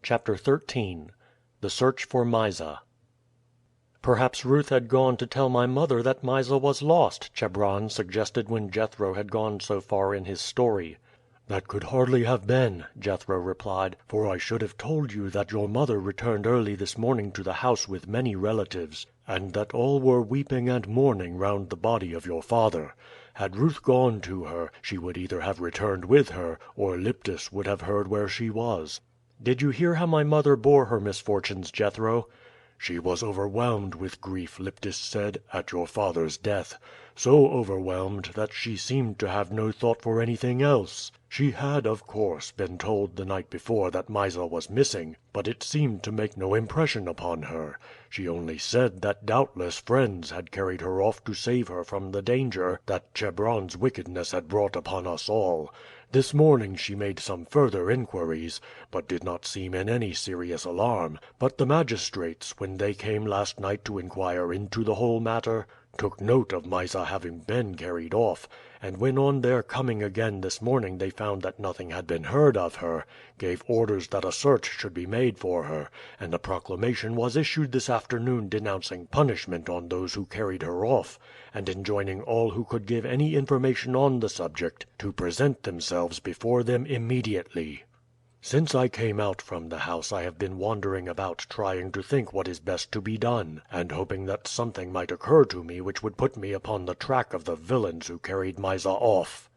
Chapter 13. The Search for Mysa. "Perhaps Ruth had gone to tell my mother that Mysa was lost," Chebron suggested when Jethro had gone so far in his story. "That could hardly have been," Jethro replied, "for I should have told you that your mother returned early this morning to the house with many relatives, and that all were weeping and mourning round the body of your father. Had Ruth gone to her, she would either have returned with her, or Lyptis would have heard where she was." "Did you hear how my mother bore her misfortunes, Jethro?" "She was overwhelmed with grief, Lyptis said, at your father's death; so overwhelmed that she seemed to have no thought for anything else. She had, of course, been told the night before that Mysa was missing, but it seemed to make no impression upon her. She only said that doubtless friends had carried her off to save her from the danger that Chebron's wickedness had brought upon us all. This morning she made some further inquiries, but did not seem in any serious alarm; but the magistrates, when they came last night to inquire into the whole matter, took note of Mysa having been carried off, and when on their coming again this morning they found that nothing had been heard of her, gave orders that a search should be made for her, and a proclamation was issued this afternoon denouncing punishment on those who carried her off, and enjoining all who could give any information on the subject to present themselves before them immediately. Since I came out from the house I have been wandering about trying to think what is best to be done, and hoping that something might occur to me which would put me upon the track of the villains who carried Mysa off."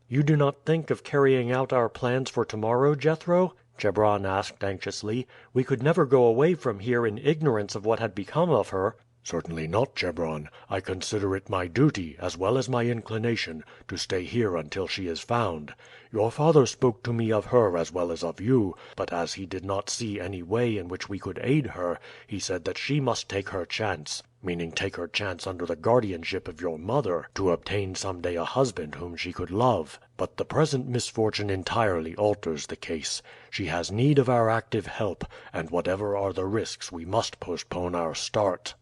"You do not think of carrying out our plans for tomorrow, Jethro?" Chebron asked anxiously. "We could never go away from here in ignorance of what had become of her." "Certainly not, Chebron. I consider it my duty, as well as my inclination, to stay here until she is found. Your father spoke to me of her as well as of you, but as he did not see any way in which we could aid her, he said that she must take her chance, meaning take her chance under the guardianship of your mother, to obtain some day a husband whom she could love. But the present misfortune entirely alters the case. She has need of our active help, and whatever are the risks we must postpone our start.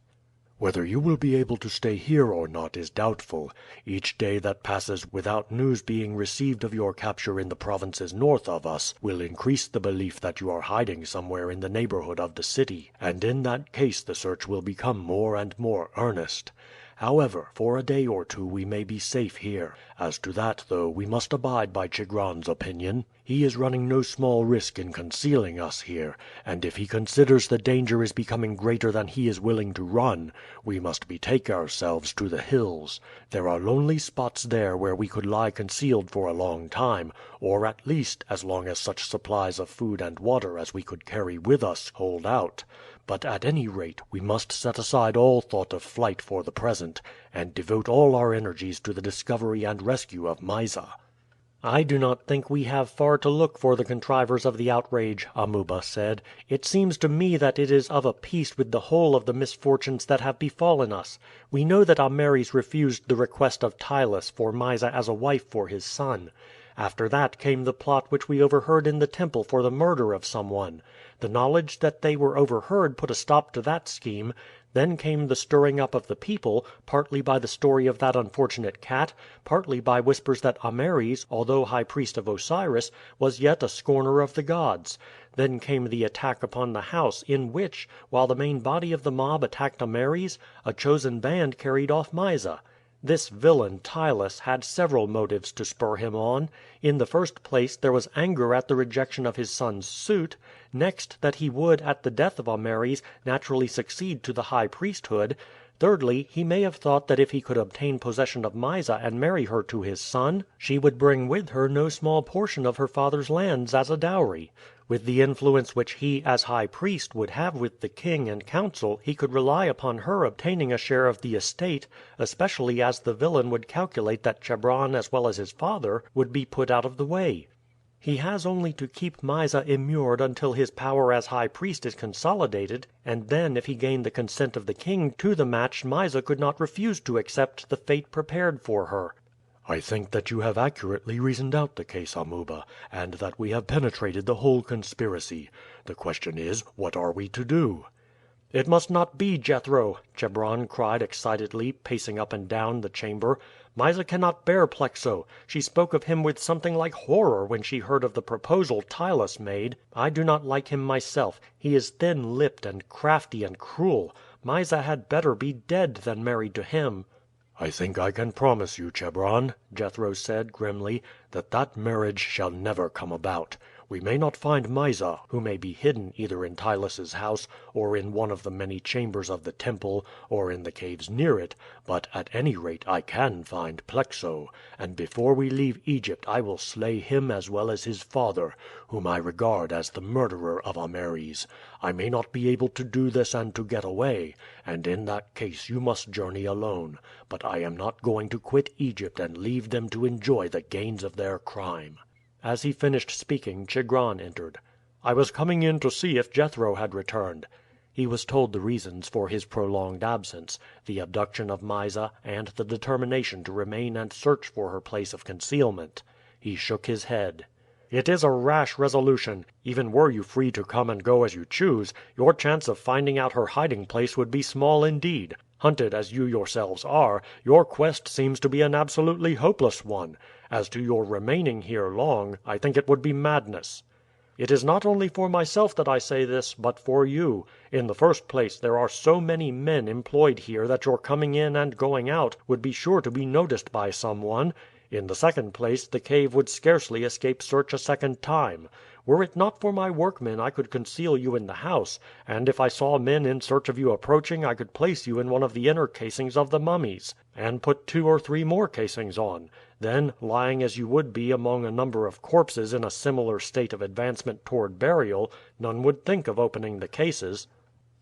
Whether you will be able to stay here or not is doubtful. Each day that passes without news being received of your capture in the provinces north of us will increase the belief that you are hiding somewhere in the neighborhood of the city, and in that case the search will become more and more earnest. However, for a day or two we may be safe here. As to that, though, we must abide by Chigron's opinion. He is running no small risk in concealing us here, and if he considers the danger is becoming greater than he is willing to run, we must betake ourselves to the hills. There are lonely spots there where we could lie concealed for a long time, or at least as long as such supplies of food and water as we could carry with us hold out. But at any rate we must set aside all thought of flight for the present, and devote all our energies to the discovery and rescue of Mysa." "I do not think we have far to look for the contrivers of the outrage," Amuba said. "It seems to me that it is of a piece with the whole of the misfortunes that have befallen us. We know that Ameres refused the request of Ptylus for Mysa as a wife for his son. After that came the plot which we overheard in the temple for the murder of someone. The knowledge that they were overheard put a stop to that scheme. Then came the stirring up of the people, partly by the story of that unfortunate cat, partly by whispers that Ameres, although high priest of Osiris, was yet a scorner of the gods. Then came the attack upon the house, in which, while the main body of the mob attacked Ameres, a chosen band carried off Mysa. This villain Ptylus had several motives to spur him on. In the first place there was anger at the rejection of his son's suit; next, that he would, at the death of Ameres, naturally succeed to the high priesthood; thirdly, he may have thought that if he could obtain possession of Mysa and marry her to his son, she would bring with her no small portion of her father's lands as a dowry. With the influence which he, as high priest, would have with the king and council he could rely upon her obtaining a share of the estate, especially as the villain would calculate that Chebron as well as his father would be put out of the way. He has only to keep Mysa immured until his power as high priest is consolidated, and then if he gained the consent of the king to the match Mysa could not refuse to accept the fate prepared for her." "I think that you have accurately reasoned out the case, Amuba, and that we have penetrated the whole conspiracy. The question is, what are we to do?" "It must not be, Jethro!" Chebron cried excitedly, pacing up and down the chamber. Mysa cannot bear Plexo. She spoke of him with something like horror when she heard of the proposal Ptylus made. I do not like him myself. He is thin-lipped and crafty and cruel. Mysa had better be dead than married to him." "I think I can promise you, Chebron," Jethro said grimly, "that that marriage shall never come about. We may not find Mysa, who may be hidden either in Ptylus's house, or in one of the many chambers of the temple, or in the caves near it, but at any rate I can find Plexo, and before we leave Egypt I will slay him as well as his father, whom I regard as the murderer of Ameres. I may not be able to do this and to get away, and in that case you must journey alone; but I am not going to quit Egypt and leave them to enjoy the gains of their crime." As he finished speaking Chigron entered. "I was coming in to see if Jethro had returned." He was told the reasons for his prolonged absence, the abduction of Mysa, and the determination to remain and search for her place of concealment. He shook his head. "It is a rash resolution. Even were you free to come and go as you choose, your chance of finding out her hiding place would be small indeed. Hunted as you yourselves are, your quest seems to be an absolutely hopeless one. As to your remaining here long, I think it would be madness. It is not only for myself that I say this, but for you. In the first place, there are so many men employed here that your coming in and going out would be sure to be noticed by some one. In the second place, the cave would scarcely escape search a second time. Were it not for my workmen I could conceal you in the house, and if I saw men in search of you approaching I could place you in one of the inner casings of the mummies, and put 2 or 3 more casings on. Then, lying as you would be among a number of corpses in a similar state of advancement toward burial, none would think of opening the cases.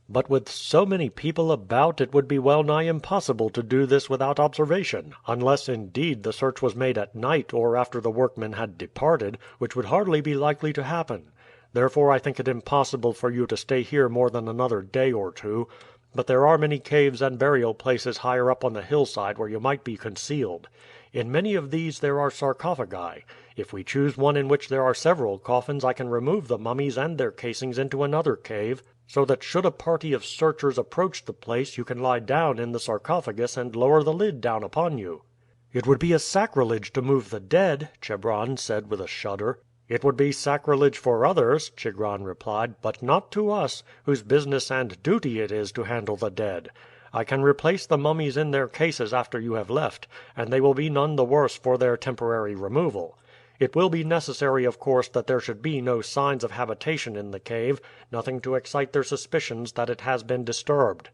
But with so many people about it would be well nigh impossible to do this without observation, unless indeed the search was made at night or after the workmen had departed, which would hardly be likely to happen. Therefore I think it impossible for you to stay here more than another day or 2. But there are many caves and burial places higher up on the hillside where you might be concealed. In many of these there are sarcophagi. If we choose one in which there are several coffins I can remove the mummies and their casings into another cave, so that should a party of searchers approach the place you can lie down in the sarcophagus and lower the lid down upon you." "It would be a sacrilege to move the dead," Chebron said with a shudder. "It would be sacrilege for others," Chigron replied, "but not to us, whose business and duty it is to handle the dead. I can replace the mummies in their cases after you have left, and they will be none the worse for their temporary removal. It will be necessary, of course, that there should be no signs of habitation in the cave, nothing to excite their suspicions that it has been disturbed."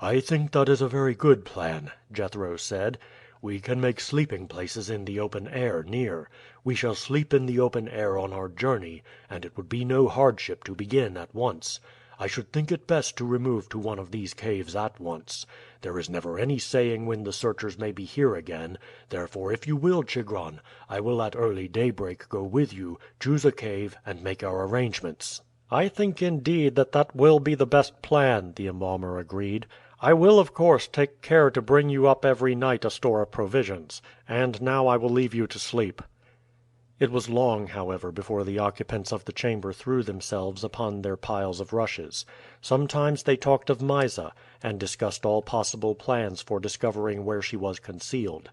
"I think that is a very good plan," Jethro said. "We can make sleeping places in the open air near. We shall sleep in the open air on our journey, and it would be no hardship to begin at once. I should think it best to remove to one of these caves at once. There is never any saying when the searchers may be here again; therefore if you will, Chigron, I will at early daybreak go with you, choose a cave, and make our arrangements." "I think indeed that that will be the best plan," the embalmer agreed. "I will, of course, take care to bring you up every night a store of provisions. And now I will leave you to sleep." It was long, however, before the occupants of the chamber threw themselves upon their piles of rushes. Sometimes they talked of Mysa, and discussed all possible plans for discovering where she was concealed.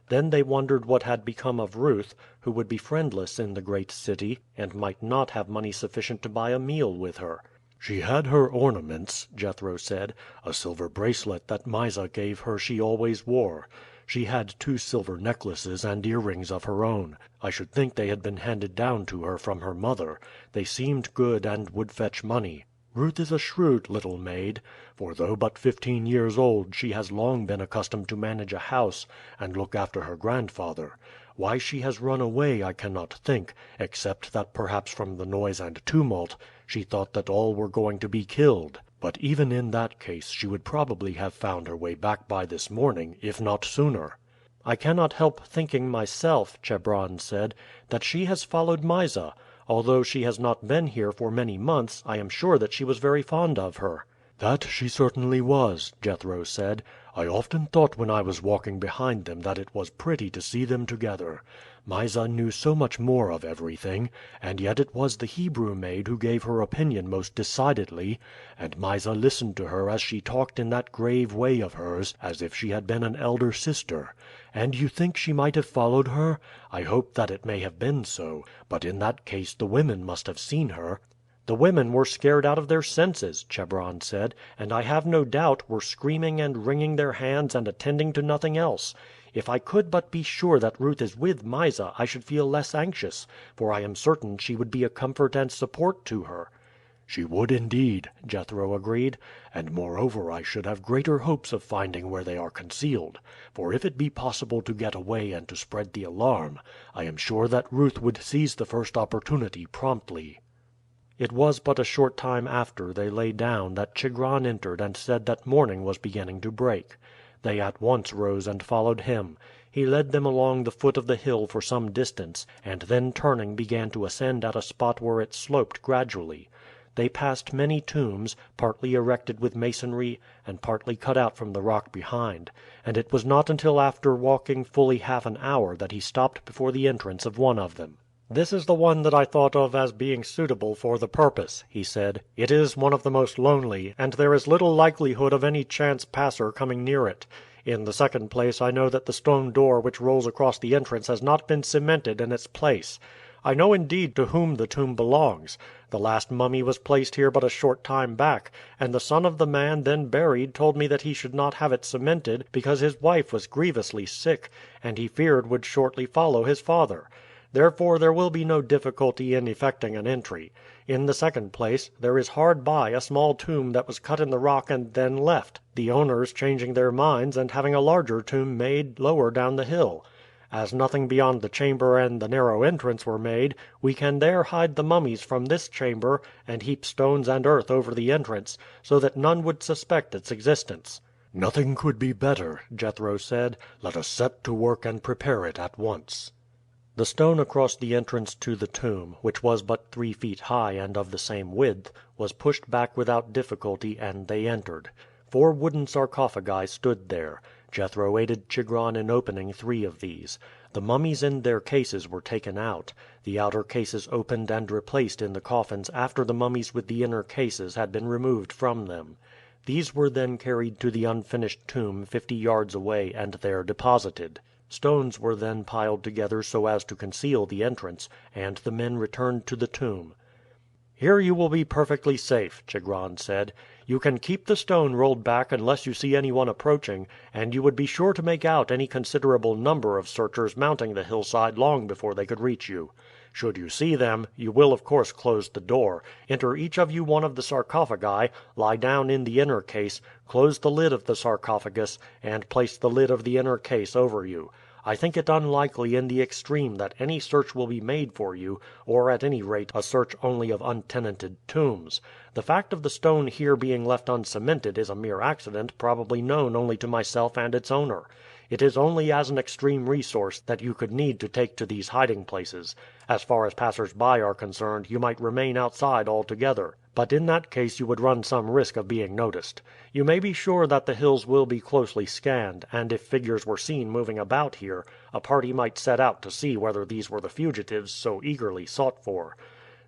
Then they wondered what had become of Ruth, who would be friendless in the great city, and might not have money sufficient to buy a meal with her. "She had her ornaments," Jethro said. "A silver bracelet that Mysa gave her she always wore. She had 2 silver necklaces and earrings of her own. I should think they had been handed down to her from her mother. They seemed good and would fetch money. Ruth is a shrewd little maid, for though but 15 years old she has long been accustomed to manage a house and look after her grandfather. Why she has run away I cannot think, except that perhaps from the noise and tumult she thought that all were going to be killed. But even in that case she would probably have found her way back by this morning, if not sooner." "I cannot help thinking myself," Chebron said, "that she has followed Mysa. Although she has not been here for many months, I am sure that she was very fond of her." "That she certainly was," Jethro said. "I often thought when I was walking behind them that it was pretty to see them together. Mysa knew so much more of everything, and yet it was the Hebrew maid who gave her opinion most decidedly, and Mysa listened to her as she talked in that grave way of hers, as if she had been an elder sister. And you think she might have followed her? I hope that it may have been so, but in that case the women must have seen her." "The women were scared out of their senses," Chebron said, "and I have no doubt were screaming and wringing their hands and attending to nothing else. If I could but be sure that Ruth is with Mysa I should feel less anxious, for I am certain she would be a comfort and support to her." "She would indeed," Jethro agreed; "and moreover I should have greater hopes of finding where they are concealed, for if it be possible to get away and to spread the alarm, I am sure that Ruth would seize the first opportunity promptly." It was but a short time after they lay down that Chigron entered and said that morning was beginning to break. They at once rose and followed him. He led them along the foot of the hill for some distance, and then turning began to ascend at a spot where it sloped gradually. They passed many tombs, partly erected with masonry and partly cut out from the rock behind, and it was not until after walking fully half an hour that he stopped before the entrance of one of them. "This is the one that I thought of as being suitable for the purpose," he said. "It is one of the most lonely, and there is little likelihood of any chance passer coming near it. In the second place I know that the stone door which rolls across the entrance has not been cemented in its place. I know indeed to whom the tomb belongs. The last mummy was placed here but a short time back, and the son of the man then buried told me that he should not have it cemented because his wife was grievously sick, and he feared would shortly follow his father. Therefore there will be no difficulty in effecting an entry. In the second place, there is hard by a small tomb that was cut in the rock and then left, the owners changing their minds and having a larger tomb made lower down the hill. As nothing beyond the chamber and the narrow entrance were made, we can there hide the mummies from this chamber and heap stones and earth over the entrance, so that none would suspect its existence." "Nothing could be better," Jethro said. "Let us set to work and prepare it at once." The stone across the entrance to the tomb, which was but 3 feet high and of the same width, was pushed back without difficulty, and they entered. 4 wooden sarcophagi stood there. Jethro aided Chigron in opening 3 of these. The mummies in their cases were taken out, the outer cases opened and replaced in the coffins after the mummies with the inner cases had been removed from them. These were then carried to the unfinished tomb 50 yards away and there deposited. Stones were then piled together so as to conceal the entrance, and the men returned to the tomb. "Here you will be perfectly safe," Chigron said. "You can keep the stone rolled back unless you see anyone approaching, and you would be sure to make out any considerable number of searchers mounting the hillside long before they could reach you. Should you see them, you will of course close the door, enter each of you one of the sarcophagi, lie down in the inner case, close the lid of the sarcophagus, and place the lid of the inner case over you. I think it unlikely in the extreme that any search will be made for you, or at any rate a search only of untenanted tombs. The fact of the stone here being left uncemented is a mere accident probably known only to myself and its owner. It is only as an extreme resource that you could need to take to these hiding places. As far as passers-by are concerned, you might remain outside altogether, but in that case you would run some risk of being noticed. You may be sure that the hills will be closely scanned, and if figures were seen moving about here, a party might set out to see whether these were the fugitives so eagerly sought for.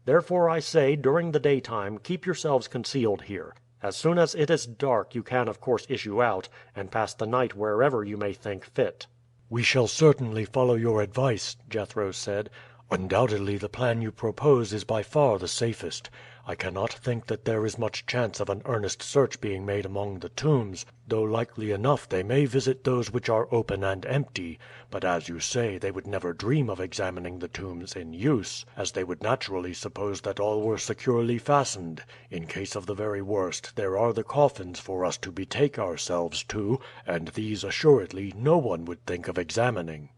Therefore I say, during the daytime, keep yourselves concealed here. As soon as it is dark you can of course issue out, and pass the night wherever you may think fit." "We shall certainly follow your advice," Jethro said. "Undoubtedly the plan you propose is by far the safest. I cannot think that there is much chance of an earnest search being made among the tombs, though likely enough they may visit those which are open and empty; but as you say, they would never dream of examining the tombs in use, as they would naturally suppose that all were securely fastened. In case of the very worst, there are the coffins for us to betake ourselves to, and these assuredly no one would think of examining."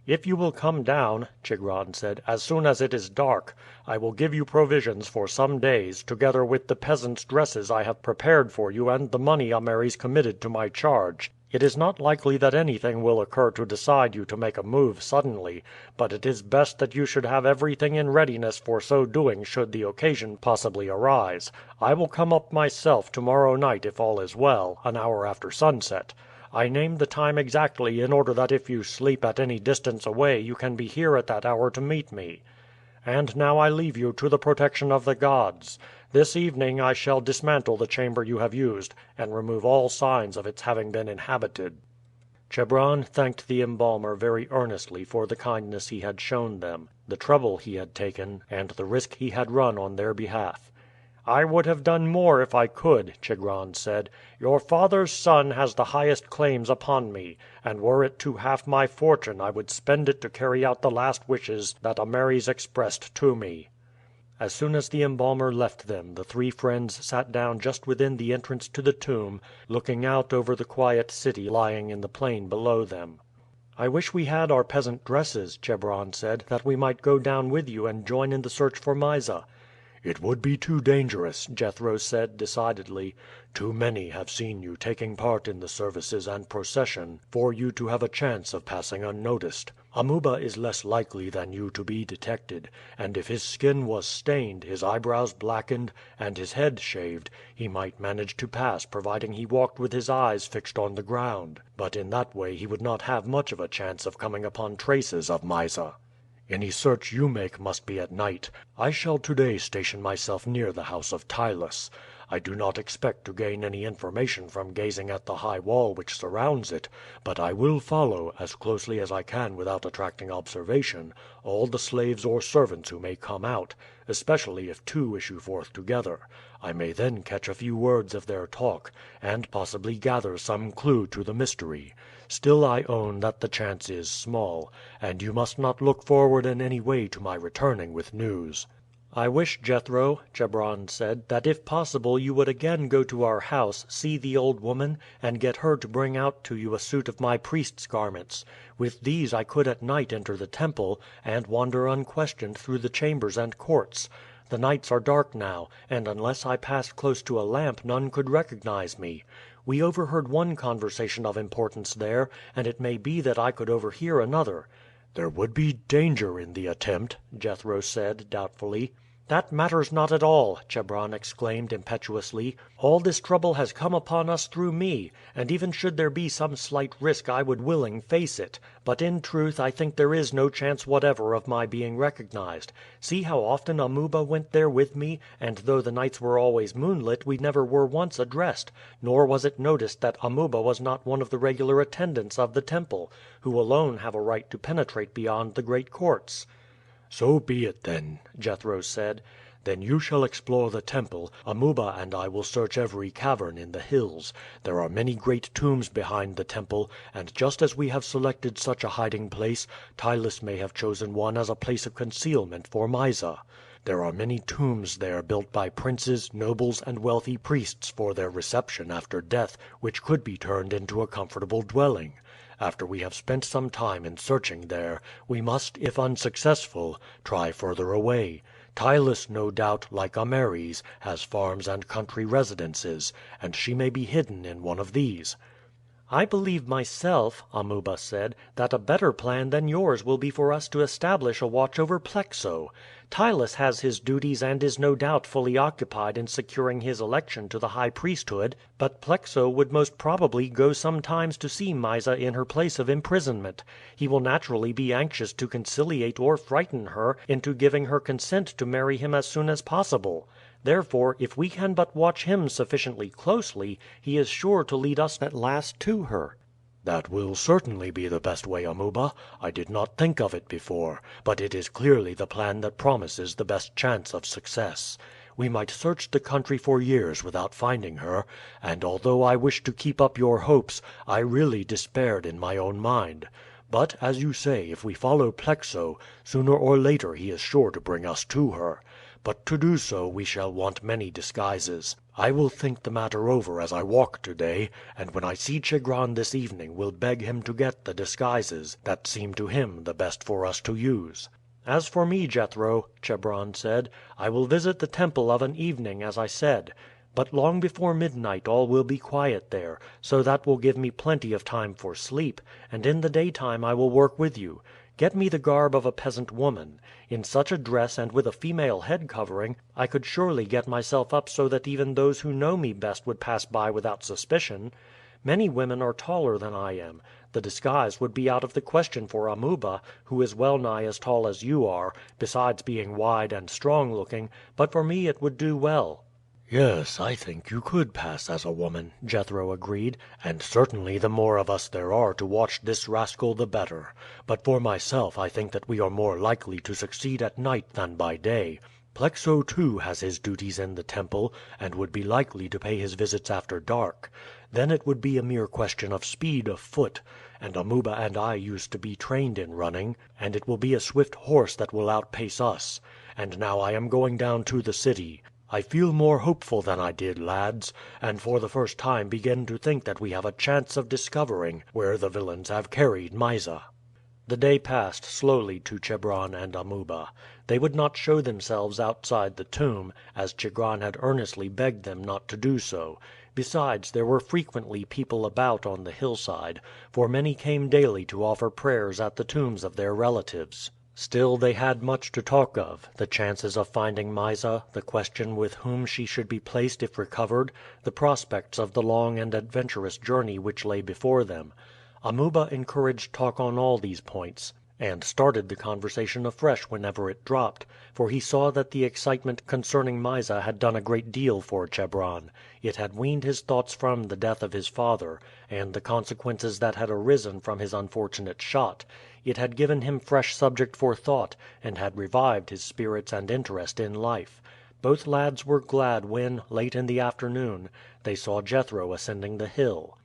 "If you will come down," Chigron said, "as soon as it is dark, I will give you provisions for some days, together with the peasants' dresses I have prepared for you and the money Ameres committed to my charge. It is not likely that anything will occur to decide you to make a move suddenly, but it is best that you should have everything in readiness for so doing should the occasion possibly arise. I will come up myself tomorrow night if all is well, an hour after sunset. I name the time exactly in order that if you sleep at any distance away you can be here at that hour to meet me. And now I leave you to the protection of the gods. This evening I shall dismantle the chamber you have used, and remove all signs of its having been inhabited." Chebron thanked the embalmer very earnestly for the kindness he had shown them, the trouble he had taken, and the risk he had run on their behalf. "I would have done more if I could," Chigron said. "Your father's son has the highest claims upon me, and were it to half my fortune I would spend it to carry out the last wishes that Ameres expressed to me." As soon as the embalmer left them the three friends sat down just within the entrance to the tomb, looking out over the quiet city lying in the plain below them. "I wish we had our peasant dresses," Chebron said, "that we might go down with you and join in the search for Mysa." "It would be too dangerous," Jethro said decidedly. "Too many have seen you taking part in the services and procession for you to have a chance of passing unnoticed. Amuba is less likely than you to be detected, and if his skin was stained, his eyebrows blackened, and his head shaved, he might manage to pass providing he walked with his eyes fixed on the ground. But in that way he would not have much of a chance of coming upon traces of Mysa. Any search you make must be at night. I shall today station myself near the house of Ptylus. I do not expect to gain any information from gazing at the high wall which surrounds it, but I will follow, as closely as I can without attracting observation, all the slaves or servants who may come out, especially if two issue forth together. I may then catch a few words of their talk, and possibly gather some clue to the mystery. Still I own that the chance is small, and you must not look forward in any way to my returning with news." "I wish, Jethro," Chebron said, "that if possible you would again go to our house, see the old woman, and get her to bring out to you a suit of my priest's garments. With these I could at night enter the temple, and wander unquestioned through the chambers and courts. The nights are dark now, and unless I passed close to a lamp none could recognize me. We overheard one conversation of importance there, and it may be that I could overhear another." "There would be danger in the attempt," Jethro said doubtfully. "That matters not at all," Chebron exclaimed impetuously. "All this trouble has come upon us through me, and even should there be some slight risk I would willing face it; but in truth I think there is no chance whatever of my being recognized. See how often Amuba went there with me, and though the nights were always moonlit we never were once addressed, nor was it noticed that Amuba was not one of the regular attendants of the temple, who alone have a right to penetrate beyond the great courts." "So be it, then," Jethro said. "Then you shall explore the temple, Amuba and I will search every cavern in the hills. There are many great tombs behind the temple, and just as we have selected such a hiding place, Ptylus may have chosen one as a place of concealment for Mysa. There are many tombs there built by princes, nobles, and wealthy priests for their reception after death which could be turned into a comfortable dwelling. After we have spent some time in searching there, we must, if unsuccessful, try further away. Ptylus, no doubt, like Ameres, has farms and country residences, and she may be hidden in one of these." "I believe myself," Amuba said, "that a better plan than yours will be for us to establish a watch over Plexo. Ptylus has his duties and is no doubt fully occupied in securing his election to the high priesthood, but Plexo would most probably go sometimes to see Mysa in her place of imprisonment. He will naturally be anxious to conciliate or frighten her into giving her consent to marry him as soon as possible. Therefore, if we can but watch him sufficiently closely, he is sure to lead us at last to her." "That will certainly be the best way, Amuba. I did not think of it before, but it is clearly the plan that promises the best chance of success. We might search the country for years without finding her, and although I wished to keep up your hopes, I really despaired in my own mind. But, as you say, if we follow Plexo, sooner or later he is sure to bring us to her. But to do so we shall want many disguises. I will think the matter over as I walk today, and when I see Chigron this evening will beg him to get the disguises that seem to him the best for us to use." "As for me, Jethro," Chebron said, "I will visit the temple of an evening as I said. But long before midnight all will be quiet there, so that will give me plenty of time for sleep, and in the daytime I will work with you. Get me the garb of a peasant woman. In such a dress and with a female head covering I could surely get myself up so that even those who know me best would pass by without suspicion. Many women are taller than I am. The disguise would be out of the question for Amuba, who is well nigh as tall as you are, besides being wide and strong looking, but for me it would do well." "Yes, I think you could pass as a woman," Jethro agreed; "and certainly the more of us there are to watch this rascal the better. But for myself I think that we are more likely to succeed at night than by day. Plexo, too, has his duties in the temple, and would be likely to pay his visits after dark. Then it would be a mere question of speed of foot, and Amuba and I used to be trained in running, and it will be a swift horse that will outpace us. And now I am going down to the city. I feel more hopeful than I did, lads, and for the first time begin to think that we have a chance of discovering where the villains have carried Mysa." The day passed slowly to Chebron and Amuba. They would not show themselves outside the tomb, as Chigron had earnestly begged them not to do so. Besides, there were frequently people about on the hillside, for many came daily to offer prayers at the tombs of their relatives. Still they had much to talk of: the chances of finding Mysa, the question with whom she should be placed if recovered, the prospects of the long and adventurous journey which lay before them. Amuba encouraged talk on all these points, and started the conversation afresh whenever it dropped, for he saw that the excitement concerning Mysa had done a great deal for Chebron. It had weaned his thoughts from the death of his father, and the consequences that had arisen from his unfortunate shot. It had given him fresh subject for thought, and had revived his spirits and interest in life. Both lads were glad when, late in the afternoon, they saw Jethro ascending the hill.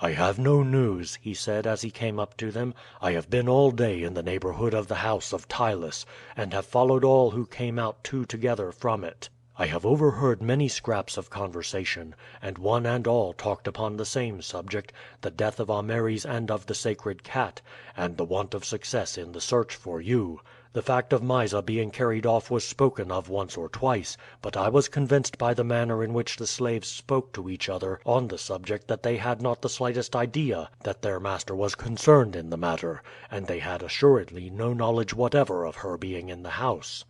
"I have no news," he said as he came up to them. "I have been all day in the neighborhood of the house of Ptylus, and have followed all who came out two together from it. I have overheard many scraps of conversation, and one and all talked upon the same subject, the death of Ameres and of the sacred cat, and the want of success in the search for you. The fact of Mysa being carried off was spoken of once or twice, but I was convinced by the manner in which the slaves spoke to each other on the subject that they had not the slightest idea that their master was concerned in the matter, and they had assuredly no knowledge whatever of her being in the house.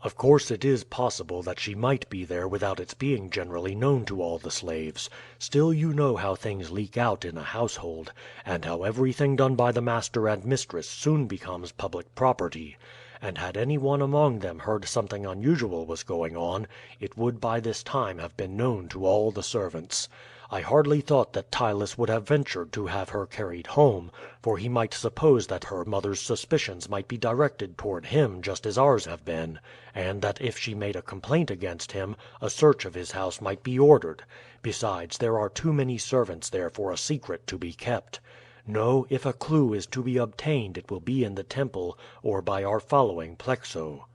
Of course it is possible that she might be there without its being generally known to all the slaves. Still you know how things leak out in a household, and how everything done by the master and mistress soon becomes public property. And had any one among them heard something unusual was going on, it would by this time have been known to all the servants. I hardly thought that Ptylus would have ventured to have her carried home, for he might suppose that her mother's suspicions might be directed toward him just as ours have been, and that if she made a complaint against him a search of his house might be ordered. Besides, there are too many servants there for a secret to be kept. No, if a clue is to be obtained it will be in the temple or by our following Plexo."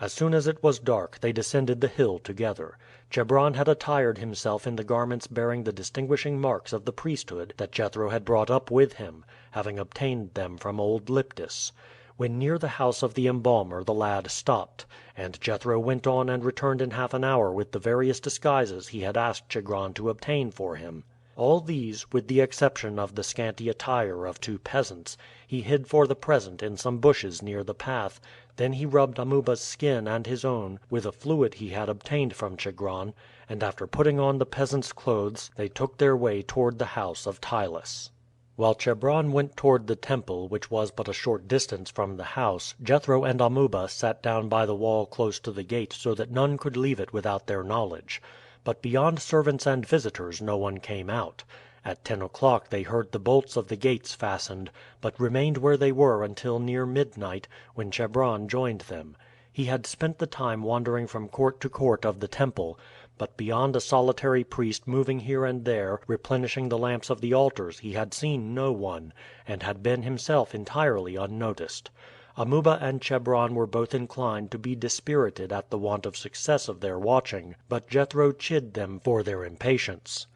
As soon as it was dark they descended the hill together. Chebron had attired himself in the garments bearing the distinguishing marks of the priesthood that Jethro had brought up with him, having obtained them from old Liptus. When near the house of the embalmer the lad stopped, and Jethro went on and returned in half an hour with the various disguises he had asked Chigron to obtain for him. All these, with the exception of the scanty attire of two peasants, he hid for the present in some bushes near the path. Then he rubbed Amuba's skin and his own with a fluid he had obtained from Chigron, and after putting on the peasants' clothes they took their way toward the house of Ptylus. While Chebron went toward the temple, which was but a short distance from the house, Jethro and Amuba sat down by the wall close to the gate so that none could leave it without their knowledge. But beyond servants and visitors no one came out. At 10 o'clock they heard the bolts of the gates fastened, but remained where they were until near midnight, when Chebron joined them. He had spent the time wandering from court to court of the temple, but beyond a solitary priest moving here and there replenishing the lamps of the altars he had seen no one, and had been himself entirely unnoticed. Amuba and Chebron were both inclined to be dispirited at the want of success of their watching, but Jethro chid them for their impatience.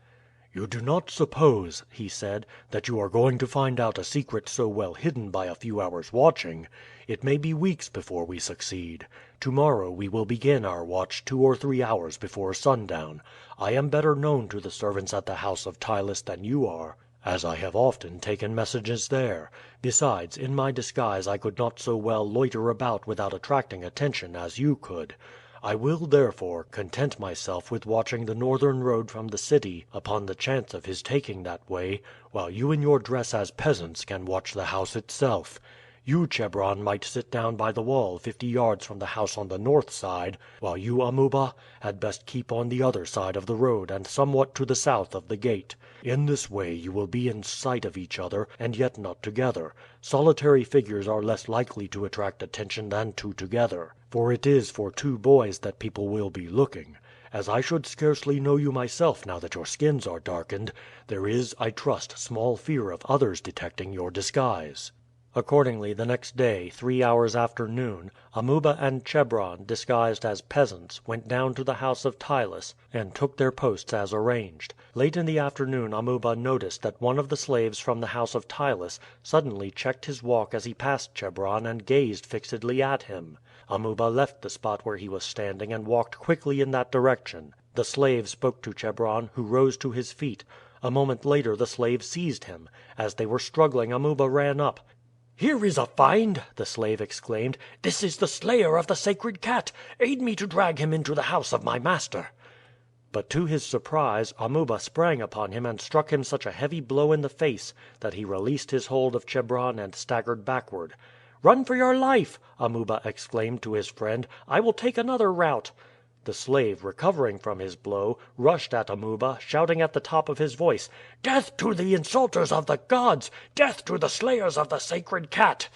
"You do not suppose," he said, "that you are going to find out a secret so well hidden by a few hours' watching. It may be weeks before we succeed. Tomorrow we will begin our watch 2 or 3 hours before sundown. I am better known to the servants at the house of Ptylus than you are, as I have often taken messages there. Besides, in my disguise I could not so well loiter about without attracting attention as you could. I will, therefore, content myself with watching the northern road from the city upon the chance of his taking that way, while you in your dress as peasants can watch the house itself. You, Chebron, might sit down by the wall 50 yards from the house on the north side, while you, Amuba, had best keep on the other side of the road and somewhat to the south of the gate. In this way you will be in sight of each other, and yet not together. Solitary figures are less likely to attract attention than two together, for it is for two boys that people will be looking. As I should scarcely know you myself now that your skins are darkened, there is, I trust, small fear of others detecting your disguise." Accordingly, the next day, 3 hours after noon, Amuba and Chebron, disguised as peasants, went down to the house of Ptylus and took their posts as arranged. Late in the afternoon Amuba noticed that one of the slaves from the house of Ptylus suddenly checked his walk as he passed Chebron and gazed fixedly at him. Amuba left the spot where he was standing and walked quickly in that direction. The slave spoke to Chebron, who rose to his feet. A moment later the slave seized him. As they were struggling Amuba ran up. "Here is a find!" the slave exclaimed. "This is the slayer of the sacred cat. Aid me to drag him into the house of my master." But to his surprise, Amuba sprang upon him and struck him such a heavy blow in the face that he released his hold of Chebron and staggered backward. "Run for your life!" Amuba exclaimed to his friend. "I will take another route." The slave, recovering from his blow, rushed at Amuba, shouting at the top of his voice, "Death to the insulters of the gods! Death to the slayers of the sacred cat!"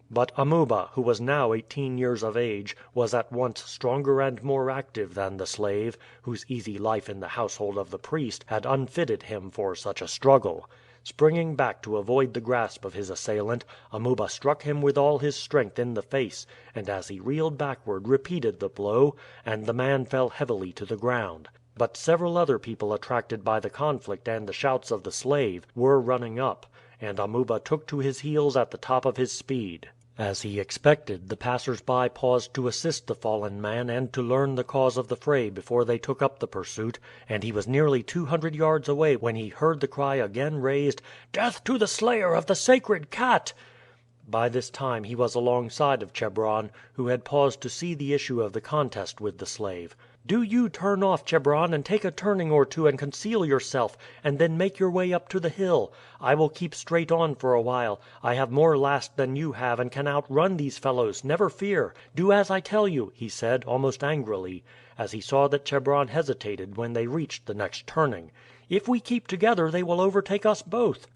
But Amuba, who was now 18 years of age, was at once stronger and more active than the slave, whose easy life in the household of the priest had unfitted him for such a struggle. Springing back to avoid the grasp of his assailant, Amuba struck him with all his strength in the face, and as he reeled backward repeated the blow, and the man fell heavily to the ground. But several other people attracted by the conflict and the shouts of the slave were running up, and Amuba took to his heels at the top of his speed. As he expected, the passers-by paused to assist the fallen man and to learn the cause of the fray before they took up the pursuit, and he was nearly 200 yards away when he heard the cry again raised, "Death to the slayer of the sacred cat!" By this time he was alongside of Chebron, who had paused to see the issue of the contest with the slave. "Do you turn off, Chebron, and take a turning or two and conceal yourself, and then make your way up to the hill. I will keep straight on for a while. I have more last than you have and can outrun these fellows, never fear. Do as I tell you," he said, almost angrily, as he saw that Chebron hesitated when they reached the next turning. "If we keep together they will overtake us both."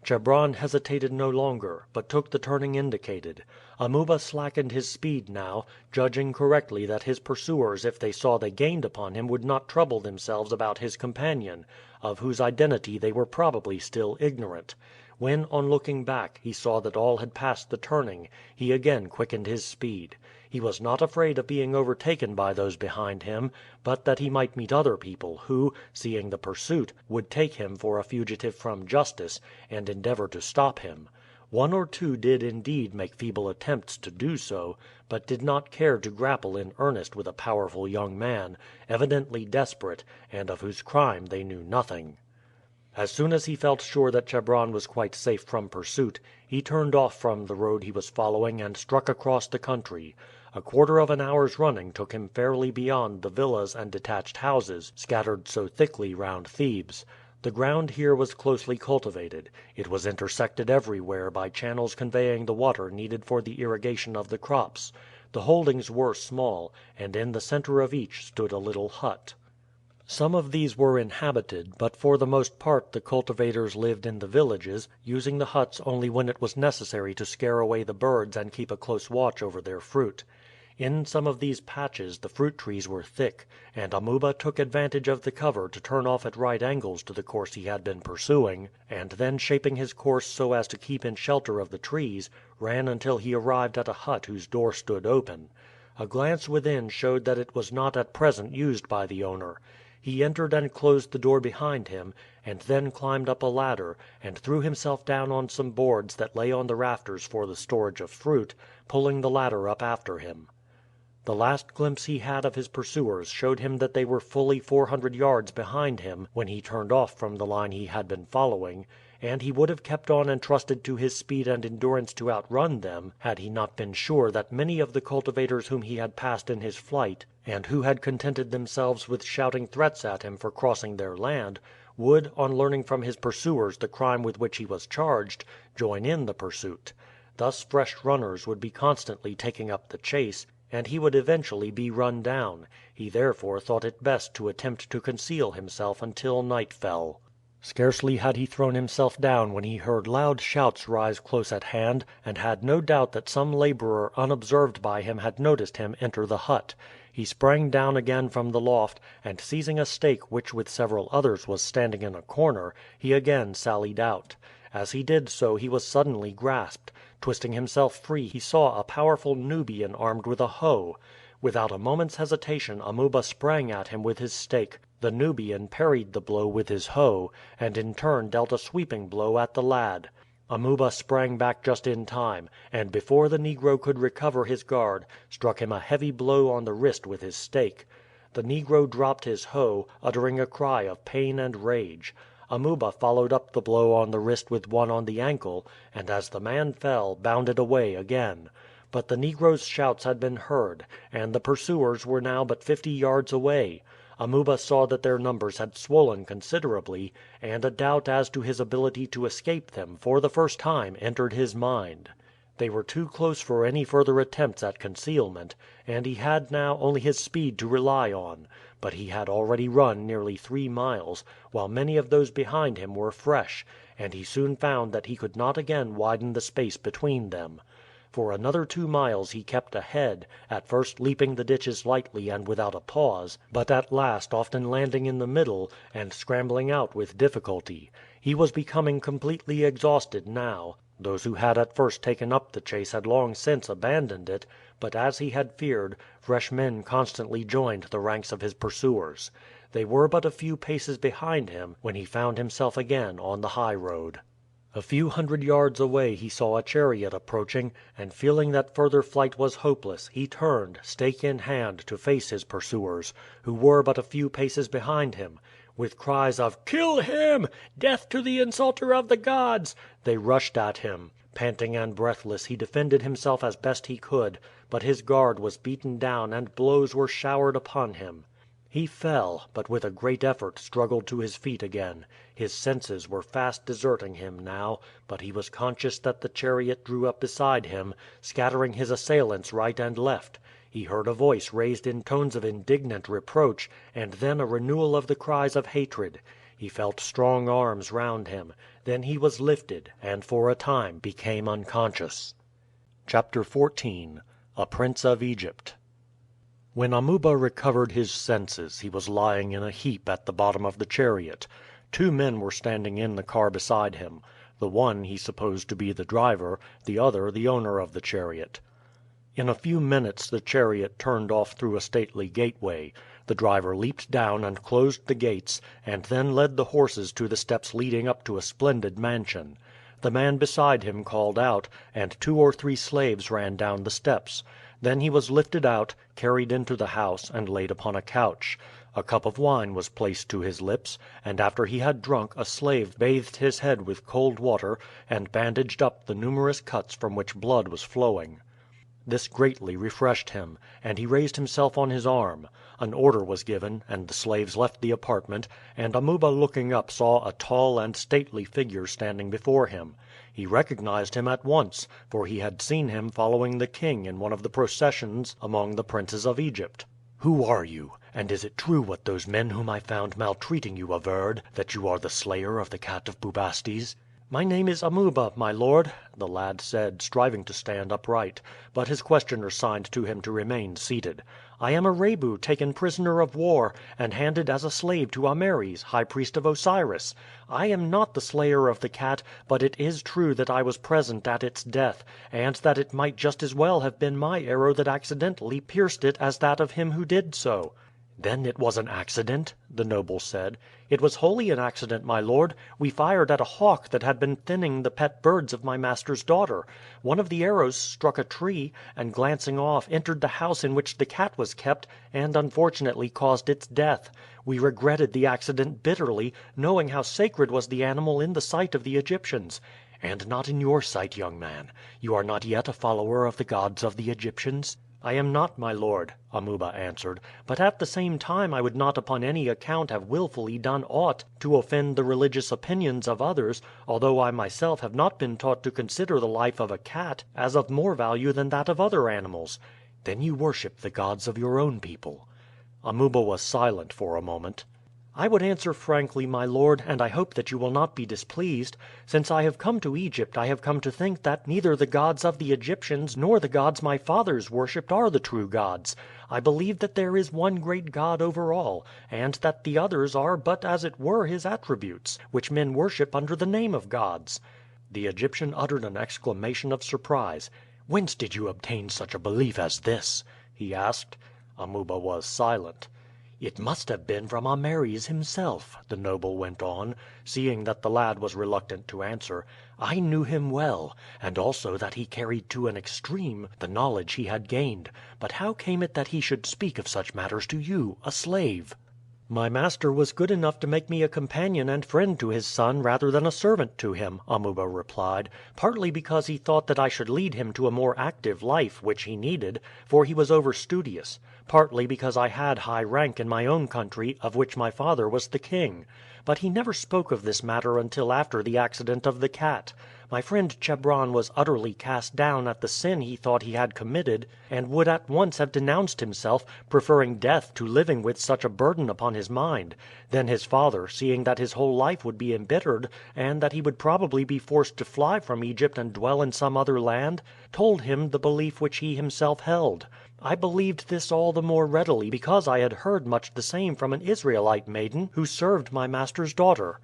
Chebron hesitated no longer, but took the turning indicated. Amuba slackened his speed now, judging correctly that his pursuers if they saw they gained upon him would not trouble themselves about his companion, of whose identity they were probably still ignorant. When, on looking back, he saw that all had passed the turning, he again quickened his speed. He was not afraid of being overtaken by those behind him, but that he might meet other people who, seeing the pursuit, would take him for a fugitive from justice, and endeavor to stop him. One or two did indeed make feeble attempts to do so, but did not care to grapple in earnest with a powerful young man, evidently desperate, and of whose crime they knew nothing. As soon as he felt sure that Chebron was quite safe from pursuit, he turned off from the road he was following and struck across the country. A quarter of an hour's running took him fairly beyond the villas and detached houses scattered so thickly round Thebes. The ground here was closely cultivated. It was intersected everywhere by channels conveying the water needed for the irrigation of the crops. The holdings were small, and in the center of each stood a little hut. Some of these were inhabited, but for the most part the cultivators lived in the villages, using the huts only when it was necessary to scare away the birds and keep a close watch over their fruit. In some of these patches the fruit trees were thick, and Amuba took advantage of the cover to turn off at right angles to the course he had been pursuing, and then shaping his course so as to keep in shelter of the trees, ran until he arrived at a hut whose door stood open. A glance within showed that it was not at present used by the owner. He entered and closed the door behind him, and then climbed up a ladder, and threw himself down on some boards that lay on the rafters for the storage of fruit, pulling the ladder up after him. The last glimpse he had of his pursuers showed him that they were fully 400 yards behind him when he turned off from the line he had been following, and he would have kept on and trusted to his speed and endurance to outrun them had he not been sure that many of the cultivators whom he had passed in his flight, and who had contented themselves with shouting threats at him for crossing their land, would, on learning from his pursuers the crime with which he was charged, join in the pursuit. Thus fresh runners would be constantly taking up the chase, and he would eventually be run down. He therefore thought it best to attempt to conceal himself until night fell. Scarcely had he thrown himself down when he heard loud shouts rise close at hand, and had no doubt that some laborer unobserved by him had noticed him enter the hut. He sprang down again from the loft, and seizing a stake which with several others was standing in a corner, he again sallied out. As he did so he was suddenly grasped. Twisting himself free he saw a powerful Nubian armed with a hoe. Without a moment's hesitation Amuba sprang at him with his stake. The Nubian parried the blow with his hoe, and in turn dealt a sweeping blow at the lad. Amuba sprang back just in time, and before the Negro could recover his guard, struck him a heavy blow on the wrist with his stake. The Negro dropped his hoe, uttering a cry of pain and rage. Amuba followed up the blow on the wrist with one on the ankle, and as the man fell, bounded away again. But the Negro's shouts had been heard, and the pursuers were now but 50 yards away. Amuba saw that their numbers had swollen considerably, and a doubt as to his ability to escape them for the first time entered his mind. They were too close for any further attempts at concealment, and he had now only his speed to rely on. But he had already run nearly 3 miles, while many of those behind him were fresh, and he soon found that he could not again widen the space between them. For another 2 miles he kept ahead, at first leaping the ditches lightly and without a pause, but at last often landing in the middle, and scrambling out with difficulty. He was becoming completely exhausted now. Those who had at first taken up the chase had long since abandoned it, but as he had feared, fresh men constantly joined the ranks of his pursuers. They were but a few paces behind him when he found himself again on the high road. A few hundred yards away he saw a chariot approaching, and feeling that further flight was hopeless, he turned, stake in hand, to face his pursuers, who were but a few paces behind him. With cries of "Kill him! Death to the insulter of the gods!" they rushed at him. Panting and breathless he defended himself as best he could, but his guard was beaten down and blows were showered upon him. He fell, but with a great effort struggled to his feet again. His senses were fast deserting him now, but he was conscious that the chariot drew up beside him, scattering his assailants right and left. He heard a voice raised in tones of indignant reproach, and then a renewal of the cries of hatred. He felt strong arms round him. Then he was lifted, and for a time became unconscious. Chapter 14: A Prince of Egypt. When Amuba recovered his senses he was lying in a heap at the bottom of the chariot. 2 men were standing in the car beside him. The one he supposed to be the driver, the other the owner of the chariot. In a few minutes the chariot turned off through a stately gateway. The driver leaped down and closed the gates, and then led the horses to the steps leading up to a splendid mansion. The man beside him called out, and 2 or 3 slaves ran down the steps. Then he was lifted out, carried into the house, and laid upon a couch. A cup of wine was placed to his lips, and after he had drunk a slave bathed his head with cold water and bandaged up the numerous cuts from which blood was flowing. This greatly refreshed him, and he raised himself on his arm. An order was given, and the slaves left the apartment, and Amuba looking up saw a tall and stately figure standing before him. He recognized him at once, for he had seen him following the king in one of the processions among the princes of Egypt. "Who are you? And is it true what those men whom I found maltreating you averred, that you are the slayer of the Cat of Bubastes?" "My name is Amuba, my lord," the lad said, striving to stand upright, but his questioner signed to him to remain seated. "I am a Rebu taken prisoner of war, and handed as a slave to Ameres, high priest of Osiris. I am not the slayer of the cat, but it is true that I was present at its death, and that it might just as well have been my arrow that accidentally pierced it as that of him who did so." "Then it was an accident?" the noble said. "It was wholly an accident, my lord. We fired at a hawk that had been thinning the pet birds of my master's daughter. One of the arrows struck a tree, and glancing off entered the house in which the cat was kept, and unfortunately caused its death. We regretted the accident bitterly, knowing how sacred was the animal in the sight of the Egyptians." "And not in your sight, young man. You are not yet a follower of the gods of the Egyptians?" "I am not, my lord," Amuba answered; "but at the same time I would not upon any account have willfully done aught to offend the religious opinions of others, although I myself have not been taught to consider the life of a cat as of more value than that of other animals." "Then you worship the gods of your own people?" Amuba was silent for a moment. "I would answer frankly, my lord, and I hope that you will not be displeased. Since I have come to Egypt I have come to think that neither the gods of the Egyptians nor the gods my fathers worshipped are the true gods. I believe that there is one great God over all, and that the others are but as it were his attributes, which men worship under the name of gods." The Egyptian uttered an exclamation of surprise. "Whence did you obtain such a belief as this?" he asked. Amuba was silent. "It must have been from Ameres himself," the noble went on, seeing that the lad was reluctant to answer. "I knew him well, and also that he carried to an extreme the knowledge he had gained. But how came it that he should speak of such matters to you, a slave?" "My master was good enough to make me a companion and friend to his son rather than a servant to him," Amuba replied, "partly because he thought that I should lead him to a more active life, which he needed, for he was overstudious; partly because I had high rank in my own country, of which my father was the king. But he never spoke of this matter until after the accident of the cat. My friend Chebron was utterly cast down at the sin he thought he had committed, and would at once have denounced himself, preferring death to living with such a burden upon his mind. Then his father, seeing that his whole life would be embittered, and that he would probably be forced to fly from Egypt and dwell in some other land, told him the belief which he himself held. I believed this all the more readily because I had heard much the same from an Israelite maiden who served my master's daughter."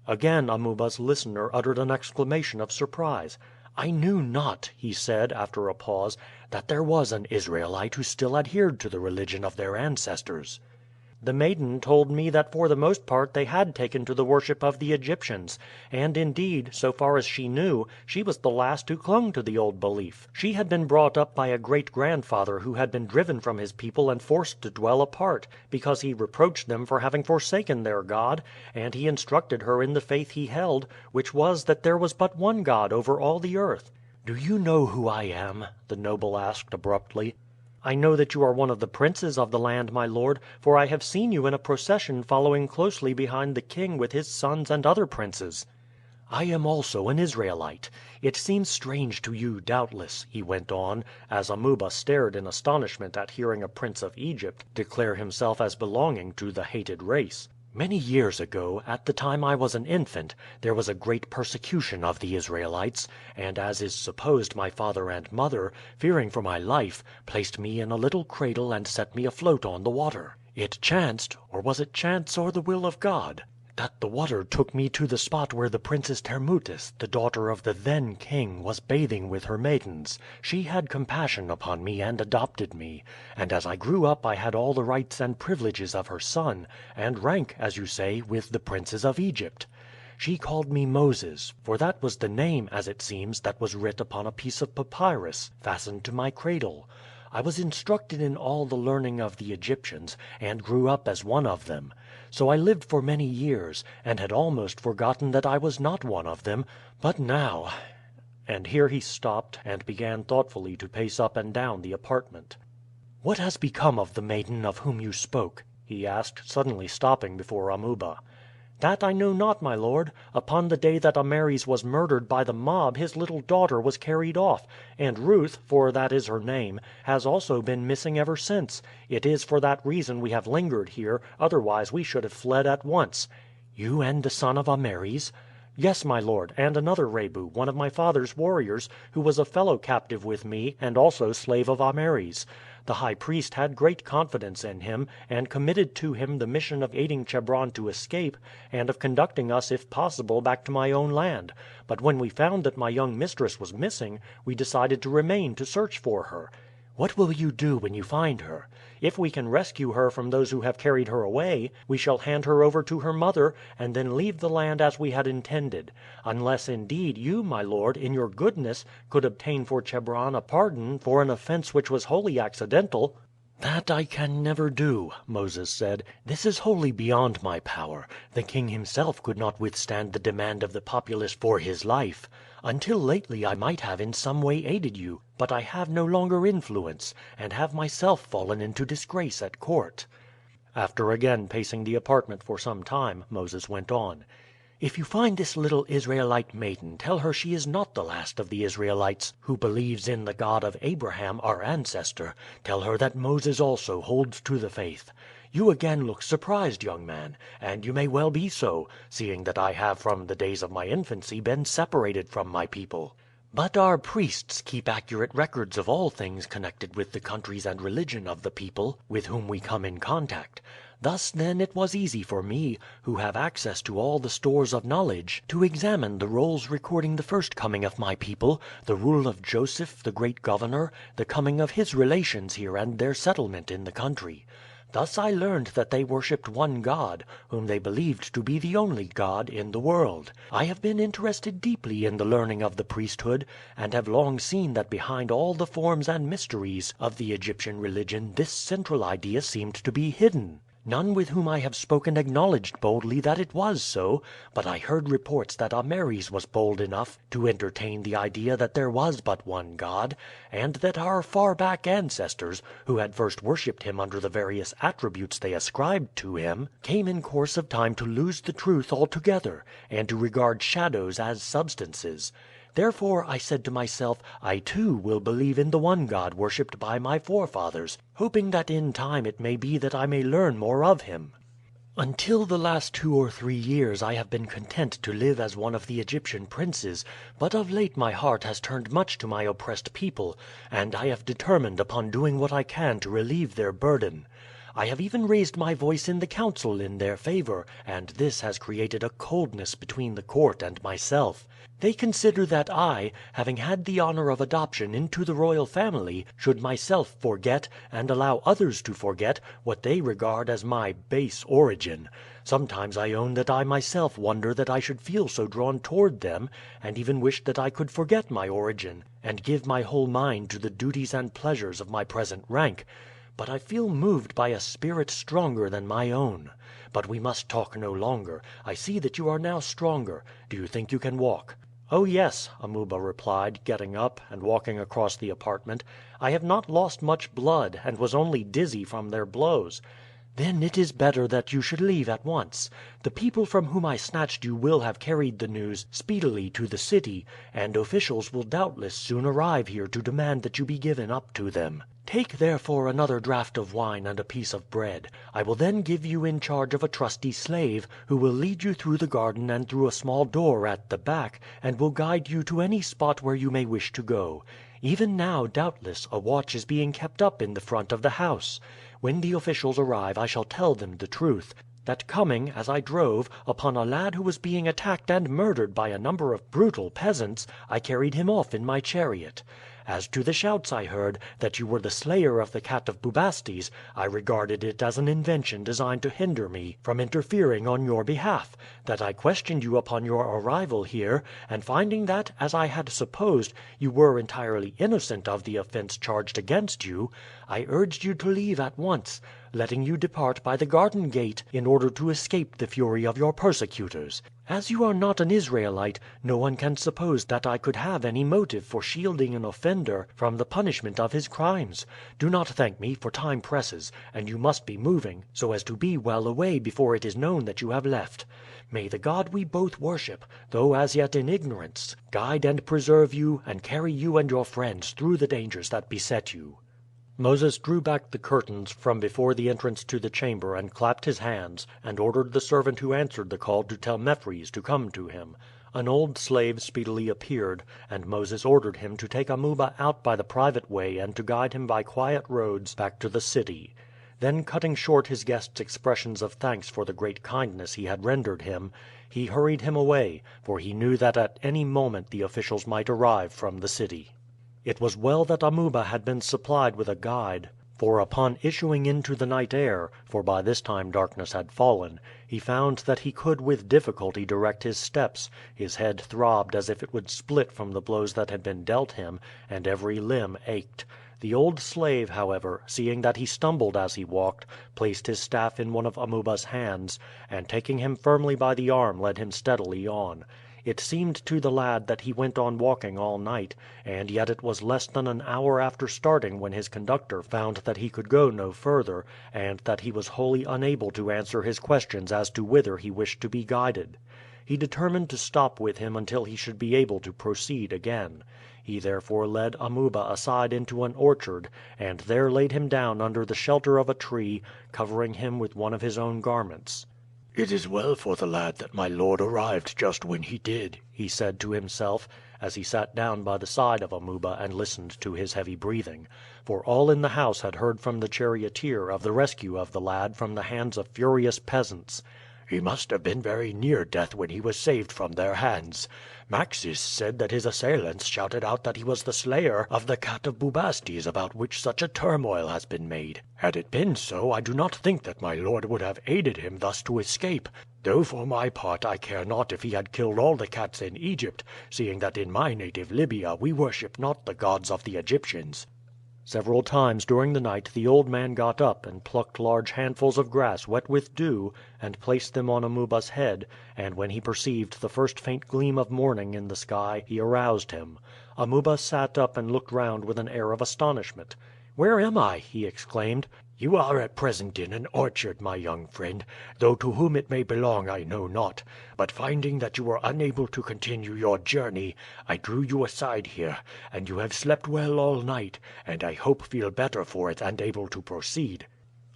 Again Amuba's listener uttered an exclamation of surprise. "I knew not," he said, after a pause, "that there was an Israelite who still adhered to the religion of their ancestors." "The maiden told me that for the most part they had taken to the worship of the Egyptians; and indeed, so far as she knew, she was the last who clung to the old belief. She had been brought up by a great grandfather who had been driven from his people and forced to dwell apart, because he reproached them for having forsaken their God, and he instructed her in the faith he held, which was that there was but one God over all the earth." "Do you know who I am?" the noble asked abruptly. "I know that you are one of the princes of the land, my lord, for I have seen you in a procession following closely behind the king with his sons and other princes." "I am also an Israelite. It seems strange to you, doubtless," he went on, as Amuba stared in astonishment at hearing a prince of Egypt declare himself as belonging to the hated race. "Many years ago, at the time I was an infant, there was a great persecution of the Israelites, and as is supposed my father and mother, fearing for my life, placed me in a little cradle and set me afloat on the water. It chanced, or was it chance or the will of God, that the water took me to the spot where the Princess Termutis, the daughter of the then king, was bathing with her maidens. She had compassion upon me and adopted me, and as I grew up I had all the rights and privileges of her son, and rank, as you say, with the princes of Egypt. She called me Moses, for that was the name, as it seems, that was writ upon a piece of papyrus fastened to my cradle. I was instructed in all the learning of the Egyptians, and grew up as one of them. So I lived for many years, and had almost forgotten that I was not one of them. But now—" And here he stopped, and began thoughtfully to pace up and down the apartment. "What has become of the maiden of whom you spoke?" he asked, suddenly stopping before Amuba. "That I know not, my lord. Upon the day that Ameres was murdered by the mob his little daughter was carried off, and Ruth, for that is her name, has also been missing ever since. It is for that reason we have lingered here, otherwise we should have fled at once." "You and the son of Ameres?" "Yes, my lord, and another Rebu, one of my father's warriors, who was a fellow captive with me and also slave of Ameres. The high priest had great confidence in him, and committed to him the mission of aiding Chebron to escape, and of conducting us if possible back to my own land. But when we found that my young mistress was missing, we decided to remain to search for her." What will you do when you find her? If we can rescue her from those who have carried her away, we shall hand her over to her mother, and then leave the land as we had intended. Unless, indeed, you, my lord, in your goodness, could obtain for Chebron a pardon for an offense which was wholly accidental." "That I can never do," Moses said. "This is wholly beyond my power. The king himself could not withstand the demand of the populace for his life. Until lately I might have in some way aided you, but I have no longer influence, and have myself fallen into disgrace at court." After again pacing the apartment for some time, Moses went on. "If you find this little Israelite maiden, tell her she is not the last of the Israelites who believes in the God of Abraham, our ancestor. Tell her that Moses also holds to the faith. You again look surprised, young man, and you may well be so, seeing that I have from the days of my infancy been separated from my people. But our priests keep accurate records of all things connected with the countries and religion of the people with whom we come in contact. Thus then it was easy for me, who have access to all the stores of knowledge, to examine the rolls recording the first coming of my people, the rule of Joseph, the great governor, the coming of his relations here and their settlement in the country. Thus I learned that they worshipped one God, whom they believed to be the only God in the world. I have been interested deeply in the learning of the priesthood, and have long seen that behind all the forms and mysteries of the Egyptian religion this central idea seemed to be hidden. None with whom I have spoken acknowledged boldly that it was so, but I heard reports that Ameres was bold enough to entertain the idea that there was but one God, and that our far back ancestors, who had first worshipped him under the various attributes they ascribed to him, came in course of time to lose the truth altogether, and to regard shadows as substances. Therefore I said to myself, I too will believe in the one God worshipped by my forefathers, hoping that in time it may be that I may learn more of him. Until the last 2 or 3 years I have been content to live as one of the Egyptian princes, but of late my heart has turned much to my oppressed people, and I have determined upon doing what I can to relieve their burden. I have even raised my voice in the council in their favor, and this has created a coldness between the court and myself. They consider that I, having had the honor of adoption into the royal family, should myself forget, and allow others to forget, what they regard as my base origin. Sometimes I own that I myself wonder that I should feel so drawn toward them, and even wish that I could forget my origin, and give my whole mind to the duties and pleasures of my present rank. But I feel moved by a spirit stronger than my own. But we must talk no longer. I see that you are now stronger. Do you think you can walk?" "Oh, yes," Amuba replied, getting up and walking across the apartment. "I have not lost much blood, and was only dizzy from their blows." "Then it is better that you should leave at once. The people from whom I snatched you will have carried the news speedily to the city, and officials will doubtless soon arrive here to demand that you be given up to them. Take therefore another draught of wine and a piece of bread. I will then give you in charge of a trusty slave, who will lead you through the garden and through a small door at the back, and will guide you to any spot where you may wish to go. Even now, doubtless, a watch is being kept up in the front of the house. When the officials arrive I shall tell them the truth, that coming, as I drove, upon a lad who was being attacked and murdered by a number of brutal peasants, I carried him off in my chariot. As to the shouts I heard, that you were the slayer of the Cat of Bubastes, I regarded it as an invention designed to hinder me from interfering on your behalf; that I questioned you upon your arrival here, and finding that, as I had supposed, you were entirely innocent of the offense charged against you, I urged you to leave at once, letting you depart by the garden gate in order to escape the fury of your persecutors. As you are not an Israelite, no one can suppose that I could have any motive for shielding an offender from the punishment of his crimes. Do not thank me, for time presses, and you must be moving, so as to be well away before it is known that you have left. May the God we both worship, though as yet in ignorance, guide and preserve you and carry you and your friends through the dangers that beset you." Moses drew back the curtains from before the entrance to the chamber and clapped his hands, and ordered the servant who answered the call to tell Mefres to come to him. An old slave speedily appeared, and Moses ordered him to take Amuba out by the private way and to guide him by quiet roads back to the city. Then cutting short his guest's expressions of thanks for the great kindness he had rendered him, he hurried him away, for he knew that at any moment the officials might arrive from the city. It was well that Amuba had been supplied with a guide, for upon issuing into the night air, for by this time darkness had fallen, he found that he could with difficulty direct his steps, his head throbbed as if it would split from the blows that had been dealt him, and every limb ached. The old slave, however, seeing that he stumbled as he walked, placed his staff in one of Amuba's hands, and taking him firmly by the arm led him steadily on. It seemed to the lad that he went on walking all night, and yet it was less than an hour after starting when his conductor found that he could go no further, and that he was wholly unable to answer his questions as to whither he wished to be guided. He determined to stop with him until he should be able to proceed again. He therefore led Amuba aside into an orchard, and there laid him down under the shelter of a tree, covering him with one of his own garments. "It is well for the lad that my lord arrived just when he did," he said to himself, as he sat down by the side of Amuba and listened to his heavy breathing; for all in the house had heard from the charioteer of the rescue of the lad from the hands of furious peasants. "He must have been very near death when he was saved from their hands. Maxis said that his assailants shouted out that he was the slayer of the Cat of Bubastes about which such a turmoil has been made. Had it been so, I do not think that my lord would have aided him thus to escape, though for my part I care not if he had killed all the cats in Egypt, seeing that in my native Libya we worship not the gods of the Egyptians." Several times during the night the old man got up and plucked large handfuls of grass wet with dew and placed them on Amuba's head, and when he perceived the first faint gleam of morning in the sky he aroused him. Amuba sat up and looked round with an air of astonishment. "Where am I?" he exclaimed. "You are at present in an orchard, my young friend, though to whom it may belong I know not; but finding that you were unable to continue your journey, I drew you aside here, and you have slept well all night, and I hope feel better for it and able to proceed."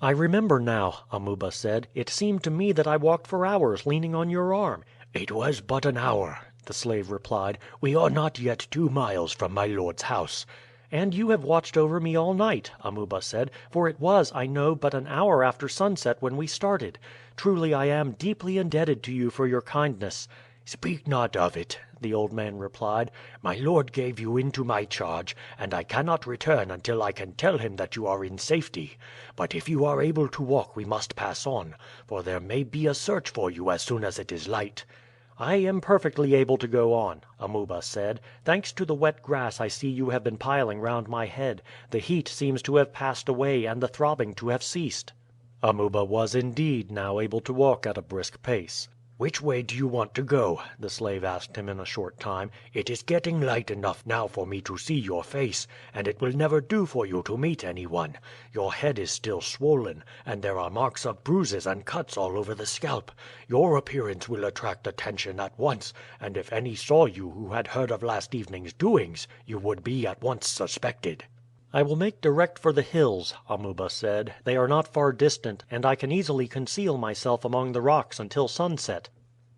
"I remember now," Amuba said. "It seemed to me that I walked for hours leaning on your arm." "It was but an hour," the slave replied. "We are not yet 2 miles from my lord's house." "And you have watched over me all night," Amuba said, "for it was, I know, but an hour after sunset when we started. Truly I am deeply indebted to you for your kindness." "Speak not of it," the old man replied. "My lord gave you into my charge, and I cannot return until I can tell him that you are in safety. But if you are able to walk we must pass on, for there may be a search for you as soon as it is light." "I am perfectly able to go on," Amuba said. "Thanks to the wet grass I see you have been piling round my head, the heat seems to have passed away and the throbbing to have ceased." Amuba was indeed now able to walk at a brisk pace. "Which way do you want to go?" the slave asked him in a short time. "It is getting light enough now for me to see your face, and it will never do for you to meet anyone. Your head is still swollen, and there are marks of bruises and cuts all over the scalp. Your appearance will attract attention at once, and if any saw you who had heard of last evening's doings, you would be at once suspected." "I will make direct for the hills," Amuba said. "They are not far distant, and I can easily conceal myself among the rocks until sunset."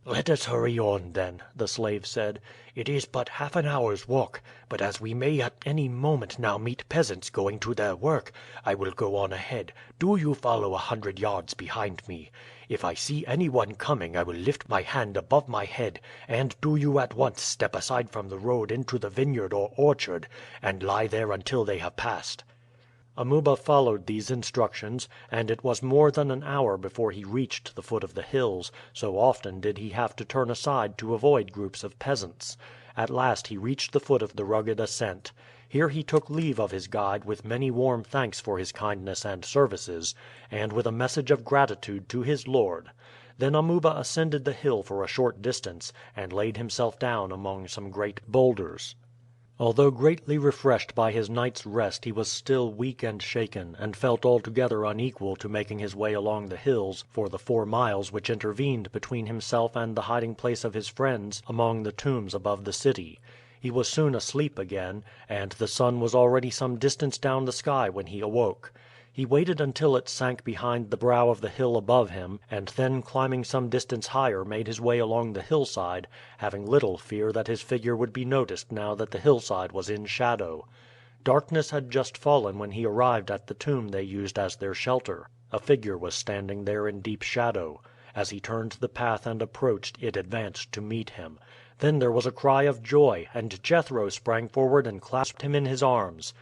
"Let us hurry on, then," the slave said. "It is but half an hour's walk, but as we may at any moment now meet peasants going to their work, I will go on ahead. Do you follow 100 yards behind me. If I see anyone coming I will lift my hand above my head, and do you at once step aside from the road into the vineyard or orchard, and lie there until they have passed." Amuba followed these instructions, and it was more than an hour before he reached the foot of the hills, so often did he have to turn aside to avoid groups of peasants. At last he reached the foot of the rugged ascent. Here he took leave of his guide with many warm thanks for his kindness and services, and with a message of gratitude to his lord. Then Amuba ascended the hill for a short distance, and laid himself down among some great boulders. Although greatly refreshed by his night's rest he was still weak and shaken, and felt altogether unequal to making his way along the hills for the 4 miles which intervened between himself and the hiding place of his friends among the tombs above the city. He was soon asleep again, and the sun was already some distance down the sky when he awoke. He waited until it sank behind the brow of the hill above him, and then climbing some distance higher made his way along the hillside, having little fear that his figure would be noticed now that the hillside was in shadow. Darkness had just fallen when he arrived at the tomb they used as their shelter. A figure was standing there in deep shadow. As he turned the path and approached, it advanced to meet him. Then there was a cry of joy, and Jethro sprang forward and clasped him in his arms.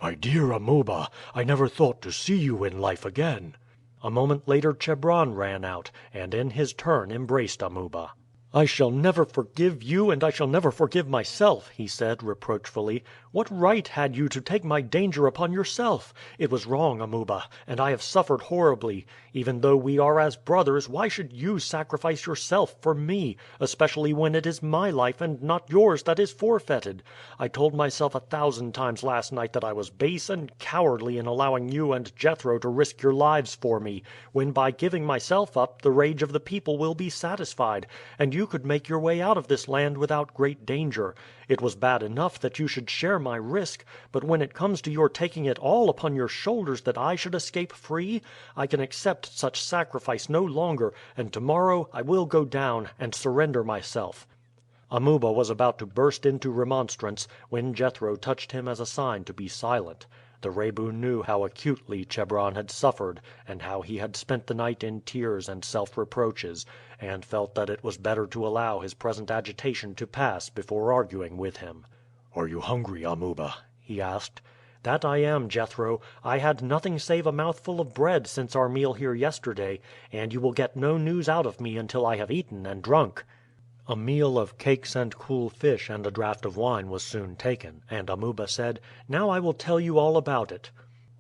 "My dear Amuba, I never thought to see you in life again." A moment later Chebron ran out, and in his turn embraced Amuba. "I shall never forgive you, and I shall never forgive myself," he said reproachfully. "What right had you to take my danger upon yourself? It was wrong, Amuba, and I have suffered horribly. Even though we are as brothers, why should you sacrifice yourself for me, especially when it is my life and not yours that is forfeited? I told myself 1,000 times last night that I was base and cowardly in allowing you and Jethro to risk your lives for me, when by giving myself up the rage of the people will be satisfied, and you could make your way out of this land without great danger. It was bad enough that you should share my risk, but when it comes to your taking it all upon your shoulders that I should escape free, I can accept such sacrifice no longer, and tomorrow I will go down and surrender myself." Amuba was about to burst into remonstrance, when Jethro touched him as a sign to be silent. The Rebu knew how acutely Chebron had suffered, and how he had spent the night in tears and self-reproaches, and felt that it was better to allow his present agitation to pass before arguing with him. "Are you hungry, Amuba?" he asked. "That I am, Jethro. I had nothing save a mouthful of bread since our meal here yesterday, and you will get no news out of me until I have eaten and drunk." A meal of cakes and cool fish and a draught of wine was soon taken, and Amuba said, "Now I will tell you all about it."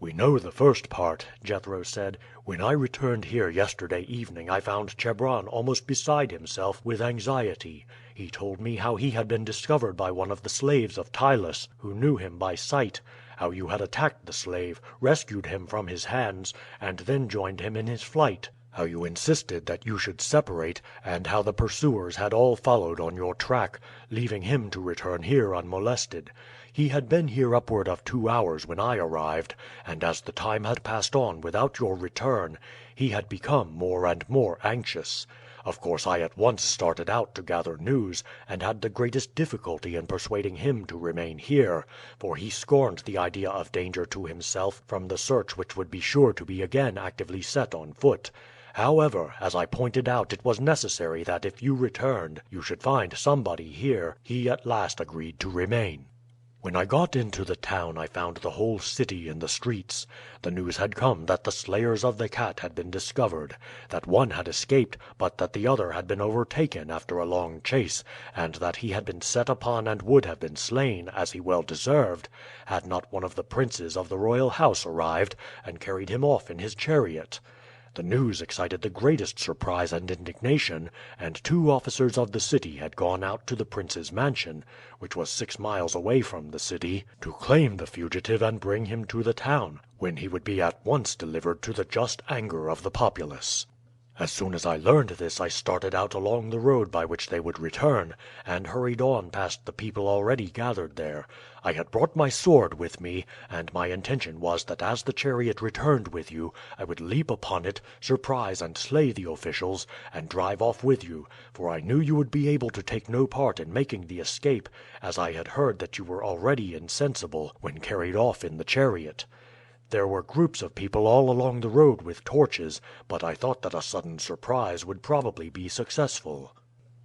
"We know the first part," Jethro said. "When I returned here yesterday evening I found Chebron almost beside himself with anxiety. He told me how he had been discovered by one of the slaves of Ptylus, who knew him by sight; how you had attacked the slave, rescued him from his hands, and then joined him in his flight; how you insisted that you should separate, and how the pursuers had all followed on your track, leaving him to return here unmolested. He had been here upward of 2 hours when I arrived, and as the time had passed on without your return, he had become more and more anxious. Of course I at once started out to gather news, and had the greatest difficulty in persuading him to remain here, for he scorned the idea of danger to himself from the search which would be sure to be again actively set on foot. However, as I pointed out it was necessary that if you returned you should find somebody here, he at last agreed to remain. When I got into the town I found the whole city in the streets. The news had come that the slayers of the cat had been discovered, that one had escaped, but that the other had been overtaken after a long chase, and that he had been set upon and would have been slain, as he well deserved, had not one of the princes of the royal house arrived and carried him off in his chariot. The news excited the greatest surprise and indignation, and 2 officers of the city had gone out to the prince's mansion, which was 6 miles away from the city, to claim the fugitive and bring him to the town, when he would be at once delivered to the just anger of the populace. As soon as I learned this I started out along the road by which they would return, and hurried on past the people already gathered there. I had brought my sword with me, and my intention was that as the chariot returned with you I would leap upon it, surprise and slay the officials, and drive off with you, for I knew you would be able to take no part in making the escape, as I had heard that you were already insensible when carried off in the chariot. There were groups of people all along the road with torches, but I thought that a sudden surprise would probably be successful.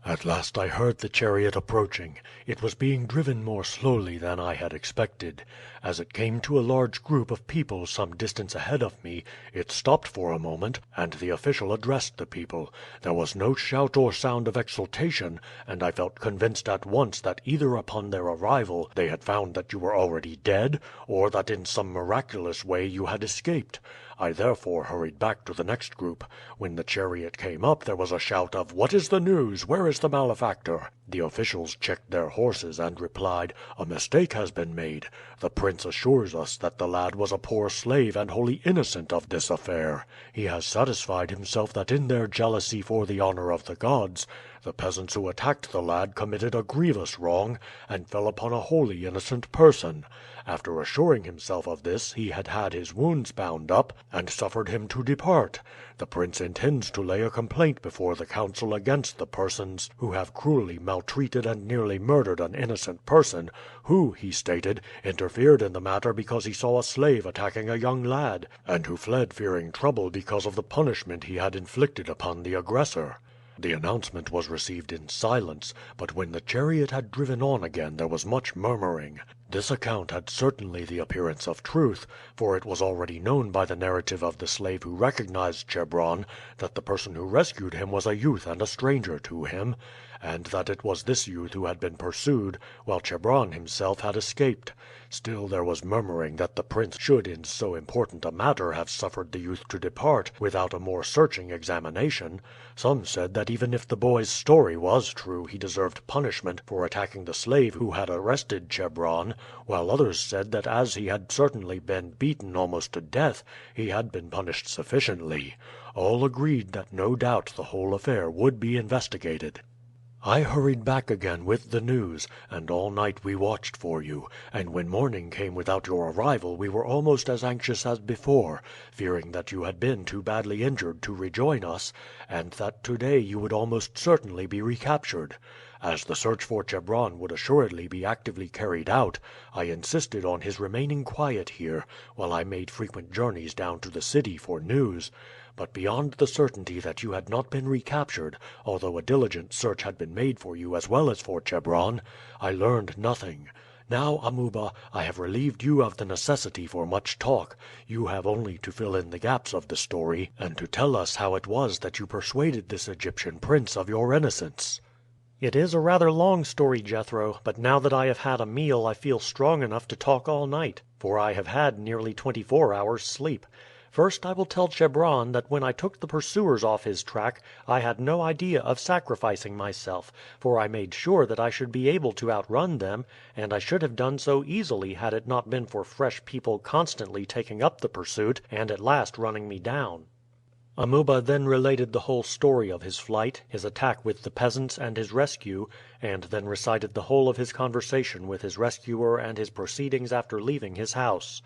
At last I heard the chariot approaching. It was being driven more slowly than I had expected. As it came to a large group of people some distance ahead of me, it stopped for a moment, and the official addressed the people. There was no shout or sound of exultation, and I felt convinced at once that either upon their arrival they had found that you were already dead, or that in some miraculous way you had escaped. I therefore hurried back to the next group. When the chariot came up there was a shout of, 'What is the news? Where is the malefactor?' The officials checked their horses and replied, 'A mistake has been made. The prince assures us that the lad was a poor slave and wholly innocent of this affair. He has satisfied himself that in their jealousy for the honor of the gods, the peasants who attacked the lad committed a grievous wrong, and fell upon a wholly innocent person. After assuring himself of this he had had his wounds bound up, and suffered him to depart. The prince intends to lay a complaint before the council against the persons who have cruelly maltreated maltreated and nearly murdered an innocent person, who, he stated, interfered in the matter because he saw a slave attacking a young lad, and who fled fearing trouble because of the punishment he had inflicted upon the aggressor. The announcement was received in silence, but when the chariot had driven on again there was much murmuring. This account had certainly the appearance of truth, for it was already known by the narrative of the slave who recognized Chebron that the person who rescued him was a youth and a stranger to him, and that it was this youth who had been pursued, while Chebron himself had escaped. Still there was murmuring that the prince should in so important a matter have suffered the youth to depart without a more searching examination. Some said that even if the boy's story was true he deserved punishment for attacking the slave who had arrested Chebron, while others said that as he had certainly been beaten almost to death, he had been punished sufficiently. All agreed that no doubt the whole affair would be investigated. I hurried back again with the news, and all night we watched for you, and when morning came without your arrival we were almost as anxious as before, fearing that you had been too badly injured to rejoin us, and that today you would almost certainly be recaptured. As the search for Chebron would assuredly be actively carried out, I insisted on his remaining quiet here, while I made frequent journeys down to the city for news. But beyond the certainty that you had not been recaptured, although a diligent search had been made for you as well as for Chebron, I learned nothing. Now, Amuba, I have relieved you of the necessity for much talk. You have only to fill in the gaps of the story, and to tell us how it was that you persuaded this Egyptian prince of your innocence." "It is a rather long story, Jethro, but now that I have had a meal I feel strong enough to talk all night, for I have had nearly 24 hours' sleep. First I will tell Chebron that when I took the pursuers off his track I had no idea of sacrificing myself, for I made sure that I should be able to outrun them, and I should have done so easily had it not been for fresh people constantly taking up the pursuit and at last running me down." Amuba then related the whole story of his flight, his attack with the peasants, and his rescue, and then recited the whole of his conversation with his rescuer and his proceedings after leaving his house.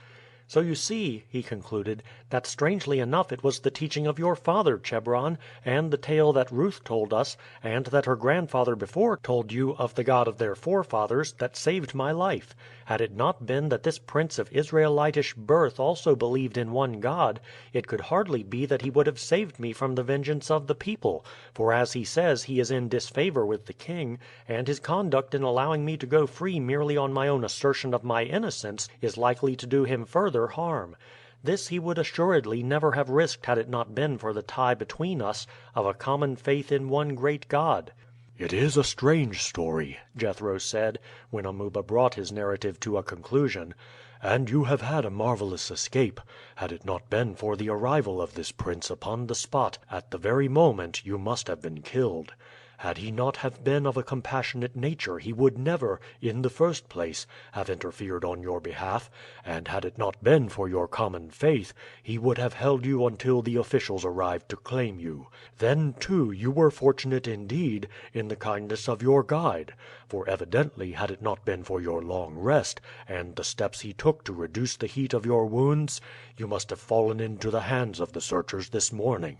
"So you see," he concluded, "that strangely enough it was the teaching of your father, Chebron, and the tale that Ruth told us, and that her grandfather before told you of the God of their forefathers, that saved my life. Had it not been that this prince of Israelitish birth also believed in one God, it could hardly be that he would have saved me from the vengeance of the people, for as he says he is in disfavor with the king, and his conduct in allowing me to go free merely on my own assertion of my innocence is likely to do him further harm. This he would assuredly never have risked had it not been for the tie between us of a common faith in one great God." "It is a strange story," Jethro said, when Amuba brought his narrative to a conclusion, "and you have had a marvelous escape. Had it not been for the arrival of this prince upon the spot at the very moment you must have been killed. Had he not have been of a compassionate nature he would never, in the first place, have interfered on your behalf, and had it not been for your common faith, he would have held you until the officials arrived to claim you. Then, too, you were fortunate indeed in the kindness of your guide, for evidently had it not been for your long rest, and the steps he took to reduce the heat of your wounds, you must have fallen into the hands of the searchers this morning.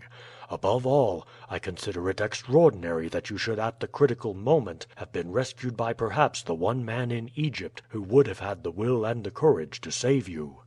Above all, I consider it extraordinary that you should at the critical moment have been rescued by perhaps the one man in Egypt who would have had the will and the courage to save you."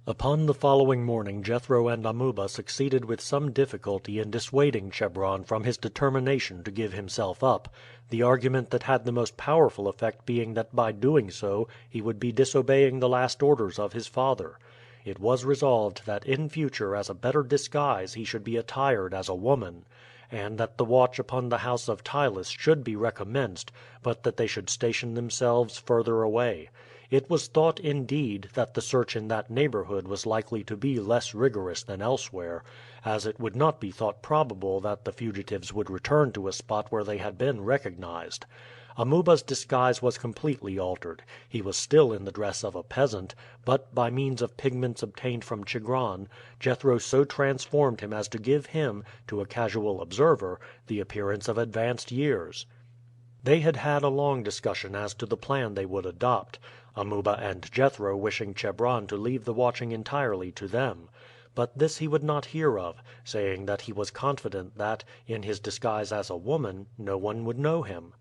Upon the following morning Jethro and Amuba succeeded with some difficulty in dissuading Chebron from his determination to give himself up, the argument that had the most powerful effect being that by doing so he would be disobeying the last orders of his father. It was resolved that in future as a better disguise he should be attired as a woman, and that the watch upon the house of Ptylus should be recommenced, but that they should station themselves further away. It was thought, indeed, that the search in that neighborhood was likely to be less rigorous than elsewhere, as it would not be thought probable that the fugitives would return to a spot where they had been recognized. Amuba's disguise was completely altered. He was still in the dress of a peasant, but by means of pigments obtained from Chigron, Jethro so transformed him as to give him, to a casual observer, the appearance of advanced years. They had had a long discussion as to the plan they would adopt, Amuba and Jethro wishing Chebron to leave the watching entirely to them. But this he would not hear of, saying that he was confident that, in his disguise as a woman, no one would know him.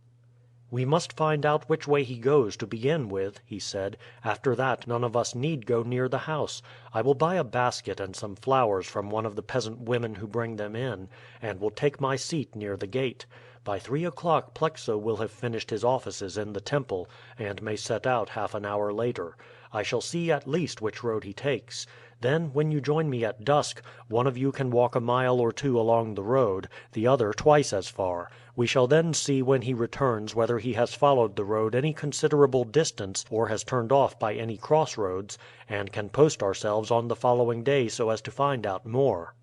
"We must find out which way he goes to begin with," he said. "After that none of us need go near the house. I will buy a basket and some flowers from one of the peasant women who bring them in, and will take my seat near the gate. By 3 o'clock Plexo will have finished his offices in the temple, and may set out half an hour later. I shall see at least which road he takes. Then, when you join me at dusk, one of you can walk a mile or two along the road, the other twice as far. We shall then see when he returns whether he has followed the road any considerable distance or has turned off by any crossroads, and can post ourselves on the following day so as to find out more."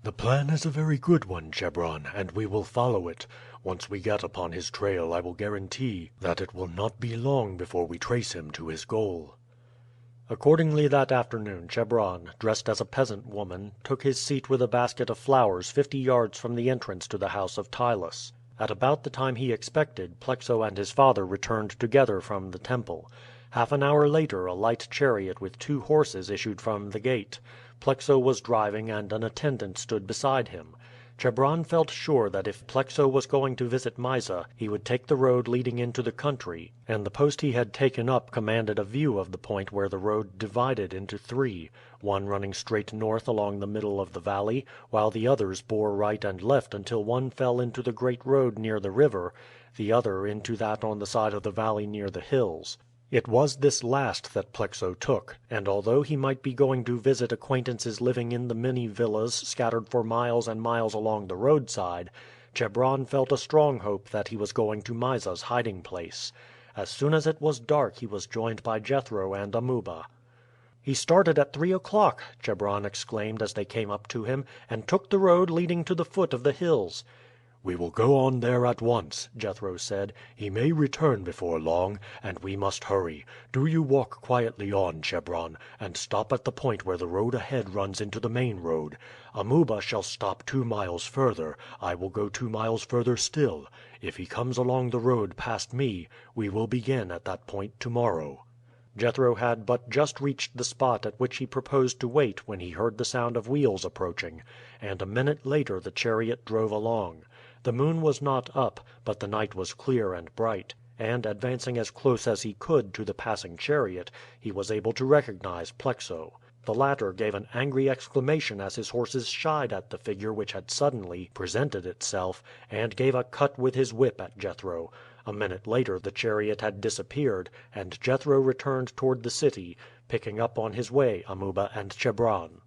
"The plan is a very good one, Chebron, and we will follow it. Once we get upon his trail I will guarantee that it will not be long before we trace him to his goal." Accordingly that afternoon Chebron, dressed as a peasant woman, took his seat with a basket of flowers 50 yards from the entrance to the house of Ptylus. At about the time he expected, Plexo and his father returned together from the temple. Half an hour later a light chariot with 2 horses issued from the gate. Plexo was driving and an attendant stood beside him. Chebron felt sure that if Plexo was going to visit Mysa he would take the road leading into the country, and the post he had taken up commanded a view of the point where the road divided into 3, one running straight north along the middle of the valley, while the others bore right and left until one fell into the great road near the river, the other into that on the side of the valley near the hills. It was this last that Plexo took, and although he might be going to visit acquaintances living in the many villas scattered for miles and miles along the roadside, Chebron felt a strong hope that he was going to Mysa's hiding place. As soon as it was dark he was joined by Jethro and Amuba. "He started at 3 o'clock," Chebron exclaimed as they came up to him, "and took the road leading to the foot of the hills." "We will go on there at once," Jethro said. "He may return before long, and we must hurry. Do you walk quietly on, Chebron, and stop at the point where the road ahead runs into the main road. Amuba shall stop 2 miles further, I will go 2 miles further still. If he comes along the road past me, we will begin at that point tomorrow." Jethro had but just reached the spot at which he proposed to wait when he heard the sound of wheels approaching, and a minute later the chariot drove along. The moon was not up, but the night was clear and bright, and advancing as close as he could to the passing chariot, he was able to recognize Plexo. The latter gave an angry exclamation as his horses shied at the figure which had suddenly presented itself, and gave a cut with his whip at Jethro. A minute later the chariot had disappeared, and Jethro returned toward the city, picking up on his way Amuba and Chebron.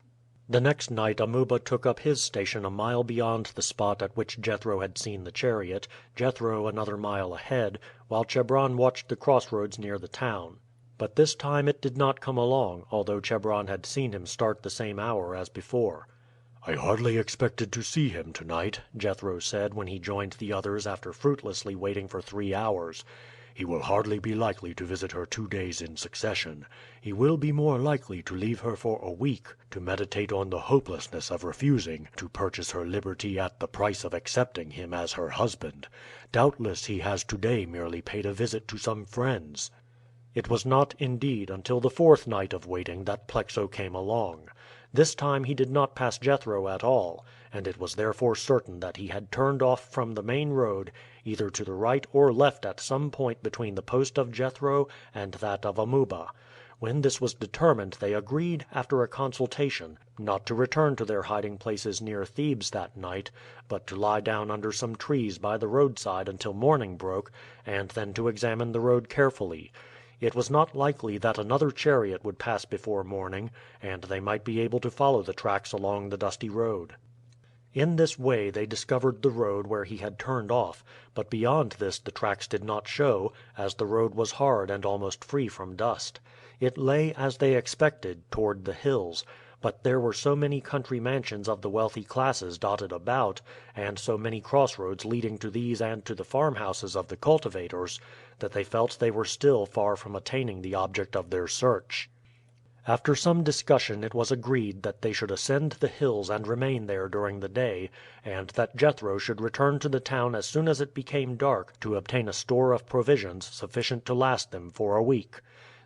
The next night Amuba took up his station a mile beyond the spot at which Jethro had seen the chariot, Jethro another mile ahead, while Chebron watched the crossroads near the town. But this time it did not come along, although Chebron had seen him start the same hour as before. "I hardly expected to see him tonight," Jethro said when he joined the others after fruitlessly waiting for 3 hours. "He will hardly be likely to visit her 2 days in succession. He will be more likely to leave her for a week, to meditate on the hopelessness of refusing to purchase her liberty at the price of accepting him as her husband. Doubtless he has today merely paid a visit to some friends." It was not, indeed, until the 4th night of waiting that Plexo came along. This time he did not pass Jethro at all, and it was therefore certain that he had turned off from the main road either to the right or left at some point between the post of Jethro and that of Amuba. When this was determined they agreed, after a consultation, not to return to their hiding places near Thebes that night, but to lie down under some trees by the roadside until morning broke, and then to examine the road carefully. It was not likely that another chariot would pass before morning, and they might be able to follow the tracks along the dusty road. In this way they discovered the road where he had turned off, but beyond this the tracks did not show, as the road was hard and almost free from dust. It lay, as they expected, toward the hills, but there were so many country mansions of the wealthy classes dotted about, and so many crossroads leading to these and to the farmhouses of the cultivators, that they felt they were still far from attaining the object of their search. After some discussion it was agreed that they should ascend the hills and remain there during the day, and that Jethro should return to the town as soon as it became dark to obtain a store of provisions sufficient to last them for a week.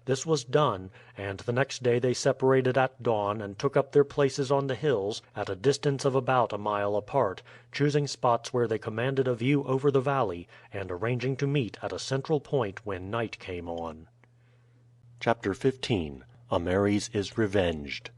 This was done, and the next day they separated at dawn and took up their places on the hills at a distance of about a mile apart, choosing spots where they commanded a view over the valley, and arranging to meet at a central point when night came on. Chapter 15: Ameres is Revenged.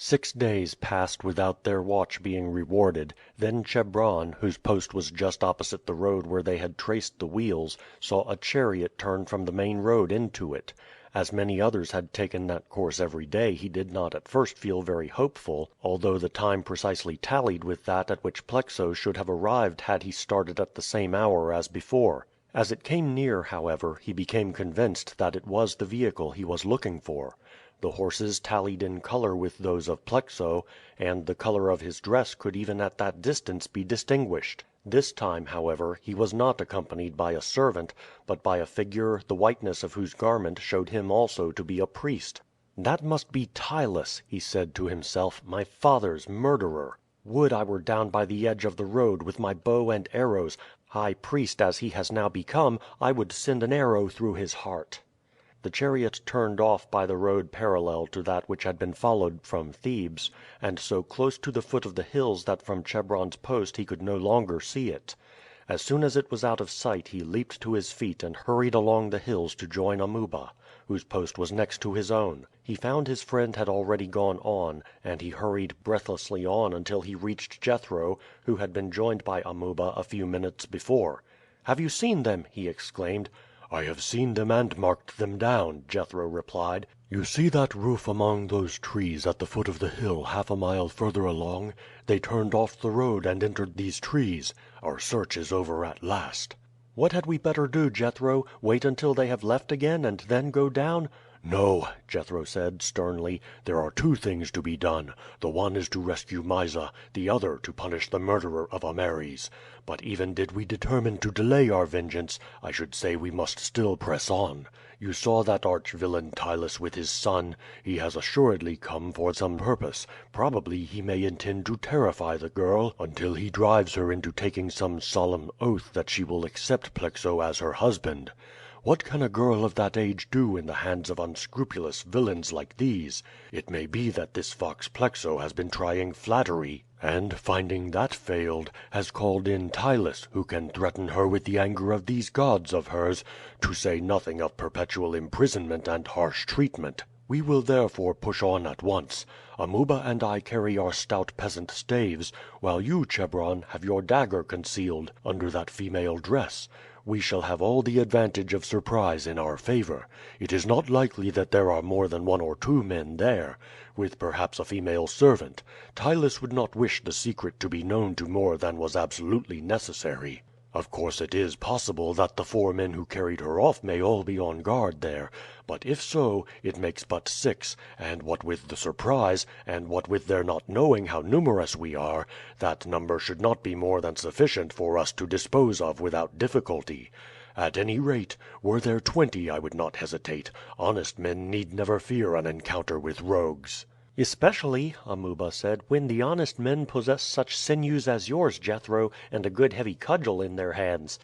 6 days passed without their watch being rewarded. Then Chebron, whose post was just opposite the road where they had traced the wheels, saw a chariot turn from the main road into it. As many others had taken that course every day, he did not at first feel very hopeful, although the time precisely tallied with that at which Plexo should have arrived had he started at the same hour as before. As it came near, however, he became convinced that it was the vehicle he was looking for. The horses tallied in color with those of Plexo, and the color of his dress could even at that distance be distinguished. This time, however, he was not accompanied by a servant, but by a figure the whiteness of whose garment showed him also to be a priest. "That must be Ptylus," he said to himself, "my father's murderer. Would I were down by the edge of the road with my bow and arrows. High priest as he has now become, I would send an arrow through his heart." The chariot turned off by the road parallel to that which had been followed from Thebes, and so close to the foot of the hills that from Chebron's post he could no longer see it. As soon as it was out of sight he leaped to his feet and hurried along the hills to join Amuba, whose post was next to his own. He found his friend had already gone on, and he hurried breathlessly on until he reached Jethro, who had been joined by Amuba a few minutes before. "Have you seen them?" he exclaimed. "I have seen them and marked them down," Jethro replied. "You see that roof among those trees at the foot of the hill half a mile further along? They turned off the road and entered these trees. Our search is over at last." "What had we better do, Jethro? Wait until they have left again and then go down?" "No," Jethro said sternly. "There are two things to be done. The one is to rescue Mysa, the other to punish the murderer of Ameres. But even did we determine to delay our vengeance, I should say we must still press on. You saw that arch villain Ptylus with his son. He has assuredly come for some purpose. Probably he may intend to terrify the girl until he drives her into taking some solemn oath that she will accept Plexo as her husband. What can a girl of that age do in the hands of unscrupulous villains like these? It may be that this fox Plexo has been trying flattery, and, finding that failed, has called in Ptylus, who can threaten her with the anger of these gods of hers, to say nothing of perpetual imprisonment and harsh treatment. We will therefore push on at once. Amuba and I carry our stout peasant staves, while you, Chebron, have your dagger concealed under that female dress. We shall have all the advantage of surprise in our favor. It is not likely that there are more than 1 or 2 men there, with perhaps a female servant. Ptylus would not wish the secret to be known to more than was absolutely necessary. Of course it is possible that the 4 men who carried her off may all be on guard there, but if so, it makes but 6, and what with the surprise, and what with their not knowing how numerous we are, that number should not be more than sufficient for us to dispose of without difficulty. At any rate, were there 20 I would not hesitate. Honest men need never fear an encounter with rogues." "Especially," Amuba said, "when the honest men possess such sinews as yours, Jethro, and a good heavy cudgel in their hands."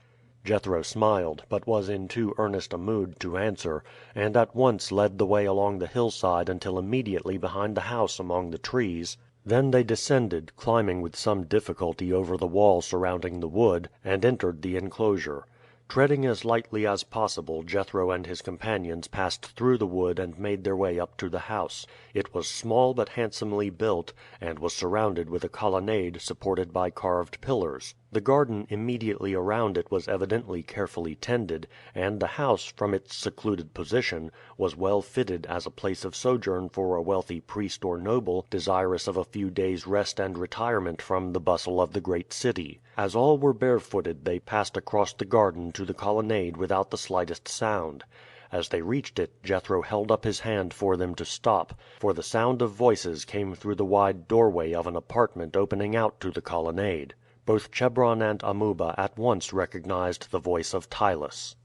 Jethro smiled, but was in too earnest a mood to answer, and at once led the way along the hillside until immediately behind the house among the trees. Then they descended, climbing with some difficulty over the wall surrounding the wood, and entered the enclosure. Treading as lightly as possible, Jethro and his companions passed through the wood and made their way up to the house. It was small but handsomely built, and was surrounded with a colonnade supported by carved pillars. The garden immediately around it was evidently carefully tended, and the house, from its secluded position, was well fitted as a place of sojourn for a wealthy priest or noble desirous of a few days' rest and retirement from the bustle of the great city. As all were barefooted they passed across the garden to the colonnade without the slightest sound. As they reached it Jethro held up his hand for them to stop, for the sound of voices came through the wide doorway of an apartment opening out to the colonnade. Both Chebron and Amuba at once recognized the voice of Ptylus.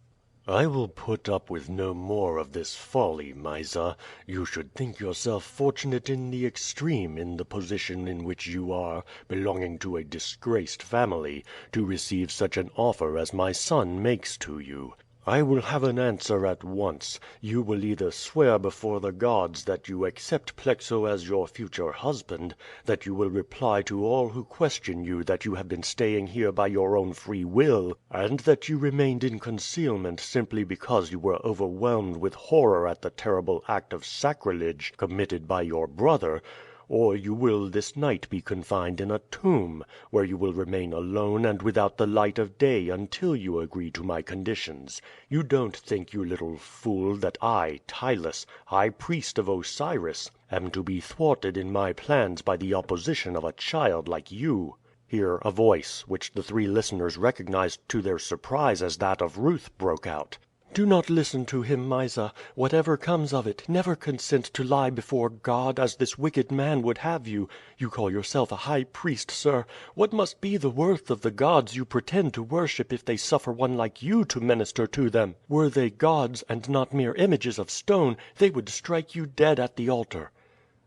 "I will put up with no more of this folly, Mysa. You should think yourself fortunate in the extreme in the position in which you are, belonging to a disgraced family, to receive such an offer as my son makes to you. "I will have an answer at once. You will either swear before the gods that you accept Plexo as your future husband, that you will reply to all who question you that you have been staying here by your own free will, and that you remained in concealment simply because you were overwhelmed with horror at the terrible act of sacrilege committed by your brother, or you will this night be confined in a tomb, where you will remain alone and without the light of day until you agree to my conditions. You don't think, you little fool, that I, Ptylus, high priest of Osiris, am to be thwarted in my plans by the opposition of a child like you?" Here a voice, which the three listeners recognized to their surprise as that of Ruth, broke out. "Do not listen to him, Mysa. Whatever comes of it, never consent to lie before God as this wicked man would have you. You call yourself a high priest, sir. What must be the worth of the gods you pretend to worship if they suffer one like you to minister to them? Were they gods, and not mere images of stone, they would strike you dead at the altar."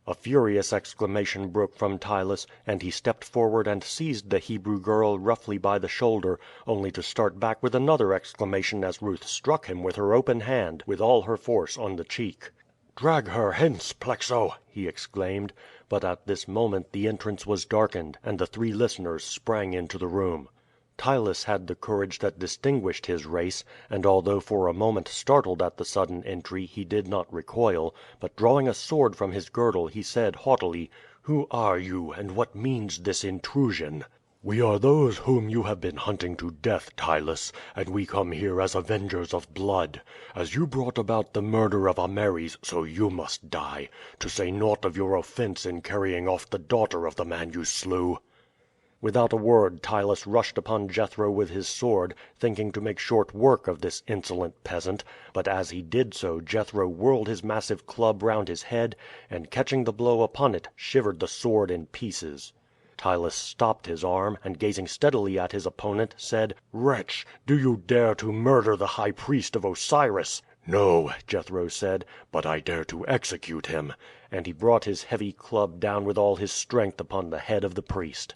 A furious exclamation broke from Ptylus, and he stepped forward and seized the Hebrew girl roughly by the shoulder, only to start back with another exclamation as Ruth struck him with her open hand with all her force on the cheek. "Drag her hence, Plexo!" he exclaimed. But at this moment the entrance was darkened, and the three listeners sprang into the room. Ptylus had the courage that distinguished his race, and although for a moment startled at the sudden entry he did not recoil, but drawing a sword from his girdle he said haughtily: "Who are you, and what means this intrusion?" "We are those whom you have been hunting to death, Ptylus, and we come here as avengers of blood. As you brought about the murder of Ameres, so you must die, to say naught of your offense in carrying off the daughter of the man you slew." Without a word Ptylus rushed upon Jethro with his sword, thinking to make short work of this insolent peasant, but as he did so Jethro whirled his massive club round his head, and catching the blow upon it, shivered the sword in pieces. Ptylus stopped his arm, and gazing steadily at his opponent, said: "Wretch, do you dare to murder the high priest of Osiris?" "No," Jethro said, "but I dare to execute him," and he brought his heavy club down with all his strength upon the head of the priest.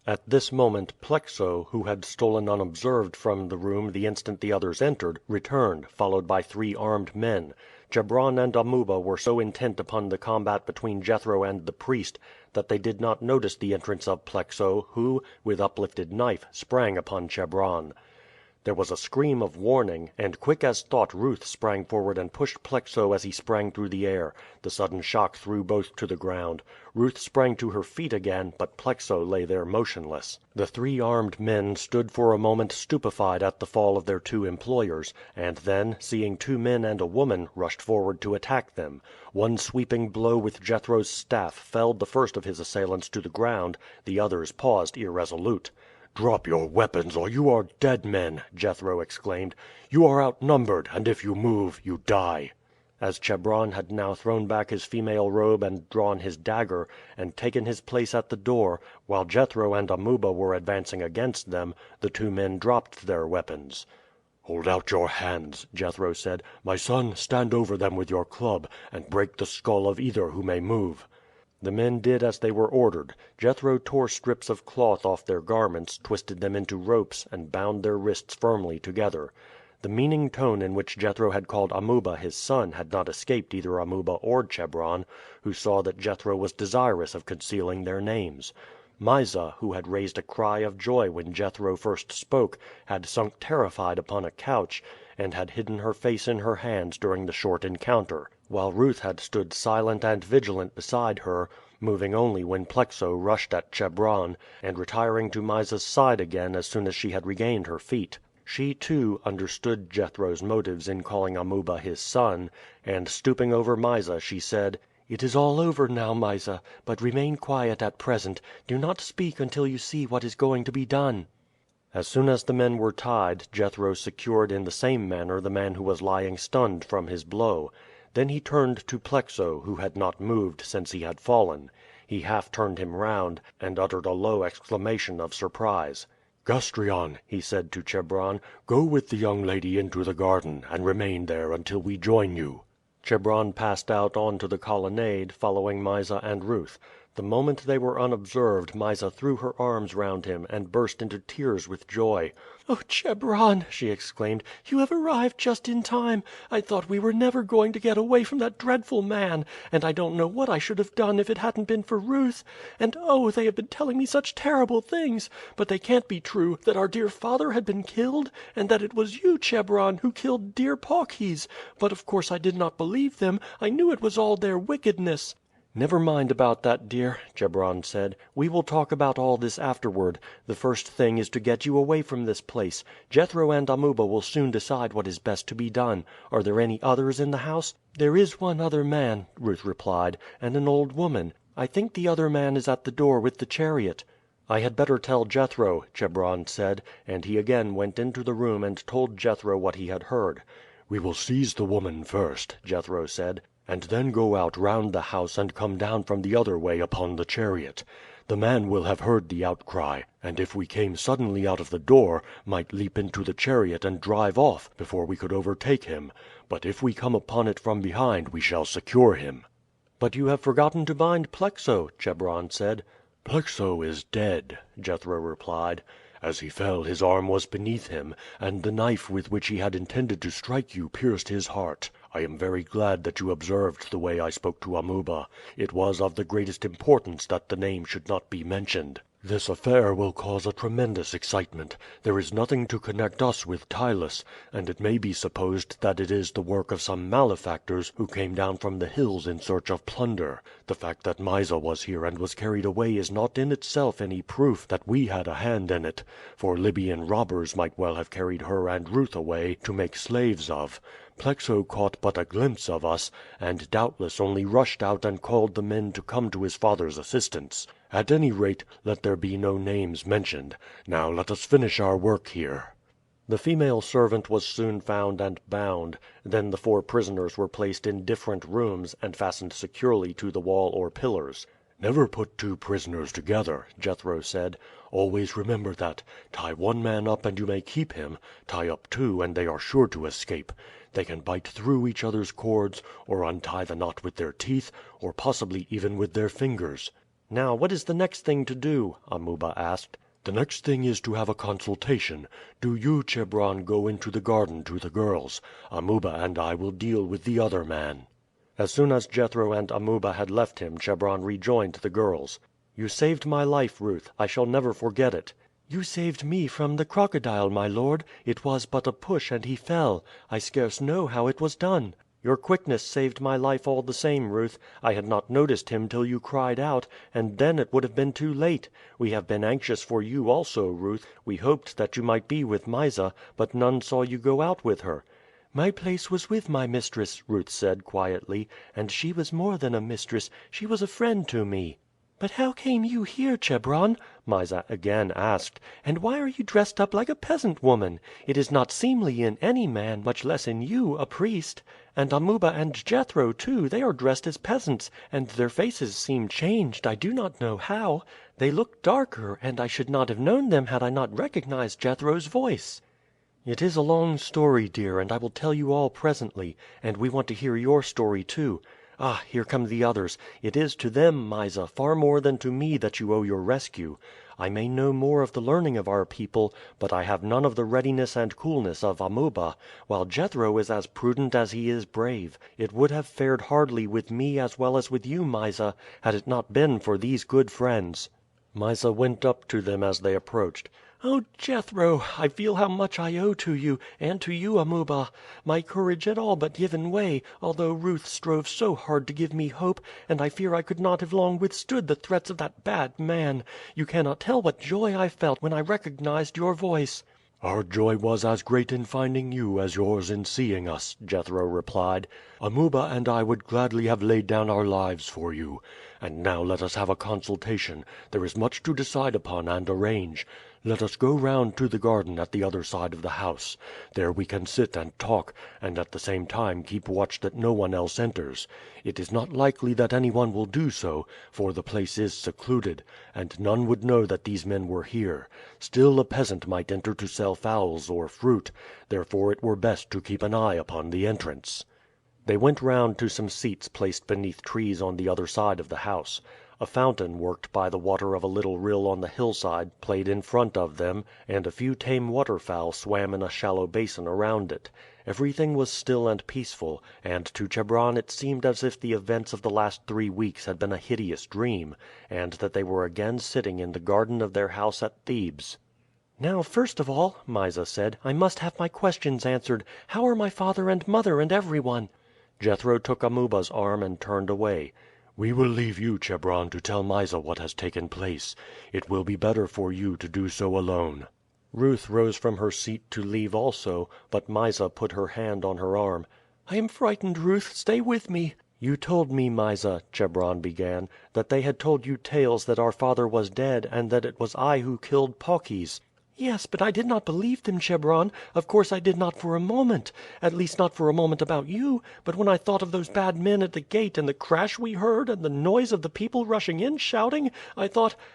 At this moment Plexo, who had stolen unobserved from the room the instant the others entered, returned, followed by three armed men. Chebron and Amuba were so intent upon the combat between Jethro and the priest that they did not notice the entrance of Plexo, who, with uplifted knife, sprang upon Chebron. There was a scream of warning, and quick as thought Ruth sprang forward and pushed Plexo as he sprang through the air. The sudden shock threw both to the ground. Ruth sprang to her feet again, but Plexo lay there motionless. The three armed men stood for a moment stupefied at the fall of their two employers, and then, seeing two men and a woman, rushed forward to attack them. One sweeping blow with Jethro's staff felled the first of his assailants to the ground, the others paused irresolute. "Drop your weapons or you are dead men," Jethro exclaimed. "You are outnumbered, and if you move, you die." As Chebron had now thrown back his female robe and drawn his dagger, and taken his place at the door, while Jethro and Amuba were advancing against them, the two men dropped their weapons. "Hold out your hands," Jethro said. "My son, stand over them with your club, and break the skull of either who may move." The men did as they were ordered. Jethro tore strips of cloth off their garments, twisted them into ropes, and bound their wrists firmly together. The meaning tone in which Jethro had called Amuba his son had not escaped either Amuba or Chebron, who saw that Jethro was desirous of concealing their names. Mysa, who had raised a cry of joy when Jethro first spoke, had sunk terrified upon a couch, and had hidden her face in her hands during the short encounter, while Ruth had stood silent and vigilant beside her, moving only when Plexo rushed at Chebron, and retiring to Mysa's side again as soon as she had regained her feet. She, too, understood Jethro's motives in calling Amuba his son, and stooping over Mysa she said: "It is all over now, Mysa, but remain quiet at present. Do not speak until you see what is going to be done." As soon as the men were tied, Jethro secured in the same manner the man who was lying stunned from his blow. Then he turned to Plexo, who had not moved since he had fallen. He half turned him round, and uttered a low exclamation of surprise. "Gastrion," he said to Chebron, "go with the young lady into the garden, and remain there until we join you." Chebron passed out on to the colonnade, following Mysa and Ruth. The moment they were unobserved Mysa threw her arms round him, and burst into tears with joy. "Oh, Chebron!" she exclaimed, "you have arrived just in time. I thought we were never going to get away from that dreadful man, and I don't know what I should have done if it hadn't been for Ruth. And oh, they have been telling me such terrible things! But they can't be true, that our dear father had been killed, and that it was you, Chebron, who killed dear Paucis. But of course I did not believe them. I knew it was all their wickedness." "Never mind about that, dear," Chebron said. "We will talk about all this afterward. The first thing is to get you away from this place. Jethro and Amuba will soon decide what is best to be done. Are there any others in the house?" "There is one other man," Ruth replied, "and an old woman. I think the other man is at the door with the chariot." "I had better tell Jethro," Chebron said, and he again went into the room and told Jethro what he had heard. "We will seize the woman first," Jethro said, "and then go out round the house and come down from the other way upon the chariot. The man will have heard the outcry, and if we came suddenly out of the door, might leap into the chariot and drive off before we could overtake him. But if we come upon it from behind we shall secure him." "But you have forgotten to bind Plexo," Chebron said. "Plexo is dead," Jethro replied. "As he fell his arm was beneath him, and the knife with which he had intended to strike you pierced his heart. I am very glad that you observed the way I spoke to Amuba. It was of the greatest importance that the name should not be mentioned. This affair will cause a tremendous excitement. There is nothing to connect us with Ptylus, and it may be supposed that it is the work of some malefactors who came down from the hills in search of plunder. The fact that Mysa was here and was carried away is not in itself any proof that we had a hand in it, for Libyan robbers might well have carried her and Ruth away to make slaves of. Plexo caught but a glimpse of us, and doubtless only rushed out and called the men to come to his father's assistance. At any rate, let there be no names mentioned. Now let us finish our work here." The female servant was soon found and bound. Then the 4 prisoners were placed in different rooms, and fastened securely to the wall or pillars. "Never put 2 prisoners together," Jethro said. "Always remember that. Tie one man up and you may keep him; tie up 2 and they are sure to escape. They can bite through each other's cords, or untie the knot with their teeth, or possibly even with their fingers." "Now, what is the next thing to do?" Amuba asked. "The next thing is to have a consultation. Do you, Chebron, go into the garden to the girls. Amuba and I will deal with the other man." As soon as Jethro and Amuba had left him Chebron rejoined the girls. "You saved my life, Ruth. I shall never forget it." "You saved me from the crocodile, my lord. It was but a push and he fell. I scarce know how it was done." "Your quickness saved my life all the same, Ruth. I had not noticed him till you cried out, and then it would have been too late. We have been anxious for you also, Ruth. We hoped that you might be with Mysa, but none saw you go out with her." "My place was with my mistress," Ruth said quietly, "and she was more than a mistress, she was a friend to me." "But how came you here, Chebron?" Mysa again asked. "And why are you dressed up like a peasant woman? It is not seemly in any man, much less in you, a priest. And Amuba and Jethro, too, they are dressed as peasants, and their faces seem changed, I do not know how. They look darker, and I should not have known them had I not recognized Jethro's voice." "It is a long story, dear, and I will tell you all presently, and we want to hear your story too. Ah, here come the others. It is to them, Mysa, far more than to me that you owe your rescue. I may know more of the learning of our people, but I have none of the readiness and coolness of Amuba, while Jethro is as prudent as he is brave. It would have fared hardly with me as well as with you, Mysa, had it not been for these good friends." Mysa went up to them as they approached. "Oh, Jethro, I feel how much I owe to you, and to you, Amuba. My courage had all but given way, although Ruth strove so hard to give me hope, and I fear I could not have long withstood the threats of that bad man. You cannot tell what joy I felt when I recognized your voice." "Our joy was as great in finding you as yours in seeing us," Jethro replied. "Amuba and I would gladly have laid down our lives for you. And now let us have a consultation. There is much to decide upon and arrange. Let us go round to the garden at the other side of the house. There we can sit and talk, and at the same time keep watch that no one else enters. It is not likely that anyone will do so, for the place is secluded, and none would know that these men were here. Still a peasant might enter to sell fowls or fruit, therefore it were best to keep an eye upon the entrance." They went round to some seats placed beneath trees on the other side of the house. A fountain worked by the water of a little rill on the hillside played in front of them, and a few tame waterfowl swam in a shallow basin around it. Everything was still and peaceful, and to Chebron it seemed as if the events of the last 3 weeks had been a hideous dream, and that they were again sitting in the garden of their house at Thebes. "Now, first of all," Mysa said, "I must have my questions answered. How are my father and mother and everyone?" Jethro took Amuba's arm and turned away. "We will leave you, Chebron, to tell Mysa what has taken place. It will be better for you to do so alone." Ruth rose from her seat to leave also, but Mysa put her hand on her arm. "I am frightened, Ruth. Stay with me." "You told me, Mysa," Chebron began, "that they had told you tales that our father was dead, and that it was I who killed Paucis." "Yes, but I did not believe them, Chebron. Of course I did not for a moment. At least not for a moment about you; but when I thought of those bad men at the gate and the crash we heard and the noise of the people rushing in shouting, I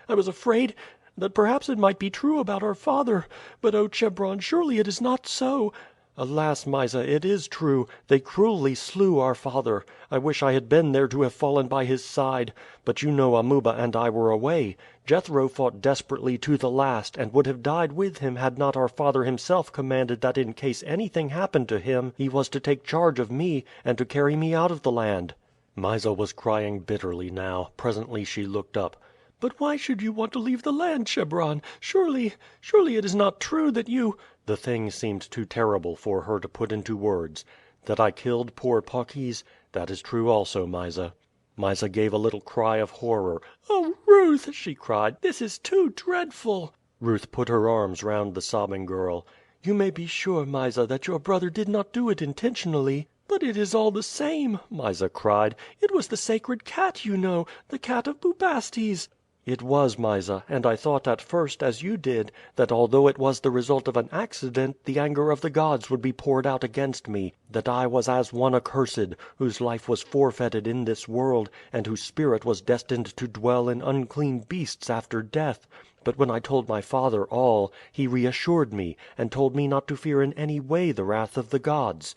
was afraid that perhaps it might be true about our father. But oh, Chebron, surely it is not so." "Alas, Mysa, it is true. They cruelly slew our father. I wish I had been there to have fallen by his side. But you know Amuba and I were away. Jethro fought desperately to the last, and would have died with him had not our father himself commanded that in case anything happened to him he was to take charge of me, and to carry me out of the land." Mysa was crying bitterly now. Presently she looked up. "But why should you want to leave the land, Chebron? Surely it is not true that you—" The thing seemed too terrible for her to put into words. "That I killed poor Paucis? That is true also, Mysa." Mysa gave a little cry of horror. "Oh, Ruth!" she cried, "this is too dreadful." Ruth put her arms round the sobbing girl. "You may be sure, Mysa, that your brother did not do it intentionally." "But it is all the same," Mysa cried. "It was the sacred cat, you know, the Cat of Bubastes." "It was, Mysa, and I thought at first, as you did, that although it was the result of an accident the anger of the gods would be poured out against me, that I was as one accursed, whose life was forfeited in this world, and whose spirit was destined to dwell in unclean beasts after death. But when I told my father all, he reassured me, and told me not to fear in any way the wrath of the gods."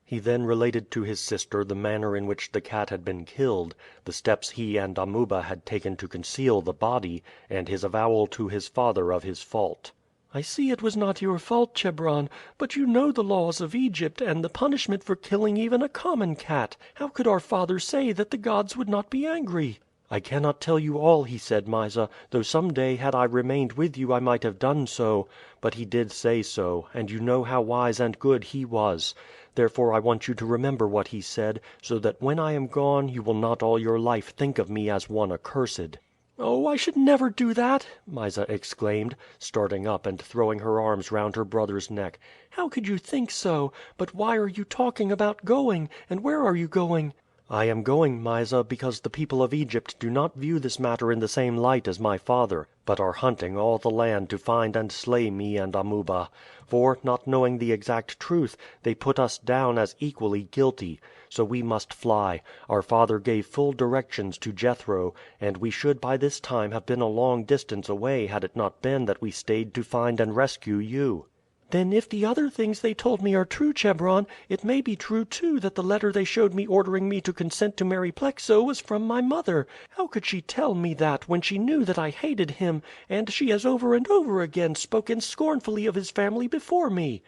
He then related to his sister the manner in which the cat had been killed, the steps he and Amuba had taken to conceal the body, and his avowal to his father of his fault. "I see it was not your fault, Chebron; but you know the laws of Egypt, and the punishment for killing even a common cat. How could our father say that the gods would not be angry?" "I cannot tell you all he said, Mysa, though some day had I remained with you I might have done so; but he did say so, and you know how wise and good he was. Therefore I want you to remember what he said, so that when I am gone you will not all your life think of me as one accursed." "Oh, I should never do that!" Mysa exclaimed, starting up and throwing her arms round her brother's neck. "How could you think so? But why are you talking about going, and where are you going?" "I am going, Mysa, because the people of Egypt do not view this matter in the same light as my father, but are hunting all the land to find and slay me and Amuba; for, not knowing the exact truth, they put us down as equally guilty. So we must fly. Our father gave full directions to Jethro, and we should by this time have been a long distance away had it not been that we stayed to find and rescue you." "Then if the other things they told me are true, Chebron, it may be true too that the letter they showed me ordering me to consent to marry Plexo was from my mother. How could she tell me that when she knew that I hated him, and she has over and over again spoken scornfully of his family before me?"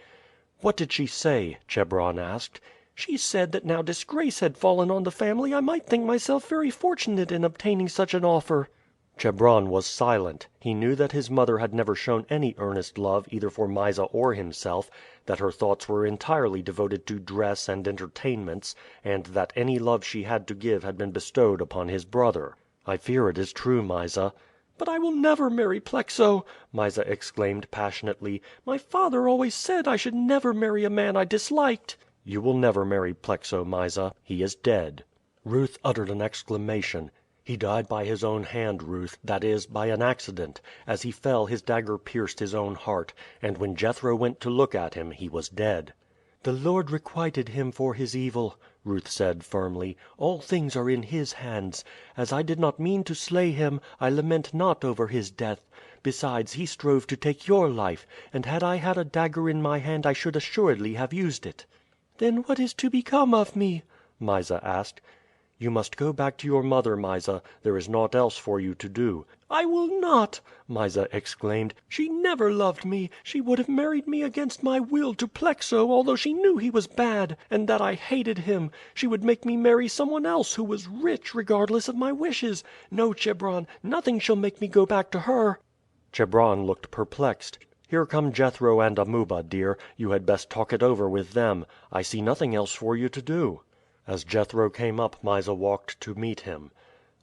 "What did she say?" Chebron asked. "She said that now disgrace had fallen on the family I might think myself very fortunate in obtaining such an offer." Chebron was silent. He knew that his mother had never shown any earnest love either for Mysa or himself, that her thoughts were entirely devoted to dress and entertainments, and that any love she had to give had been bestowed upon his brother. "I fear it is true, Mysa." "But I will never marry Plexo!" Mysa exclaimed passionately. "My father always said I should never marry a man I disliked." "You will never marry Plexo, Mysa. He is dead." Ruth uttered an exclamation. "He died by his own hand, Ruth, that is, by an accident. As he fell his dagger pierced his own heart, and when Jethro went to look at him he was dead." "The Lord requited him for his evil," Ruth said firmly. "All things are in His hands. As I did not mean to slay him, I lament not over his death. Besides, he strove to take your life, and had I had a dagger in my hand I should assuredly have used it." "Then what is to become of me?" Mysa asked. "You must go back to your mother, Mysa. There is naught else for you to do." "I will not!" Mysa exclaimed. "She never loved me. She would have married me against my will to Plexo although she knew he was bad, and that I hated him. She would make me marry someone else who was rich, regardless of my wishes. No, Chebron, nothing shall make me go back to her." Chebron looked perplexed. "Here come Jethro and Amuba, dear. You had best talk it over with them. I see nothing else for you to do." As Jethro came up Mysa walked to meet him.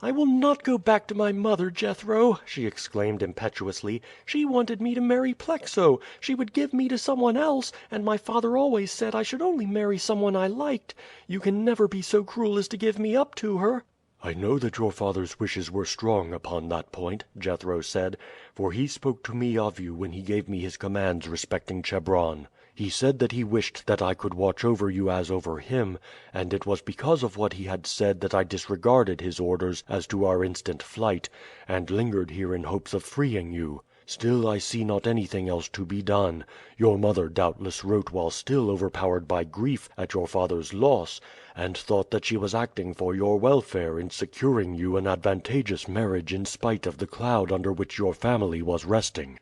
"I will not go back to my mother, Jethro," she exclaimed impetuously. "She wanted me to marry Plexo. She would give me to someone else, and my father always said I should only marry someone I liked. You can never be so cruel as to give me up to her." "I know that your father's wishes were strong upon that point," Jethro said, "for he spoke to me of you when he gave me his commands respecting Chebron. He said that he wished that I could watch over you as over him, and it was because of what he had said that I disregarded his orders as to our instant flight, and lingered here in hopes of freeing you. Still I see not anything else to be done. Your mother doubtless wrote while still overpowered by grief at your father's loss, and thought that she was acting for your welfare in securing you an advantageous marriage in spite of the cloud under which your family was resting."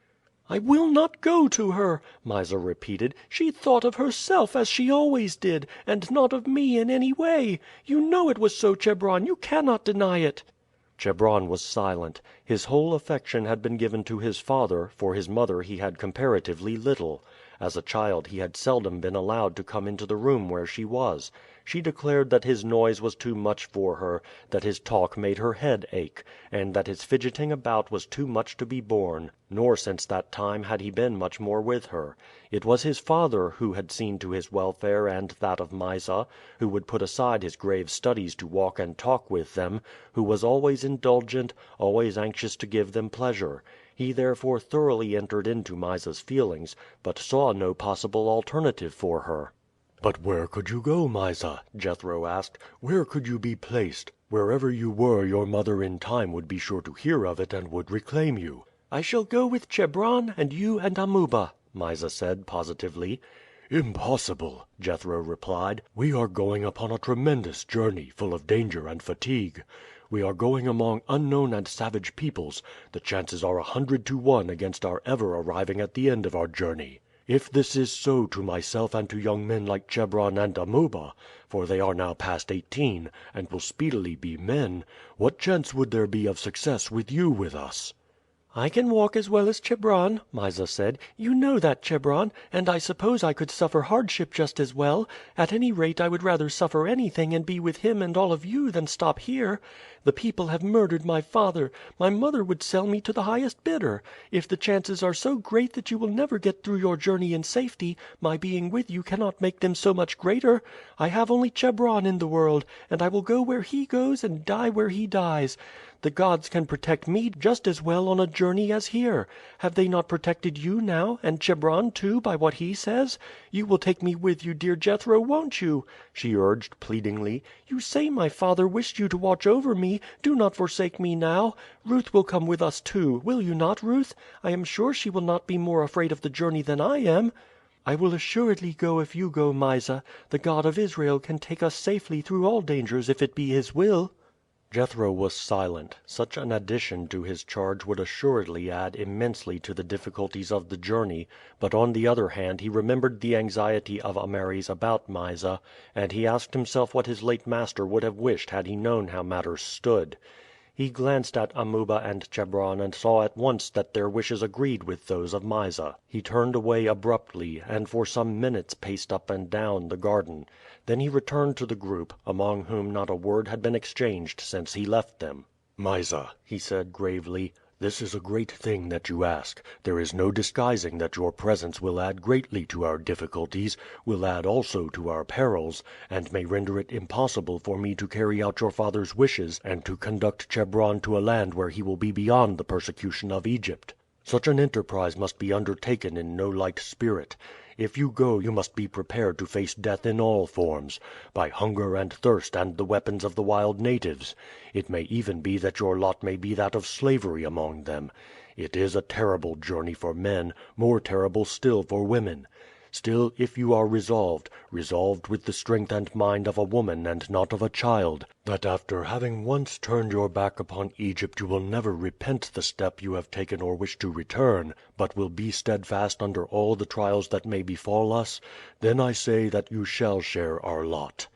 "I will not go to her," Mysa repeated. "She thought of herself as she always did, and not of me in any way. You know it was so, Chebron. You cannot deny it." Chebron was silent. His whole affection had been given to his father, for his mother he had comparatively little. As a child he had seldom been allowed to come into the room where she was. She declared that his noise was too much for her, that his talk made her head ache, and that his fidgeting about was too much to be borne. Nor since that time had he been much more with her. It was his father who had seen to his welfare and that of Mysa, who would put aside his grave studies to walk and talk with them, who was always indulgent, always anxious to give them pleasure. He therefore thoroughly entered into Mysa's feelings, but saw no possible alternative for her. "But where could you go, Mysa?" Jethro asked. "Where could you be placed? Wherever you were your mother in time would be sure to hear of it and would reclaim you." "I shall go with Chebron and you and Amuba," Mysa said positively. "Impossible," Jethro replied. "We are going upon a tremendous journey, full of danger and fatigue. We are going among unknown and savage peoples. The chances are 100 to 1 against our ever arriving at the end of our journey. If this is so to myself and to young men like Chebron and Amuba, for they are now past 18, and will speedily be men, what chance would there be of success with you with us?" "I can walk as well as Chebron," Mysa said. "You know that, Chebron, and I suppose I could suffer hardship just as well. At any rate I would rather suffer anything and be with him and all of you than stop here. The people have murdered my father. My mother would sell me to the highest bidder. If the chances are so great that you will never get through your journey in safety, my being with you cannot make them so much greater. I have only Chebron in the world, and I will go where he goes and die where he dies. The gods can protect me just as well on a journey as here. Have they not protected you now, and Chebron too, by what he says? You will take me with you, dear Jethro, won't you?" she urged pleadingly. "You say my father wished you to watch over me. Do not forsake me now. Ruth will come with us too. Will you not, Ruth? I am sure she will not be more afraid of the journey than I am." "I will assuredly go if you go, Mysa. The God of Israel can take us safely through all dangers if it be his will." Jethro was silent. Such an addition to his charge would assuredly add immensely to the difficulties of the journey, but on the other hand he remembered the anxiety of Ameres about Mysa, and he asked himself what his late master would have wished had he known how matters stood. He glanced at Amuba and Chebron and saw at once that their wishes agreed with those of Mysa. He turned away abruptly, and for some minutes paced up and down the garden. Then he returned to the group, among whom not a word had been exchanged since he left them. "Mysa," he said gravely, "this is a great thing that you ask. There is no disguising that your presence will add greatly to our difficulties, will add also to our perils, and may render it impossible for me to carry out your father's wishes and to conduct Chebron to a land where he will be beyond the persecution of Egypt. Such an enterprise must be undertaken in no light spirit. If you go you must be prepared to face death in all forms, by hunger and thirst and the weapons of the wild natives. It may even be that your lot may be that of slavery among them. It is a terrible journey for men, more terrible still for women. Still, if you are resolved with the strength and mind of a woman and not of a child, that after having once turned your back upon Egypt you will never repent the step you have taken or wish to return, but will be steadfast under all the trials that may befall us, then I say that you shall share our lot."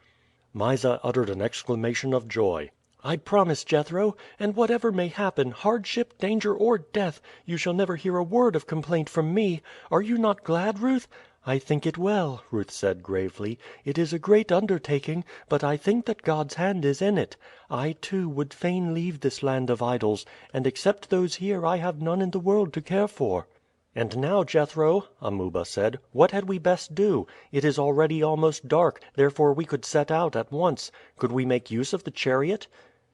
Mysa uttered an exclamation of joy. "I promise, Jethro; and whatever may happen, hardship, danger, or death, you shall never hear a word of complaint from me. Are you not glad, Ruth?" "I think it well," Ruth said gravely. "It is a great undertaking, but I think that God's hand is in it. I, too, would fain leave this land of idols, and except those here I have none in the world to care for." "And now, Jethro," Amuba said, "what had we best do? It is already almost dark, therefore we could set out at once. Could we make use of the chariot?"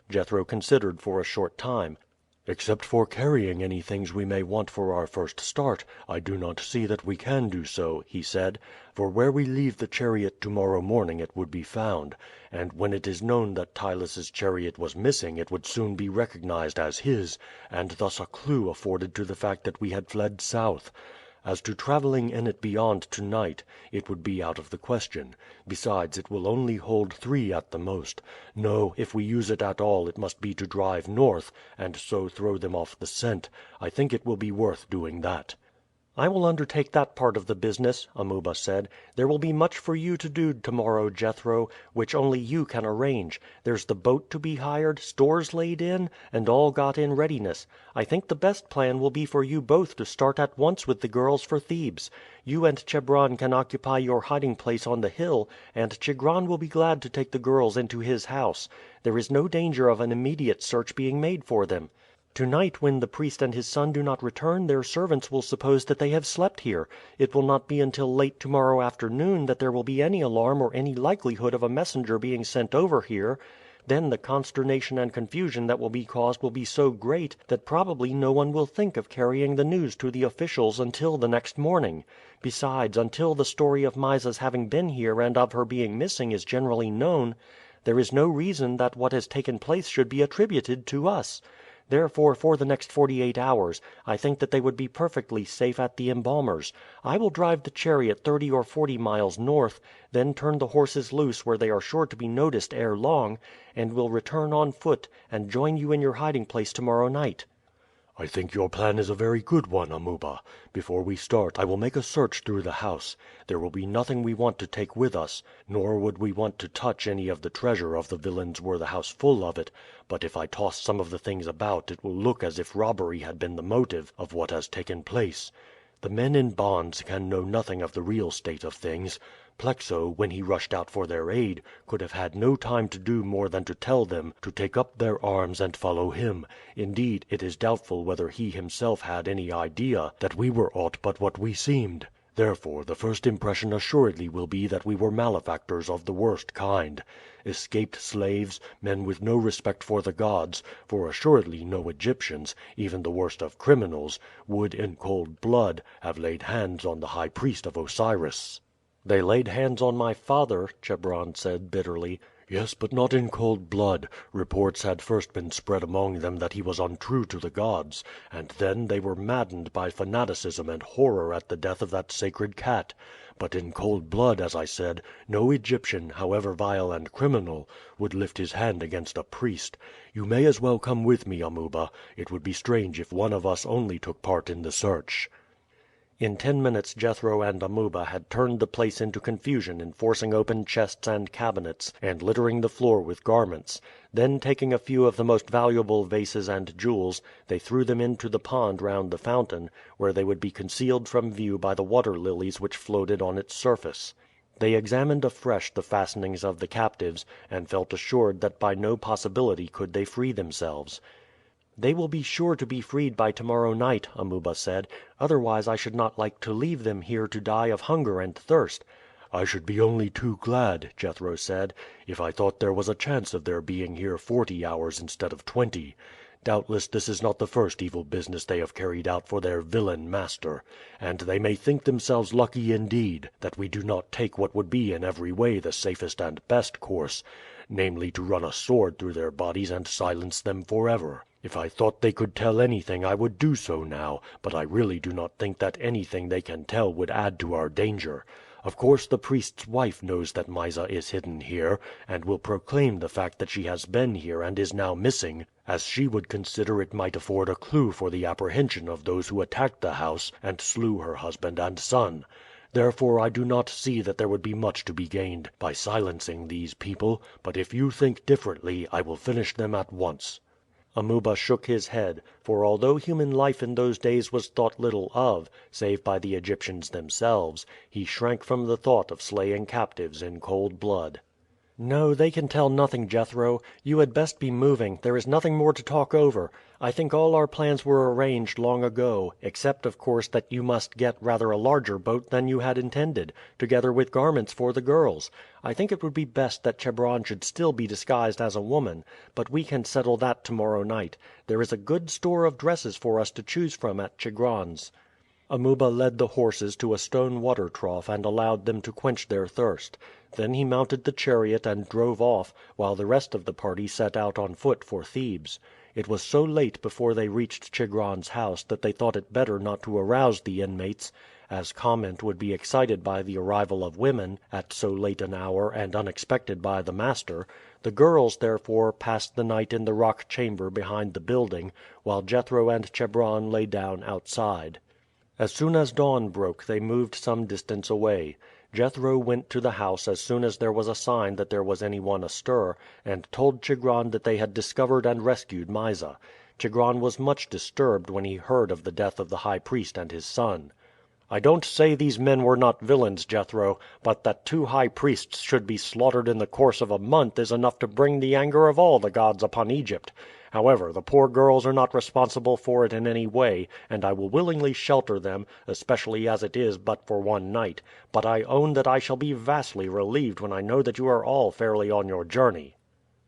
Jethro considered for a short time. "Except for carrying any things we may want for our first start, I do not see that we can do so," he said. "For where we leave the chariot tomorrow morning it would be found, and when it is known that Ptylus' chariot was missing it would soon be recognized as his, and thus a clue afforded to the fact that we had fled south. As to traveling in it beyond tonight, it would be out of the question. Besides, it will only hold 3 at the most. No, if we use it at all it must be to drive north, and so throw them off the scent. I think it will be worth doing that." "I will undertake that part of the business," Amuba said. "There will be much for you to do tomorrow, Jethro, which only you can arrange. There's the boat to be hired, stores laid in, and all got in readiness. I think the best plan will be for you both to start at once with the girls for Thebes. You and Chebron can occupy your hiding place on the hill, and Chigron will be glad to take the girls into his house. There is no danger of an immediate search being made for them. Tonight, when the priest and his son do not return, their servants will suppose that they have slept here. It will not be until late tomorrow afternoon that there will be any alarm or any likelihood of a messenger being sent over here. Then the consternation and confusion that will be caused will be so great that probably no one will think of carrying the news to the officials until the next morning. Besides, until the story of Mysa's having been here and of her being missing is generally known, there is no reason that what has taken place should be attributed to us. Therefore, for the next 48 hours, I think that they would be perfectly safe at the embalmers. I will drive the chariot 30 or 40 miles north, then turn the horses loose where they are sure to be noticed ere long, and will return on foot and join you in your hiding place tomorrow night." "I think your plan is a very good one, Amuba. Before we start I will make a search through the house. There will be nothing we want to take with us, nor would we want to touch any of the treasure of the villains were the house full of it, but if I toss some of the things about it will look as if robbery had been the motive of what has taken place. The men in bonds can know nothing of the real state of things. Plexo, when he rushed out for their aid, could have had no time to do more than to tell them to take up their arms and follow him. Indeed, it is doubtful whether he himself had any idea that we were aught but what we seemed. Therefore, the first impression assuredly will be that we were malefactors of the worst kind. Escaped slaves, men with no respect for the gods, for assuredly no Egyptians, even the worst of criminals, would in cold blood have laid hands on the high priest of Osiris." "They laid hands on my father," Chebron said bitterly. "Yes, but not in cold blood. Reports had first been spread among them that he was untrue to the gods, and then they were maddened by fanaticism and horror at the death of that sacred cat. But in cold blood, as I said, no Egyptian, however vile and criminal, would lift his hand against a priest. You may as well come with me, Amuba. It would be strange if one of us only took part in the search." In 10 minutes Jethro and Amuba had turned the place into confusion in forcing open chests and cabinets, and littering the floor with garments. Then taking a few of the most valuable vases and jewels, they threw them into the pond round the fountain, where they would be concealed from view by the water lilies which floated on its surface. They examined afresh the fastenings of the captives, and felt assured that by no possibility could they free themselves. "They will be sure to be freed by tomorrow night," Amuba said. "Otherwise I should not like to leave them here to die of hunger and thirst." "I should be only too glad," Jethro said, "if I thought there was a chance of their being here 40 hours instead of 20. Doubtless this is not the first evil business they have carried out for their villain master, and they may think themselves lucky indeed that we do not take what would be in every way the safest and best course, namely to run a sword through their bodies and silence them forever." If I thought they could tell anything I would do so now, but I really do not think that anything they can tell would add to our danger. Of course the priest's wife knows that Mysa is hidden here, and will proclaim the fact that she has been here and is now missing, as she would consider it might afford a clue for the apprehension of those who attacked the house and slew her husband and son. Therefore I do not see that there would be much to be gained by silencing these people, but if you think differently I will finish them at once." Amuba shook his head, for although human life in those days was thought little of, save by the Egyptians themselves, he shrank from the thought of slaying captives in cold blood. "No, they can tell nothing, Jethro. You had best be moving. There is nothing more to talk over. I think all our plans were arranged long ago, except, of course, that you must get rather a larger boat than you had intended, together with garments for the girls. I think it would be best that Chebron should still be disguised as a woman, but we can settle that tomorrow night. There is a good store of dresses for us to choose from at Chigron's." Amuba led the horses to a stone water trough and allowed them to quench their thirst. Then he mounted the chariot and drove off, while the rest of the party set out on foot for Thebes. It was so late before they reached Chigron's house that they thought it better not to arouse the inmates, as comment would be excited by the arrival of women at so late an hour and unexpected by the master. The girls, therefore, passed the night in the rock chamber behind the building, while Jethro and Chebron lay down outside. As soon as dawn broke they moved some distance away. Jethro went to the house as soon as there was a sign that there was anyone astir, and told Chigron that they had discovered and rescued Mysa. Chigron was much disturbed when he heard of the death of the high priest and his son. "I don't say these men were not villains, Jethro, but that 2 high priests should be slaughtered in the course of a month is enough to bring the anger of all the gods upon Egypt. However, the poor girls are not responsible for it in any way, and I will willingly shelter them, especially as it is but for one night; but I own that I shall be vastly relieved when I know that you are all fairly on your journey."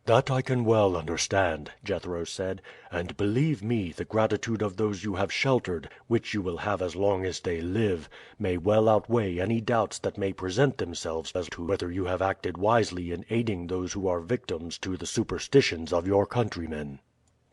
"That I can well understand," Jethro said; "and believe me, the gratitude of those you have sheltered, which you will have as long as they live, may well outweigh any doubts that may present themselves as to whether you have acted wisely in aiding those who are victims to the superstitions of your countrymen."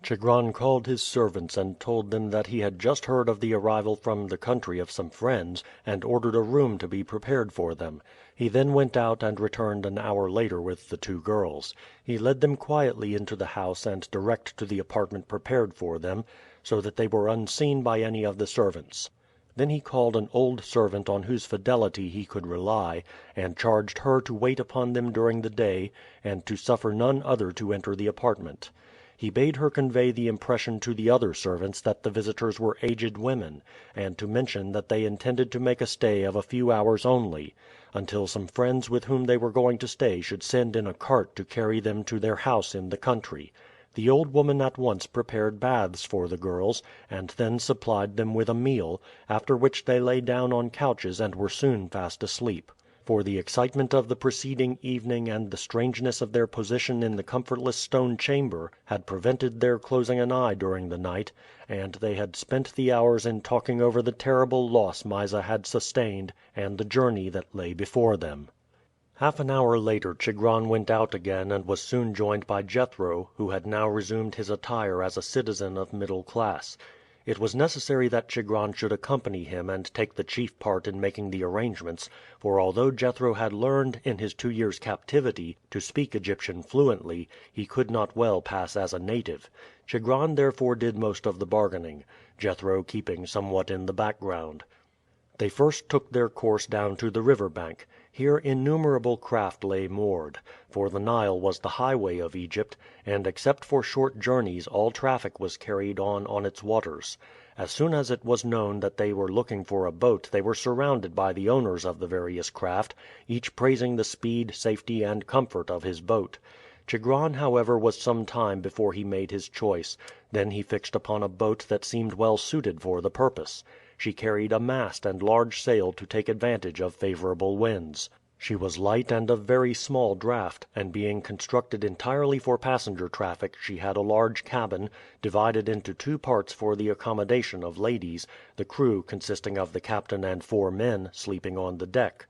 Chigron called his servants and told them that he had just heard of the arrival from the country of some friends, and ordered a room to be prepared for them. He then went out and returned an hour later with the 2 girls. He led them quietly into the house and direct to the apartment prepared for them, so that they were unseen by any of the servants. Then he called an old servant on whose fidelity he could rely, and charged her to wait upon them during the day, and to suffer none other to enter the apartment. He bade her convey the impression to the other servants that the visitors were aged women, and to mention that they intended to make a stay of a few hours only, until some friends with whom they were going to stay should send in a cart to carry them to their house in the country. The old woman at once prepared baths for the girls, and then supplied them with a meal, after which they lay down on couches and were soon fast asleep. For the excitement of the preceding evening and the strangeness of their position in the comfortless stone chamber had prevented their closing an eye during the night, and they had spent the hours in talking over the terrible loss Mysa had sustained and the journey that lay before them. Half an hour later Chigron went out again and was soon joined by Jethro, who had now resumed his attire as a citizen of middle class. It was necessary that Chigron should accompany him and take the chief part in making the arrangements, for although Jethro had learned, in his 2 years' captivity, to speak Egyptian fluently, he could not well pass as a native. Chigron therefore did most of the bargaining, Jethro keeping somewhat in the background. They first took their course down to the river bank. Here innumerable craft lay moored, for the Nile was the highway of Egypt, and except for short journeys all traffic was carried on its waters. As soon as it was known that they were looking for a boat they were surrounded by the owners of the various craft, each praising the speed, safety, and comfort of his boat. Chigron, however, was some time before he made his choice. Then he fixed upon a boat that seemed well suited for the purpose. She carried a mast and large sail to take advantage of favorable winds. She was light and of very small draught, and being constructed entirely for passenger traffic she had a large cabin, divided into 2 parts for the accommodation of ladies, the crew consisting of the captain and 4 men sleeping on the deck.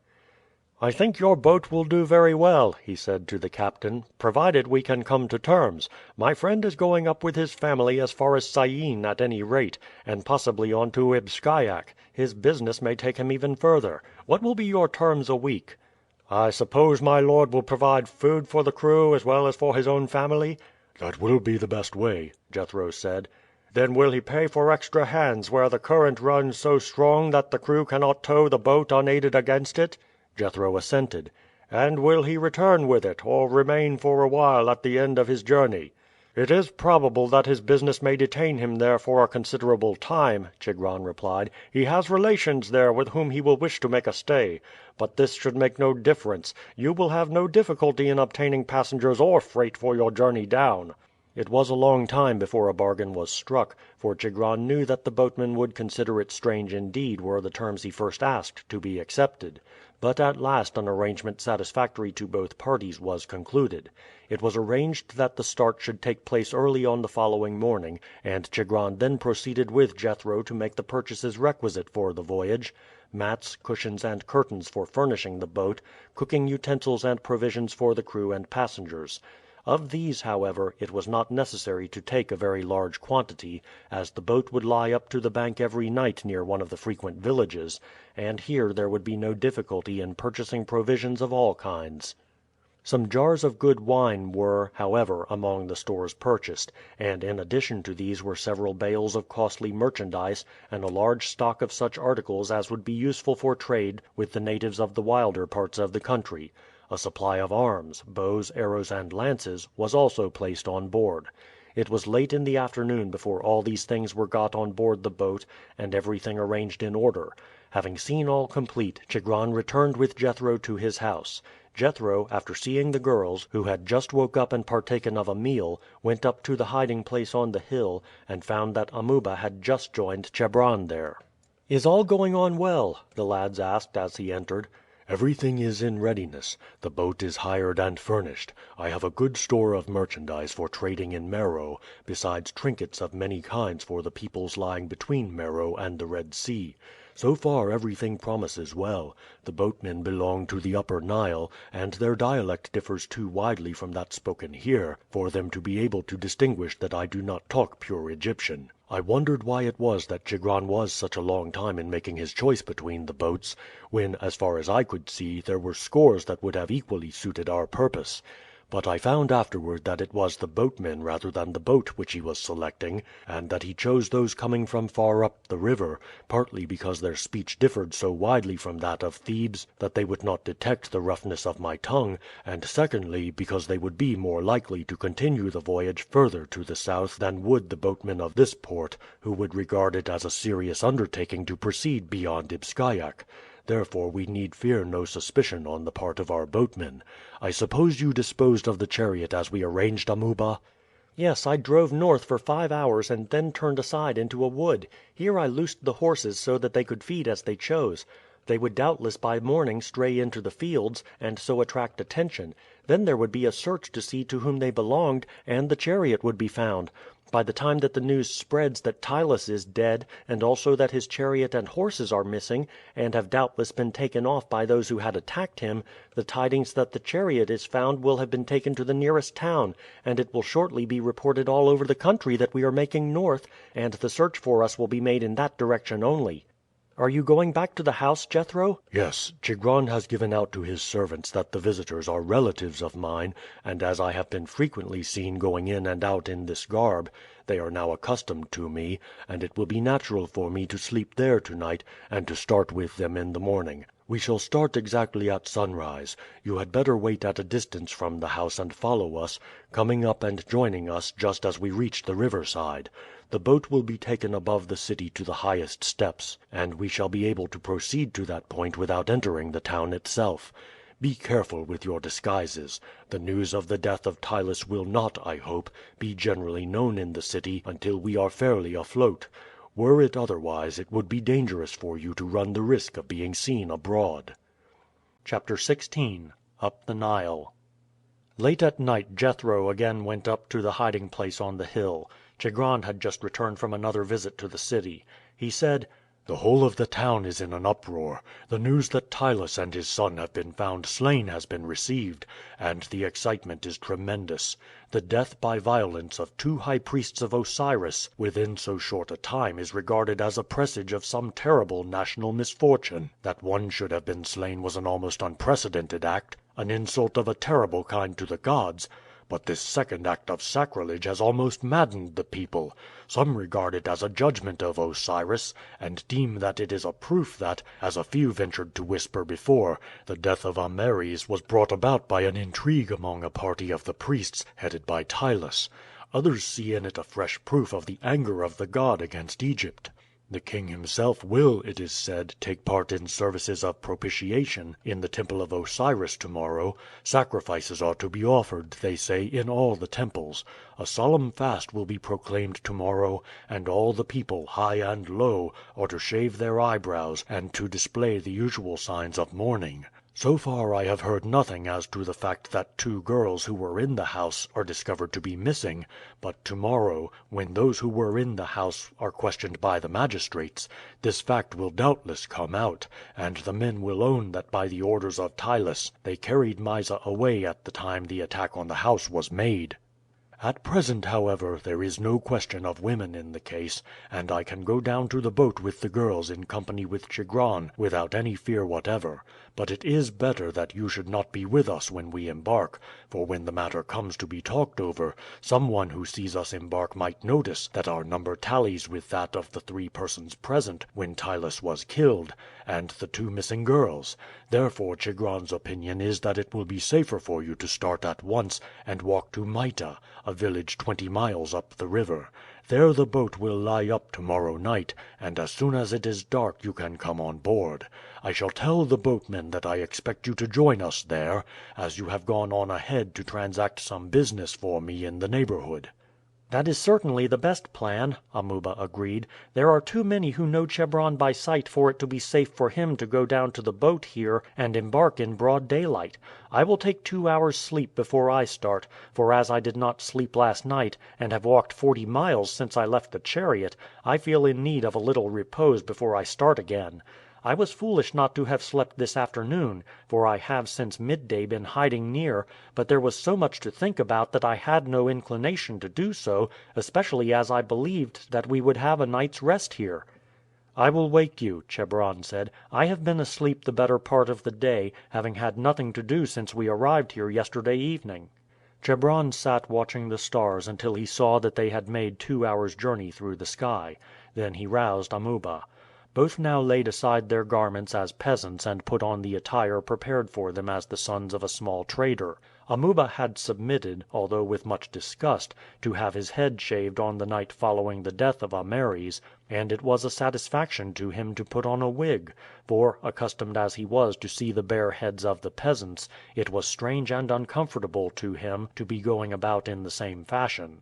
"I think your boat will do very well," he said to the captain, "provided we can come to terms. My friend is going up with his family as far as Syene at any rate, and possibly on to Ibsciak. His business may take him even further. What will be your terms a week?" "I suppose my lord will provide food for the crew as well as for his own family?" "That will be the best way," Jethro said. "Then will he pay for extra hands where the current runs so strong that the crew cannot tow the boat unaided against it?" Jethro assented. "And will he return with it, or remain for a while at the end of his journey?" "It is probable that his business may detain him there for a considerable time," Chigron replied. "He has relations there with whom he will wish to make a stay. But this should make no difference. You will have no difficulty in obtaining passengers or freight for your journey down." It was a long time before a bargain was struck, for Chigron knew that the boatman would consider it strange indeed were the terms he first asked to be accepted. But at last an arrangement satisfactory to both parties was concluded. It was arranged that the start should take place early on the following morning, and Chigron then proceeded with Jethro to make the purchases requisite for the voyage: mats, cushions, and curtains for furnishing the boat, cooking utensils and provisions for the crew and passengers. Of these, however, it was not necessary to take a very large quantity, as the boat would lie up to the bank every night near one of the frequent villages, and here there would be no difficulty in purchasing provisions of all kinds. Some jars of good wine were, however, among the stores purchased, and in addition to these were several bales of costly merchandise and a large stock of such articles as would be useful for trade with the natives of the wilder parts of the country. A supply of arms, bows, arrows, and lances, was also placed on board. It was late in the afternoon before all these things were got on board the boat and everything arranged in order. Having seen all complete, Chigron returned with Jethro to his house. Jethro, after seeing the girls, who had just woke up and partaken of a meal, went up to the hiding place on the hill, and found that Amuba had just joined Chebron there. "Is all going on well?" the lads asked as he entered. "Everything is in readiness. The boat is hired and furnished. I have a good store of merchandise for trading in Meroe, besides trinkets of many kinds for the peoples lying between Meroe and the Red Sea. So far everything promises well. The boatmen belong to the Upper Nile, and their dialect differs too widely from that spoken here for them to be able to distinguish that I do not talk pure Egyptian. I wondered why it was that Chigron was such a long time in making his choice between the boats, when, as far as I could see, there were scores that would have equally suited our purpose. But I found afterward that it was the boatmen rather than the boat which he was selecting, and that he chose those coming from far up the river, partly because their speech differed so widely from that of Thebes that they would not detect the roughness of my tongue, and secondly because they would be more likely to continue the voyage further to the south than would the boatmen of this port, who would regard it as a serious undertaking to proceed beyond Ibsciak. Therefore we need fear no suspicion on the part of our boatmen. I suppose you disposed of the chariot as we arranged, Amuba?" "Yes, I drove north for 5 hours and then turned aside into a wood. Here I loosed the horses so that they could feed as they chose. They would doubtless by morning stray into the fields, and so attract attention. Then there would be a search to see to whom they belonged, and the chariot would be found. By the time that the news spreads that Ptylus is dead, and also that his chariot and horses are missing, and have doubtless been taken off by those who had attacked him, the tidings that the chariot is found will have been taken to the nearest town, and it will shortly be reported all over the country that we are making north, and the search for us will be made in that direction only. Are you going back to the house, Jethro?" "Yes. Chigron has given out to his servants that the visitors are relatives of mine, and as I have been frequently seen going in and out in this garb, they are now accustomed to me, and it will be natural for me to sleep there tonight, and to start with them in the morning. We shall start exactly at sunrise. You had better wait at a distance from the house and follow us, coming up and joining us just as we reach the riverside. The boat will be taken above the city to the highest steps, and we shall be able to proceed to that point without entering the town itself. Be careful with your disguises. The news of the death of Ptylus will not, I hope, be generally known in the city until we are fairly afloat. Were it otherwise it would be dangerous for you to run the risk of being seen abroad." Chapter 16. Up the Nile. Late at night Jethro again went up to the hiding place on the hill. Chigron had just returned from another visit to the city. He said, "The whole of the town is in an uproar. The news that Ptylus and his son have been found slain has been received, and the excitement is tremendous. The death by violence of 2 high priests of Osiris within so short a time is regarded as a presage of some terrible national misfortune. That one should have been slain was an almost unprecedented act, an insult of a terrible kind to the gods. But this second act of sacrilege has almost maddened the people. Some regard it as a judgment of Osiris, and deem that it is a proof that, as a few ventured to whisper before, the death of Ameres was brought about by an intrigue among a party of the priests headed by Ptylus. Others see in it a fresh proof of the anger of the god against Egypt. The king himself will, it is said, take part in services of propitiation in the temple of Osiris tomorrow. Sacrifices are to be offered, they say, in all the temples. A solemn fast will be proclaimed tomorrow, and all the people, high and low, are to shave their eyebrows and to display the usual signs of mourning. So far I have heard nothing as to the fact that 2 girls who were in the house are discovered to be missing, but tomorrow, when those who were in the house are questioned by the magistrates, this fact will doubtless come out, and the men will own that by the orders of Ptylus they carried Mysa away at the time the attack on the house was made. At present, however, there is no question of women in the case, and I can go down to the boat with the girls in company with Chigron without any fear whatever. But it is better that you should not be with us when we embark, for when the matter comes to be talked over, some one who sees us embark might notice that our number tallies with that of the 3 persons present when Ptylus was killed, and the 2 missing girls. Therefore Chigron's opinion is that it will be safer for you to start at once and walk to Maita, a village 20 miles up the river. There the boat will lie up tomorrow night, and as soon as it is dark you can come on board. I shall tell the boatmen that I expect you to join us there, as you have gone on ahead to transact some business for me in the neighborhood." "That is certainly the best plan," Amuba agreed. "There are too many who know Chebron by sight for it to be safe for him to go down to the boat here and embark in broad daylight. I will take 2 hours' sleep before I start, for as I did not sleep last night, and have walked 40 miles since I left the chariot, I feel in need of a little repose before I start again. I was foolish not to have slept this afternoon, for I have since midday been hiding near, but there was so much to think about that I had no inclination to do so, especially as I believed that we would have a night's rest here." "I will wake you," Chebron said. "I have been asleep the better part of the day, having had nothing to do since we arrived here yesterday evening." Chebron sat watching the stars until he saw that they had made 2 hours' journey through the sky. Then he roused Amuba. Both now laid aside their garments as peasants and put on the attire prepared for them as the sons of a small trader. Amuba had submitted, although with much disgust, to have his head shaved on the night following the death of Ameres, and it was a satisfaction to him to put on a wig, for, accustomed as he was to see the bare heads of the peasants, it was strange and uncomfortable to him to be going about in the same fashion.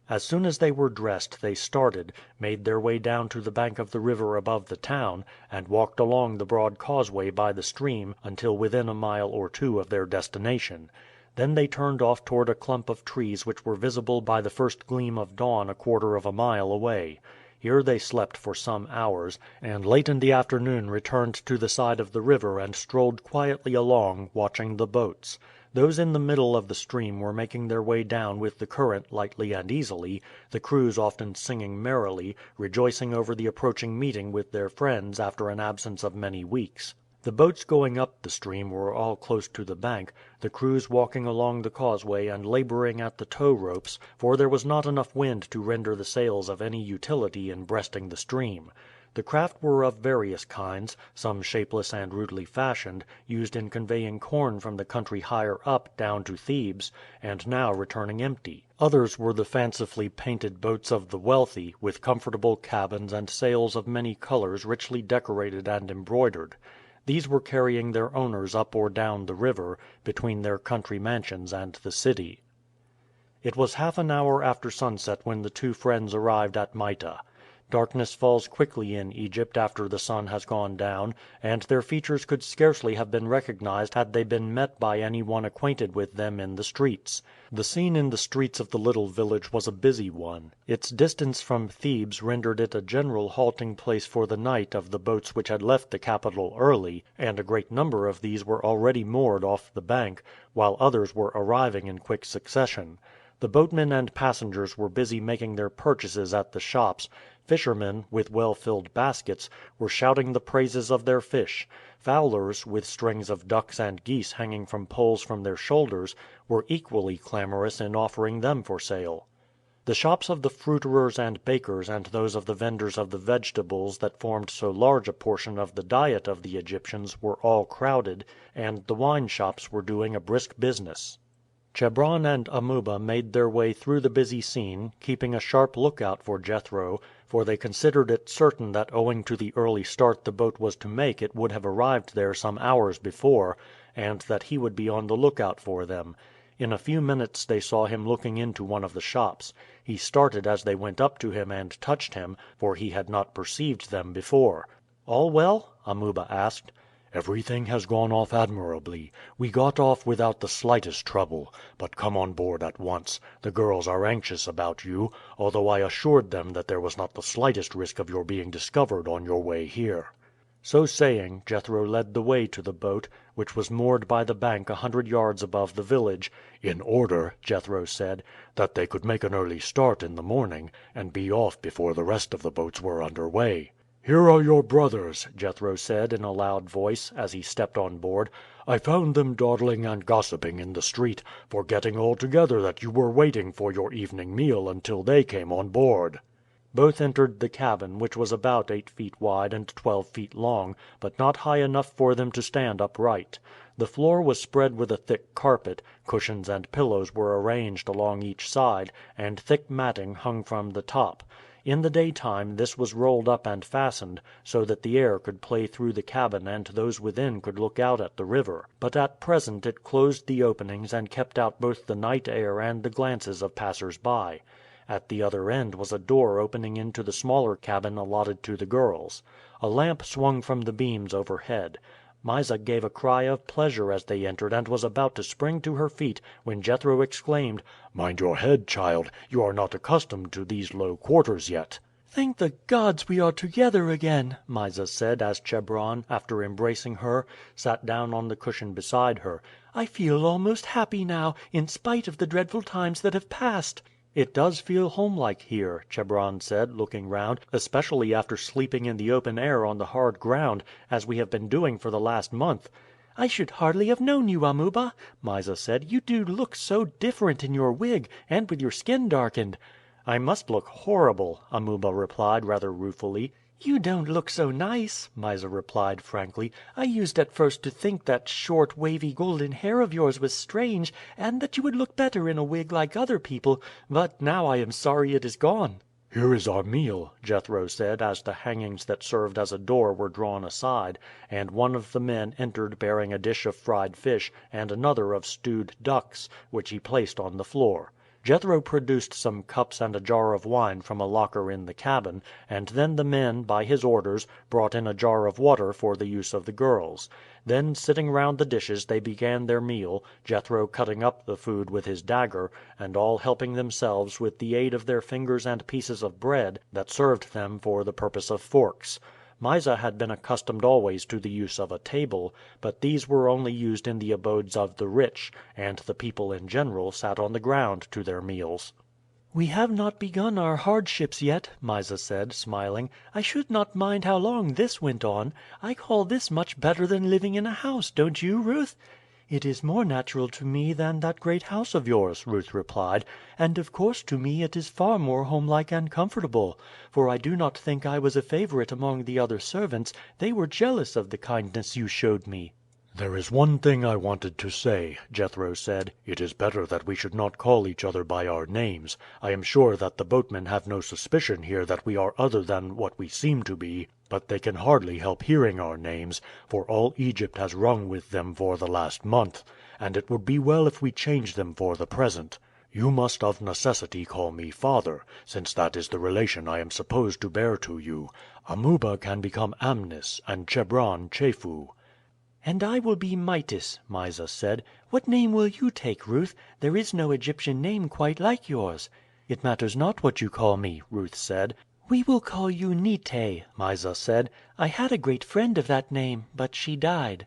As soon as they were dressed they started, made their way down to the bank of the river above the town, and walked along the broad causeway by the stream until within a mile or 2 of their destination. Then they turned off toward a clump of trees which were visible by the first gleam of dawn a quarter of a mile away. Here they slept for some hours, and late in the afternoon returned to the side of the river and strolled quietly along, watching the boats. Those in the middle of the stream were making their way down with the current lightly and easily, the crews often singing merrily, rejoicing over the approaching meeting with their friends after an absence of many weeks. The boats going up the stream were all close to the bank, the crews walking along the causeway and laboring at the tow ropes, for there was not enough wind to render the sails of any utility in breasting the stream. The craft were of various kinds, some shapeless and rudely fashioned, used in conveying corn from the country higher up down to Thebes, and now returning empty. Others were the fancifully painted boats of the wealthy, with comfortable cabins and sails of many colors richly decorated and embroidered. These were carrying their owners up or down the river, between their country mansions and the city. It was half an hour after sunset when the 2 friends arrived at Maita. Darkness falls quickly in Egypt after the sun has gone down, and their features could scarcely have been recognized had they been met by any one acquainted with them in the streets. The scene in the streets of the little village was a busy one. Its distance from Thebes rendered it a general halting place for the night of the boats which had left the capital early, and a great number of these were already moored off the bank, while others were arriving in quick succession. The boatmen and passengers were busy making their purchases at the shops. Fishermen, with well-filled baskets, were shouting the praises of their fish. Fowlers, with strings of ducks and geese hanging from poles from their shoulders, were equally clamorous in offering them for sale. The shops of the fruiterers and bakers and those of the vendors of the vegetables that formed so large a portion of the diet of the Egyptians were all crowded, and the wine shops were doing a brisk business. Chebron and Amuba made their way through the busy scene, keeping a sharp lookout for Jethro, for they considered it certain that owing to the early start the boat was to make it would have arrived there some hours before, and that he would be on the lookout for them. In a few minutes they saw him looking into one of the shops. He started as they went up to him and touched him, for he had not perceived them before. "All well?" Amuba asked. "Everything has gone off admirably. We got off without the slightest trouble. But come on board at once. The girls are anxious about you, although I assured them that there was not the slightest risk of your being discovered on your way here." So saying, Jethro led the way to the boat, which was moored by the bank 100 yards above the village. "In order," Jethro said, "that they could make an early start in the morning, and be off before the rest of the boats were under way." "Here are your brothers," Jethro said in a loud voice, as he stepped on board. "I found them dawdling and gossiping in the street, forgetting altogether that you were waiting for your evening meal until they came on board." Both entered the cabin, which was about 8 feet wide and 12 feet long, but not high enough for them to stand upright. The floor was spread with a thick carpet, cushions and pillows were arranged along each side, and thick matting hung from the top. In the daytime this was rolled up and fastened, so that the air could play through the cabin and those within could look out at the river. But at present it closed the openings and kept out both the night air and the glances of passers-by. At the other end was a door opening into the smaller cabin allotted to the girls. A lamp swung from the beams overhead. Mysa gave a cry of pleasure as they entered and was about to spring to her feet when Jethro exclaimed: "Mind your head, child. You are not accustomed to these low quarters yet." "Thank the gods we are together again," Mysa said as Chebron, after embracing her, sat down on the cushion beside her. "I feel almost happy now, in spite of the dreadful times that have passed." "It does feel homelike here," Chebron said, looking round, "especially after sleeping in the open air on the hard ground, as we have been doing for the last month." "I should hardly have known you, Amuba," Mysa said. "You do look so different in your wig, and with your skin darkened." "I must look horrible," Amuba replied rather ruefully. "You don't look so nice," Mysa replied frankly. "I used at first to think that short, wavy golden hair of yours was strange, and that you would look better in a wig like other people, but now I am sorry it is gone." "Here is our meal," Jethro said as the hangings that served as a door were drawn aside, and one of the men entered bearing a dish of fried fish and another of stewed ducks, which he placed on the floor. Jethro produced some cups and a jar of wine from a locker in the cabin, and then the men, by his orders, brought in a jar of water for the use of the girls. Then sitting round the dishes they began their meal, Jethro cutting up the food with his dagger, and all helping themselves with the aid of their fingers and pieces of bread that served them for the purpose of forks. Mysa had been accustomed always to the use of a table, but these were only used in the abodes of the rich, and the people in general sat on the ground to their meals. "We have not begun our hardships yet," Mysa said, smiling. "I should not mind how long this went on. I call this much better than living in a house, don't you, Ruth?" "It is more natural to me than that great house of yours," Ruth replied, "and of course to me it is far more homelike and comfortable, for I do not think I was a favorite among the other servants. They were jealous of the kindness you showed me." "There is one thing I wanted to say," Jethro said. "It is better that we should not call each other by our names. I am sure that the boatmen have no suspicion here that we are other than what we seem to be, but they can hardly help hearing our names, for all Egypt has rung with them for the last month, and it would be well if we change them for the present. You must of necessity call me father, since that is the relation I am supposed to bear to you. Amuba can become Amnis, and Chebron Chefu." "And I will be Mitis," Mysa said. "What name will you take, Ruth? There is no Egyptian name quite like yours." "It matters not what you call me," Ruth said. "We will call you Nite," Mysa said. "I had a great friend of that name, but she died."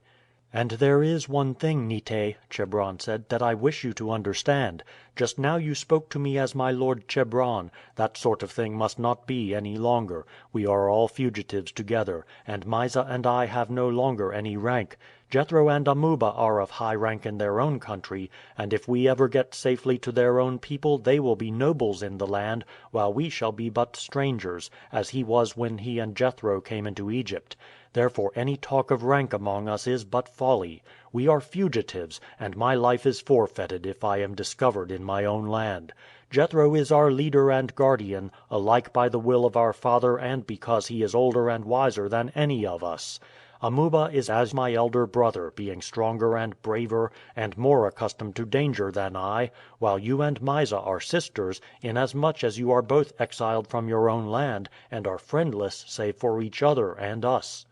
"And there is one thing, Nite," Chebron said, "that I wish you to understand. Just now you spoke to me as my Lord Chebron. That sort of thing must not be any longer. We are all fugitives together, and Mysa and I have no longer any rank. Jethro and Amuba are of high rank in their own country, and if we ever get safely to their own people they will be nobles in the land, while we shall be but strangers, as he was when he and Jethro came into Egypt. Therefore any talk of rank among us is but folly. We are fugitives, and my life is forfeited if I am discovered in my own land. Jethro is our leader and guardian, alike by the will of our father and because he is older and wiser than any of us. Amuba is as my elder brother, being stronger and braver and more accustomed to danger than I, while you and Mysa are sisters, inasmuch as you are both exiled from your own land, and are friendless save for each other and us."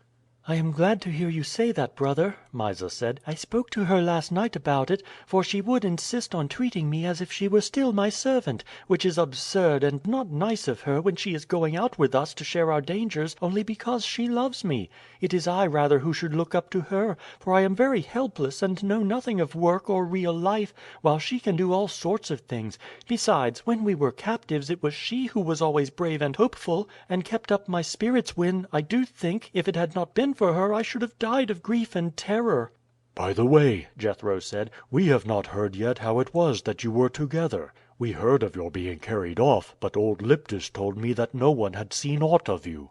"I am glad to hear you say that, brother," Mysa said. "I spoke to her last night about it, for she would insist on treating me as if she were still my servant, which is absurd and not nice of her when she is going out with us to share our dangers only because she loves me. It is I rather who should look up to her, for I am very helpless and know nothing of work or real life, while she can do all sorts of things. Besides, when we were captives it was she who was always brave and hopeful, and kept up my spirits when, I do think, if it had not been for her I should have died of grief and terror." "By the way," Jethro said, "we have not heard yet how it was that you were together. We heard of your being carried off, but old Liptus told me that no one had seen aught of you."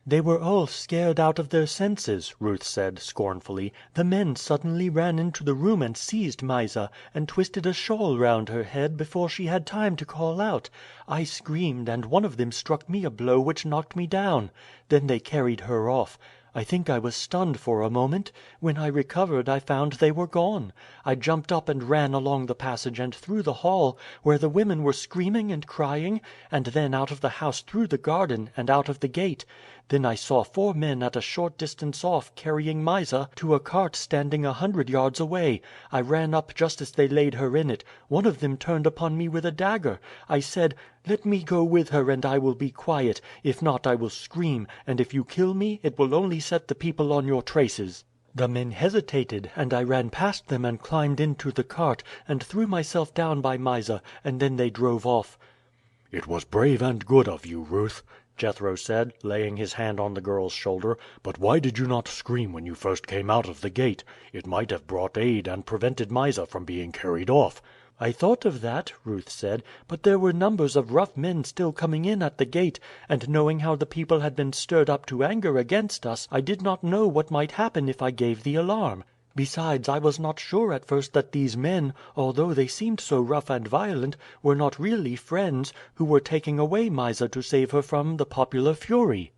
"They were all scared out of their senses," Ruth said scornfully. "The men suddenly ran into the room and seized Mysa, and twisted a shawl round her head before she had time to call out. I screamed, and one of them struck me a blow which knocked me down. Then they carried her off. I think I was stunned for a moment. When I recovered I found they were gone. I jumped up and ran along the passage and through the hall, where the women were screaming and crying, and then out of the house through the garden and out of the gate. Then I saw 4 men at a short distance off carrying Mysa to a cart standing 100 yards away. I ran up just as they laid her in it. One of them turned upon me with a dagger. I said, 'Let me go with her and I will be quiet. If not I will scream, and if you kill me it will only set the people on your traces.' The men hesitated, and I ran past them and climbed into the cart, and threw myself down by Mysa, and then they drove off." "It was brave and good of you, Ruth," Jethro said, laying his hand on the girl's shoulder. "But why did you not scream when you first came out of the gate? It might have brought aid and prevented Mysa from being carried off." "I thought of that," Ruth said; "but there were numbers of rough men still coming in at the gate, and knowing how the people had been stirred up to anger against us, I did not know what might happen if I gave the alarm. Besides, I was not sure at first that these men, although they seemed so rough and violent, were not really friends, who were taking away Mysa to save her from the popular fury."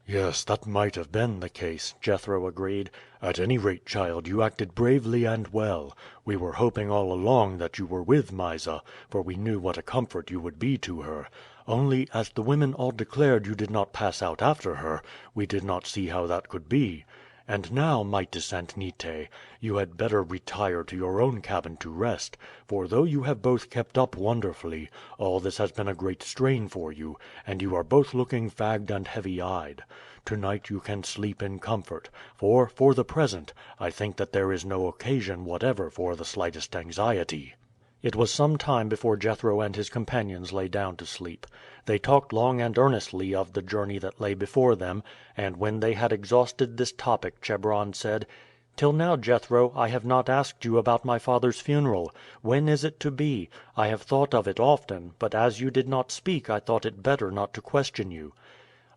"Yes, that might have been the case," Jethro agreed. "At any rate, child, you acted bravely and well. We were hoping all along that you were with Mysa, for we knew what a comfort you would be to her. Only, as the women all declared you did not pass out after her, we did not see how that could be. And now, Mytis and Nite, you had better retire to your own cabin to rest, for though you have both kept up wonderfully, all this has been a great strain for you, and you are both looking fagged and heavy-eyed. Tonight you can sleep in comfort, for the present, I think that there is no occasion whatever for the slightest anxiety." It was some time before Jethro and his companions lay down to sleep. They talked long and earnestly of the journey that lay before them, and when they had exhausted this topic Chebron said: "Till now, Jethro, I have not asked you about my father's funeral. When is it to be? I have thought of it often, but as you did not speak I thought it better not to question you."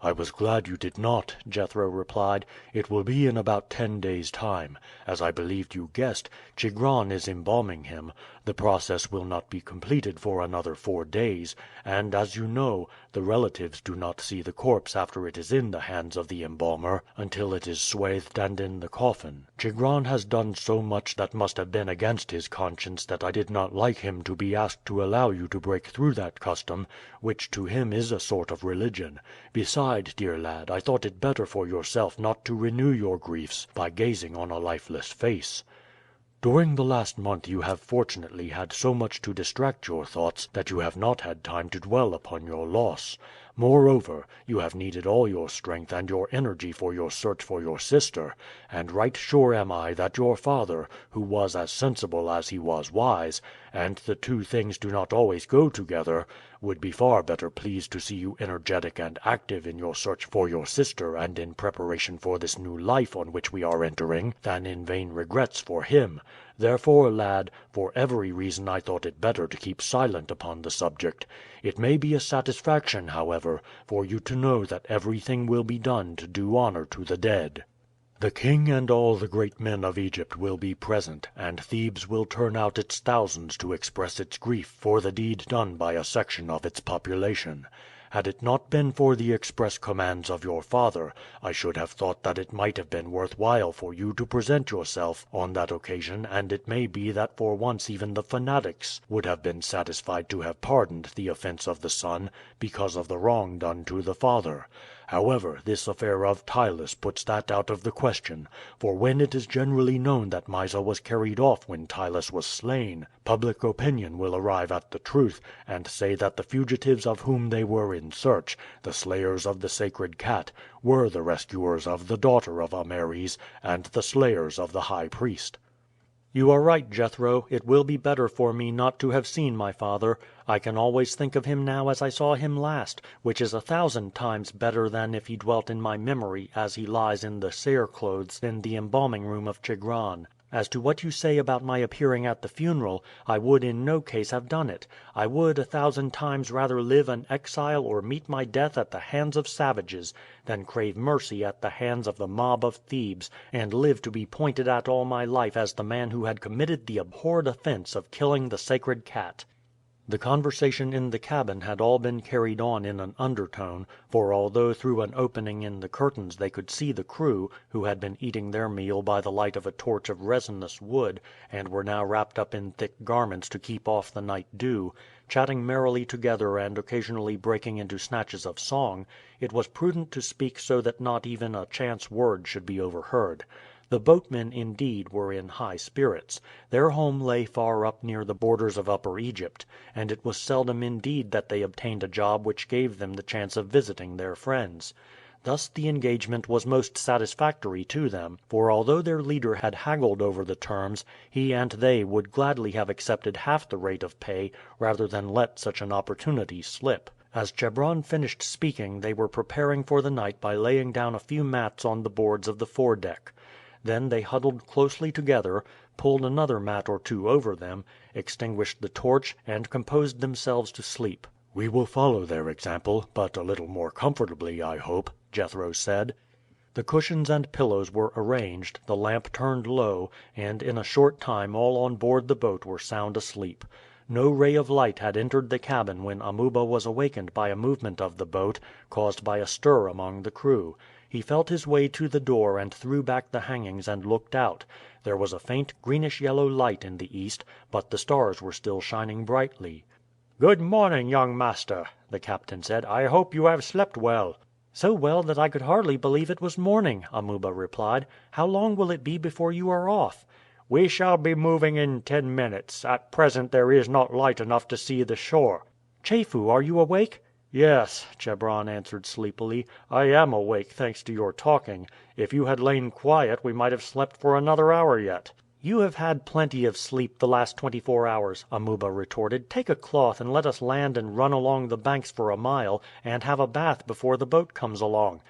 "I was glad you did not," Jethro replied. "It will be in about 10 days' time. As I believed you guessed, Chigron is embalming him. The process will not be completed for another 4 days, and, as you know, the relatives do not see the corpse after it is in the hands of the embalmer until it is swathed and in the coffin. Chigron has done so much that must have been against his conscience that I did not like him to be asked to allow you to break through that custom, which to him is a sort of religion. Besides, dear lad, I thought it better for yourself not to renew your griefs by gazing on a lifeless face. During the last month you have fortunately had so much to distract your thoughts that you have not had time to dwell upon your loss. Moreover, you have needed all your strength and your energy for your search for your sister, and right sure am I that your father, who was as sensible as he was wise, and the two things do not always go together, would be far better pleased to see you energetic and active in your search for your sister and in preparation for this new life on which we are entering, than in vain regrets for him. Therefore, lad, for every reason I thought it better to keep silent upon the subject. It may be a satisfaction, however, for you to know that everything will be done to do honor to the dead. The king and all the great men of Egypt will be present, and Thebes will turn out its thousands to express its grief for the deed done by a section of its population. Had it not been for the express commands of your father, I should have thought that it might have been worth while for you to present yourself on that occasion, and it may be that for once even the fanatics would have been satisfied to have pardoned the offense of the son because of the wrong done to the father. However, this affair of Ptylus puts that out of the question, for when it is generally known that Mysa was carried off when Ptylus was slain, public opinion will arrive at the truth and say that the fugitives of whom they were in search, the slayers of the sacred cat, were the rescuers of the daughter of Ameres and the slayers of the high priest. You are right, Jethro. It will be better for me not to have seen my father. I can always think of him now as I saw him last, which is 1,000 times better than if he dwelt in my memory as he lies in the cere-clothes in the embalming room of Chigron. As to what you say about my appearing at the funeral, I would in no case have done it. I would 1,000 times rather live an exile or meet my death at the hands of savages than crave mercy at the hands of the mob of Thebes, and live to be pointed at all my life as the man who had committed the abhorred offense of killing the sacred cat." The conversation in the cabin had all been carried on in an undertone, for although through an opening in the curtains they could see the crew, who had been eating their meal by the light of a torch of resinous wood, and were now wrapped up in thick garments to keep off the night dew, chatting merrily together and occasionally breaking into snatches of song, it was prudent to speak so that not even a chance word should be overheard. The boatmen, indeed, were in high spirits. Their home lay far up near the borders of Upper Egypt, and it was seldom indeed that they obtained a job which gave them the chance of visiting their friends. Thus the engagement was most satisfactory to them, for although their leader had haggled over the terms, he and they would gladly have accepted half the rate of pay rather than let such an opportunity slip. As Chebron finished speaking they were preparing for the night by laying down a few mats on the boards of the foredeck. Then they huddled closely together, pulled another mat or two over them, extinguished the torch, and composed themselves to sleep. "We will follow their example, but a little more comfortably, I hope," Jethro said. The cushions and pillows were arranged, the lamp turned low, and in a short time all on board the boat were sound asleep. No ray of light had entered the cabin when Amuba was awakened by a movement of the boat, caused by a stir among the crew. He felt his way to the door and threw back the hangings and looked out. There was a faint greenish yellow light in the east, but the stars were still shining brightly. "Good morning, young master," the captain said. "I hope you have slept well." "So well that I could hardly believe it was morning," Amuba replied. "How long will it be before you are off?" "We shall be moving in 10 minutes. At present there is not light enough to see the shore." "Chefu, are you awake?" "Yes," Chebron answered sleepily. "I am awake, thanks to your talking. If you had lain quiet we might have slept for another hour yet." "You have had plenty of sleep the last 24 hours," Amuba retorted. "Take a cloth and let us land and run along the banks for a mile, and have a bath before the boat comes along."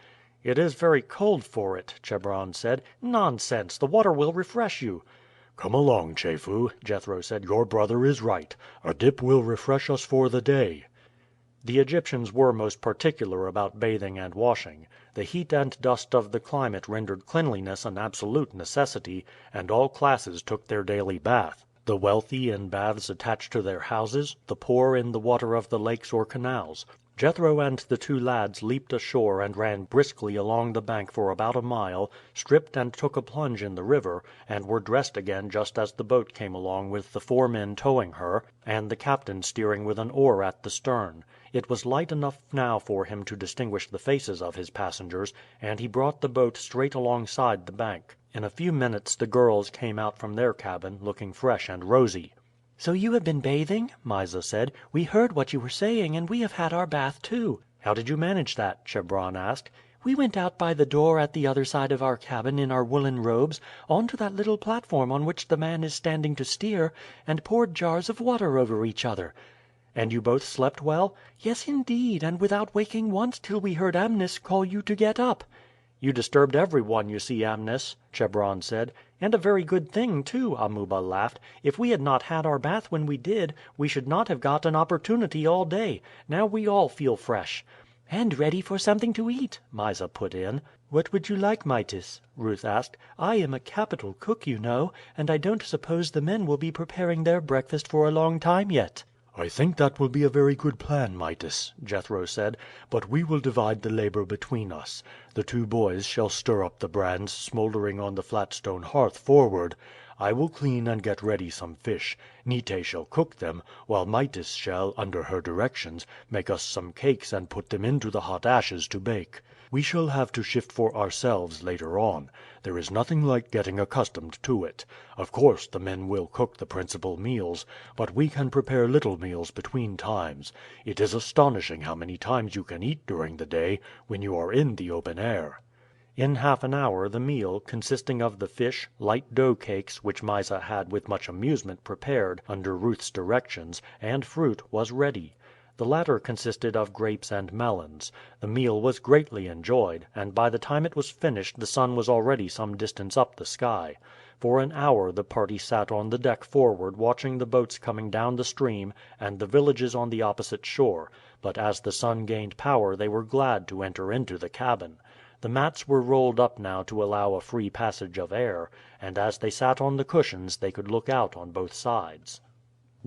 "It is very cold for it," Chebron said. "Nonsense! The water will refresh you." "Come along, Chefu," Jethro said. "Your brother is right. A dip will refresh us for the day." The Egyptians were most particular about bathing and washing. The heat and dust of the climate rendered cleanliness an absolute necessity, and all classes took their daily bath. The wealthy in baths attached to their houses, the poor in the water of the lakes or canals. Jethro and the two lads leaped ashore and ran briskly along the bank for about a mile, stripped and took a plunge in the river, and were dressed again just as the boat came along with the 4 men towing her, and the captain steering with an oar at the stern. It was light enough now for him to distinguish the faces of his passengers, and he brought the boat straight alongside the bank. In a few minutes the girls came out from their cabin, looking fresh and rosy. "So you have been bathing?" Mysa said. "We heard what you were saying, and we have had our bath too." "How did you manage that?" Chebron asked. "We went out by the door at the other side of our cabin in our woolen robes, onto that little platform on which the man is standing to steer, and poured jars of water over each other." "And you both slept well?" "Yes, indeed, and without waking once till we heard Amnis call you to get up." "You disturbed everyone, you see, Amnis," Chebron said. "And a very good thing, too," Amuba laughed. "If we had not had our bath when we did, we should not have got an opportunity all day. Now we all feel fresh." "And ready for something to eat," Mysa put in. "What would you like, Mytis?" Ruth asked. "I am a capital cook, you know, and I don't suppose the men will be preparing their breakfast for a long time yet." "I think that will be a very good plan, Mytis," Jethro said; "but we will divide the labor between us. The 2 boys shall stir up the brands smoldering on the flat stone hearth forward. I will clean and get ready some fish. Nite shall cook them, while Mytis shall, under her directions, make us some cakes and put them into the hot ashes to bake. We shall have to shift for ourselves later on. There is nothing like getting accustomed to it. Of course the men will cook the principal meals, but we can prepare little meals between times. It is astonishing how many times you can eat during the day when you are in the open air." In half an hour the meal, consisting of the fish, light dough cakes, which Mysa had with much amusement prepared under Ruth's directions, and fruit, was ready. The latter consisted of grapes and melons. The meal was greatly enjoyed, and by the time it was finished the sun was already some distance up the sky. For an hour the party sat on the deck forward watching the boats coming down the stream and the villages on the opposite shore, but as the sun gained power they were glad to enter into the cabin. The mats were rolled up now to allow a free passage of air, and as they sat on the cushions they could look out on both sides.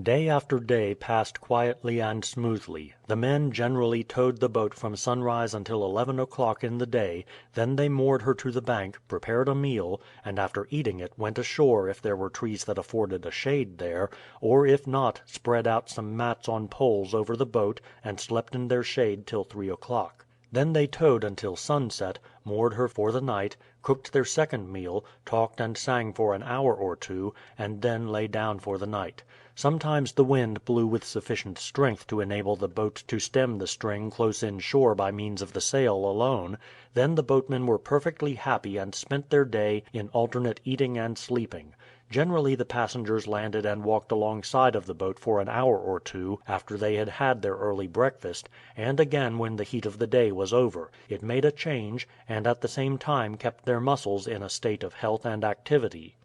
Day after day passed quietly and smoothly. The men generally towed the boat from sunrise until 11 o'clock in the day, then they moored her to the bank, prepared a meal, and after eating it went ashore if there were trees that afforded a shade there, or if not, spread out some mats on poles over the boat and slept in their shade till 3 o'clock. Then they towed until sunset, moored her for the night, cooked their second meal, talked and sang for an hour or two, and then lay down for the night. Sometimes the wind blew with sufficient strength to enable the boat to stem the string close in shore by means of the sail alone, then the boatmen were perfectly happy and spent their day in alternate eating and sleeping. Generally the passengers landed and walked alongside of the boat for an hour or two after they had had their early breakfast, and again when the heat of the day was over. It made a change, and at the same time kept their muscles in a state of health and activity.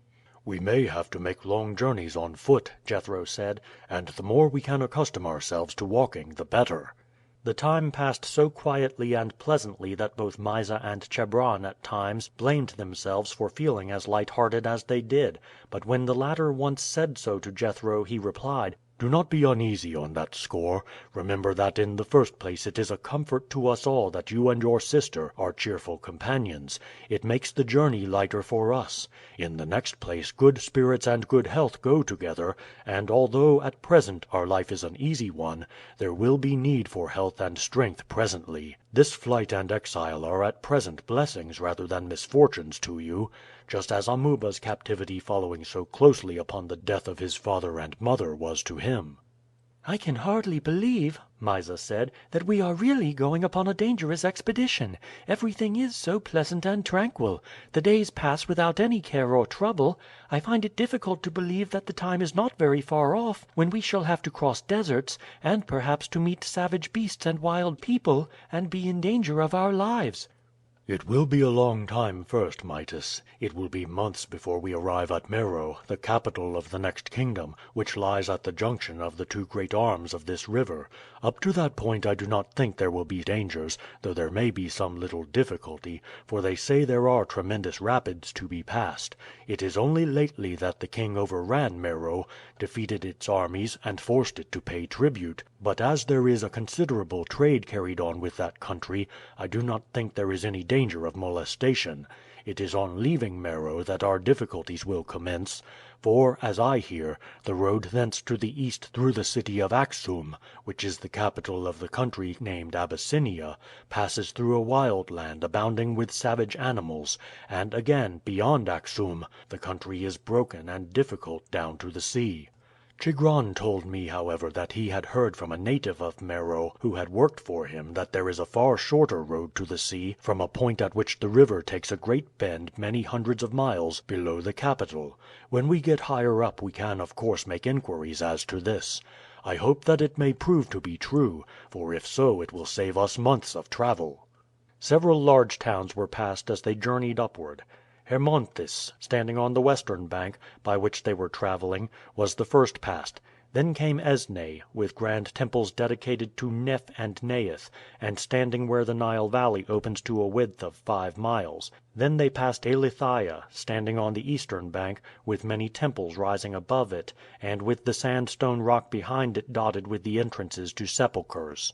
"We may have to make long journeys on foot," Jethro said, "and the more we can accustom ourselves to walking the better." The time passed so quietly and pleasantly that both Mysa and Chebron at times blamed themselves for feeling as light-hearted as they did, but when the latter once said so to Jethro he replied, "Do not be uneasy on that score. Remember that in the first place it is a comfort to us all that you and your sister are cheerful companions. It makes the journey lighter for us. In the next place good spirits and good health go together, and although at present our life is an easy one, there will be need for health and strength presently. This flight and exile are at present blessings rather than misfortunes to you, just as Amuba's captivity following so closely upon the death of his father and mother was to him." "I can hardly believe," Mysa said, "that we are really going upon a dangerous expedition. Everything is so pleasant and tranquil. The days pass without any care or trouble. I find it difficult to believe that the time is not very far off when we shall have to cross deserts, and perhaps to meet savage beasts and wild people, and be in danger of our lives." "It will be a long time first, Midas. It will be months before we arrive at Meroe, the capital of the next kingdom, which lies at the junction of the two great arms of this river. Up to that point I do not think there will be dangers, though there may be some little difficulty, for they say there are tremendous rapids to be passed. It is only lately that the king overran Meroe, defeated its armies, and forced it to pay tribute; but as there is a considerable trade carried on with that country, I do not think there is any danger of molestation. It is on leaving Meroe that our difficulties will commence, for, as I hear, the road thence to the east through the city of Axum, which is the capital of the country named Abyssinia, passes through a wild land abounding with savage animals, and again, beyond Axum, the country is broken and difficult down to the sea. Chigron told me, however, that he had heard from a native of Meroe who had worked for him that there is a far shorter road to the sea from a point at which the river takes a great bend many hundreds of miles below the capital. When we get higher up we can of course make inquiries as to this. I hope that it may prove to be true, for if so it will save us months of travel." Several large towns were passed as they journeyed upward. Hermonthis, standing on the western bank, by which they were traveling, was the first passed. Then came Esneh, with grand temples dedicated to Kneph and Neith, and standing where the Nile valley opens to a width of 5 miles. Then they passed Eilithaia, standing on the eastern bank, with many temples rising above it, and with the sandstone rock behind it dotted with the entrances to sepulchers.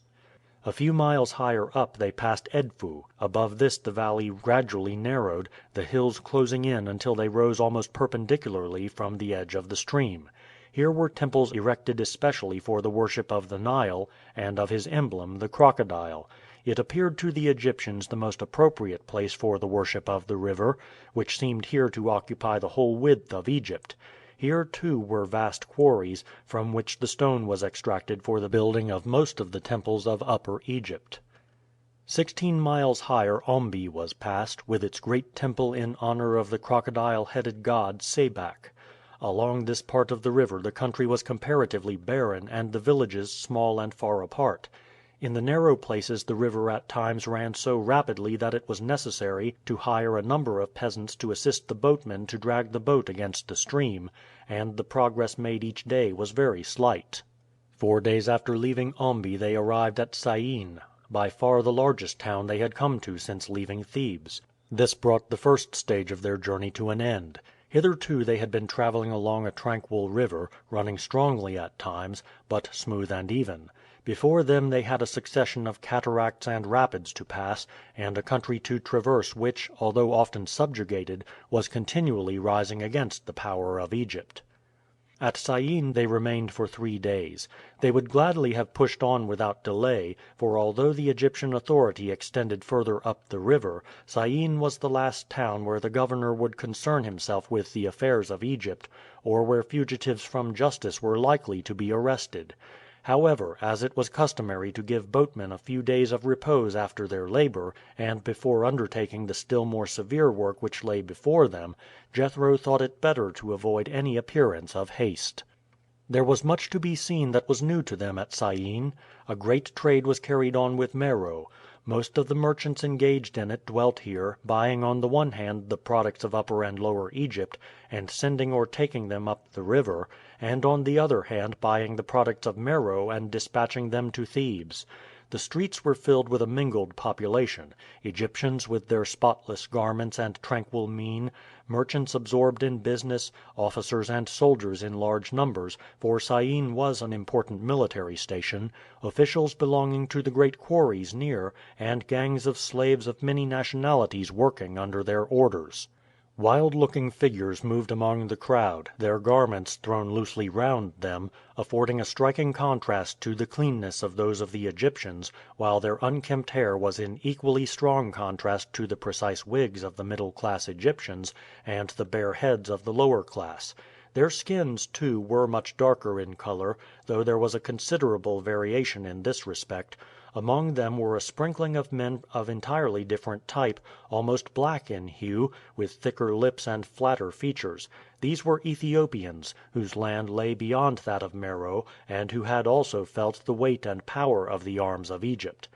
A few miles higher up they passed Edfu. Above this the valley gradually narrowed, the hills closing in until they rose almost perpendicularly from the edge of the stream. Here were temples erected especially for the worship of the Nile, and of his emblem, the crocodile. It appeared to the Egyptians the most appropriate place for the worship of the river, which seemed here to occupy the whole width of Egypt. Here, too, were vast quarries, from which the stone was extracted for the building of most of the temples of Upper Egypt. 16 miles higher Ombi was passed, with its great temple in honor of the crocodile-headed god Sebak. Along this part of the river the country was comparatively barren and the villages small and far apart. In the narrow places the river at times ran so rapidly that it was necessary to hire a number of peasants to assist the boatmen to drag the boat against the stream, and the progress made each day was very slight. 4 days after leaving Ombi they arrived at Syene, by far the largest town they had come to since leaving Thebes. This brought the first stage of their journey to an end. Hitherto they had been traveling along a tranquil river, running strongly at times, but smooth and even. Before them they had a succession of cataracts and rapids to pass, and a country to traverse which, although often subjugated, was continually rising against the power of Egypt. At Syene they remained for 3 days. They would gladly have pushed on without delay, for although the Egyptian authority extended further up the river, Syene was the last town where the governor would concern himself with the affairs of Egypt, or where fugitives from justice were likely to be arrested. However, as it was customary to give boatmen a few days of repose after their labor, and before undertaking the still more severe work which lay before them, Jethro thought it better to avoid any appearance of haste. There was much to be seen that was new to them at Syene. A great trade was carried on with Meroe. Most of the merchants engaged in it dwelt here, buying on the one hand the products of Upper and Lower Egypt, and sending or taking them up the river, and on the other hand buying the products of Meroe and dispatching them to Thebes. The streets were filled with a mingled population: Egyptians with their spotless garments and tranquil mien, merchants absorbed in business, officers and soldiers in large numbers, for Syene was an important military station, officials belonging to the great quarries near, and gangs of slaves of many nationalities working under their orders. Wild looking figures moved among the crowd, their garments, thrown loosely round them, affording a striking contrast to the cleanness of those of the Egyptians, while their unkempt hair was in equally strong contrast to the precise wigs of the middle class Egyptians and the bare heads of the lower class. Their skins, too, were much darker in color, though there was a considerable variation in this respect. Among them were a sprinkling of men of entirely different type, almost black in hue, with thicker lips and flatter features. These were Ethiopians, whose land lay beyond that of Meroe, and who had also felt the weight and power of the arms of Egypt.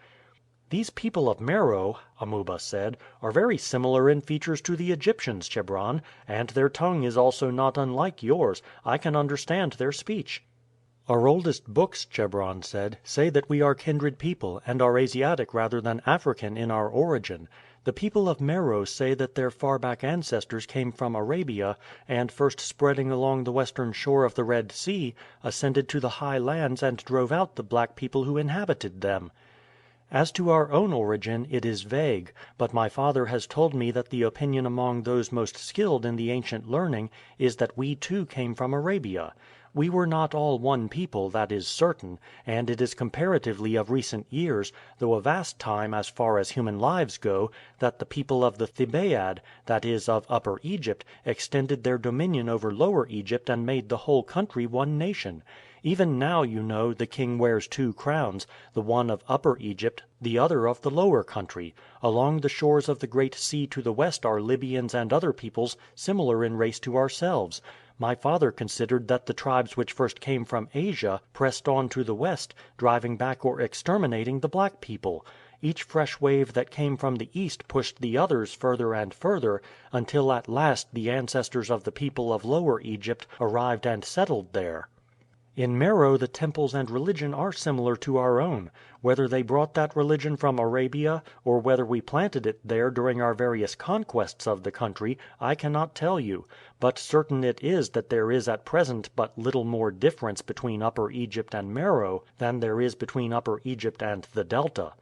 "These people of Meroe," Amuba said, "are very similar in features to the Egyptians, Chebron, and their tongue is also not unlike yours. I can understand their speech." "Our oldest books," Chebron said, "say that we are kindred people, and are Asiatic rather than African in our origin. The people of Meroe say that their far back ancestors came from Arabia, and first spreading along the western shore of the Red Sea, ascended to the high lands and drove out the black people who inhabited them. As to our own origin, it is vague, but my father has told me that the opinion among those most skilled in the ancient learning is that we too came from Arabia. We were not all one people, that is certain, and it is comparatively of recent years, though a vast time as far as human lives go, that the people of the Thebaid, that is of Upper Egypt, extended their dominion over Lower Egypt and made the whole country one nation. Even now, you know, the king wears two crowns, the one of Upper Egypt, the other of the lower country. Along the shores of the Great Sea to the west are Libyans and other peoples similar in race to ourselves. My father considered that the tribes which first came from Asia pressed on to the west, driving back or exterminating the black people. Each fresh wave that came from the east pushed the others further and further, until at last the ancestors of the people of Lower Egypt arrived and settled there. In Meroe the temples and religion are similar to our own. Whether they brought that religion from Arabia, or whether we planted it there during our various conquests of the country, I cannot tell you; but certain it is that there is at present but little more difference between Upper Egypt and Meroe than there is between Upper Egypt and the Delta."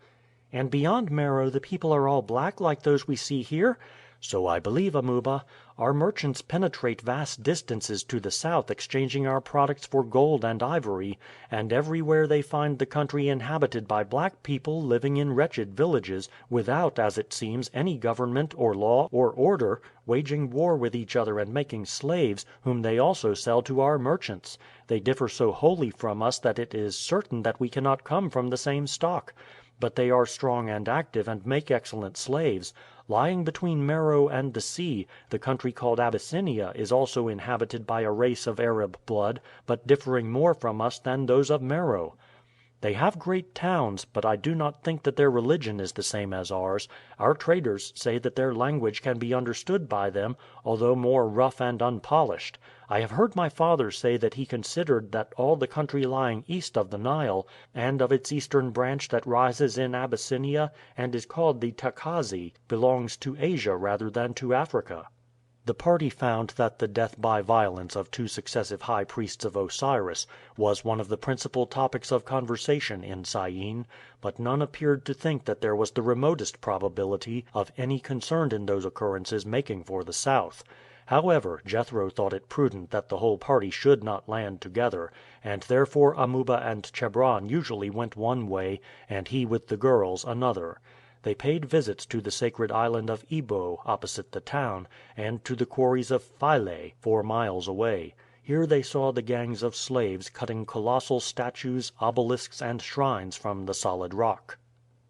"And beyond Meroe the people are all black like those we see here?" "So I believe, Amuba. Our merchants penetrate vast distances to the south exchanging our products for gold and ivory, and everywhere they find the country inhabited by black people living in wretched villages, without, as it seems, any government or law or order, waging war with each other and making slaves, whom they also sell to our merchants. They differ so wholly from us that it is certain that we cannot come from the same stock. But they are strong and active and make excellent slaves. Lying between Meroe and the sea, the country called Abyssinia is also inhabited by a race of Arab blood, but differing more from us than those of Meroe. They have great towns, but I do not think that their religion is the same as ours. Our traders say that their language can be understood by them, although more rough and unpolished. I have heard my father say that he considered that all the country lying east of the Nile, and of its eastern branch that rises in Abyssinia and is called the Takazi, belongs to Asia rather than to Africa." The party found that the death by violence of two successive high priests of Osiris was one of the principal topics of conversation in Syene, but none appeared to think that there was the remotest probability of any concerned in those occurrences making for the south. However, Jethro thought it prudent that the whole party should not land together, and therefore Amuba and Chebron usually went one way, and he with the girls another. They paid visits to the sacred island of Ebo, opposite the town, and to the quarries of Philae, 4 miles away. Here they saw the gangs of slaves cutting colossal statues, obelisks, and shrines from the solid rock.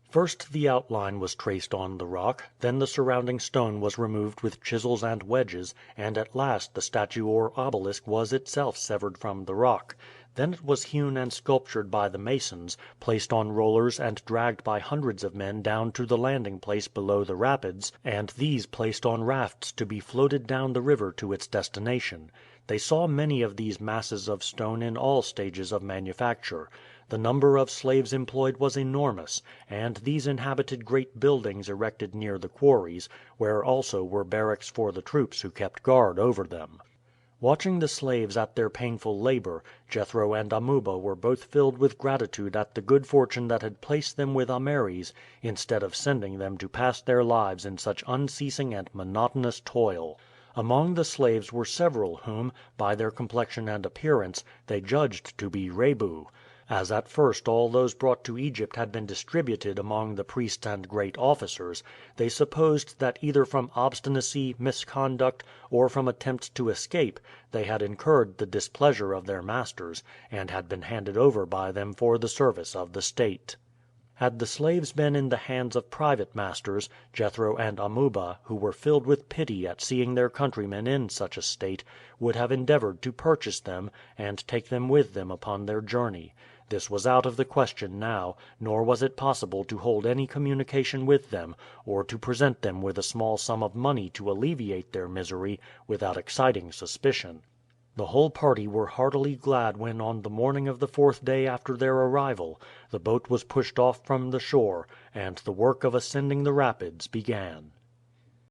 First the outline was traced on the rock, then the surrounding stone was removed with chisels and wedges, and at last the statue or obelisk was itself severed from the rock. Then it was hewn and sculptured by the masons, placed on rollers and dragged by hundreds of men down to the landing place below the rapids, and these placed on rafts to be floated down the river to its destination. They saw many of these masses of stone in all stages of manufacture. The number of slaves employed was enormous, and these inhabited great buildings erected near the quarries, where also were barracks for the troops who kept guard over them. Watching the slaves at their painful labor, Jethro and Amuba were both filled with gratitude at the good fortune that had placed them with Ameres, instead of sending them to pass their lives in such unceasing and monotonous toil. Among the slaves were several whom, by their complexion and appearance, they judged to be Rebu. As at first all those brought to Egypt had been distributed among the priests and great officers, they supposed that either from obstinacy, misconduct, or from attempts to escape, they had incurred the displeasure of their masters, and had been handed over by them for the service of the state. Had the slaves been in the hands of private masters, Jethro and Amuba, who were filled with pity at seeing their countrymen in such a state, would have endeavored to purchase them, and take them with them upon their journey. This was out of the question now, nor was it possible to hold any communication with them, or to present them with a small sum of money to alleviate their misery without exciting suspicion. The whole party were heartily glad when on the morning of the 4th day after their arrival the boat was pushed off from the shore, and the work of ascending the rapids began.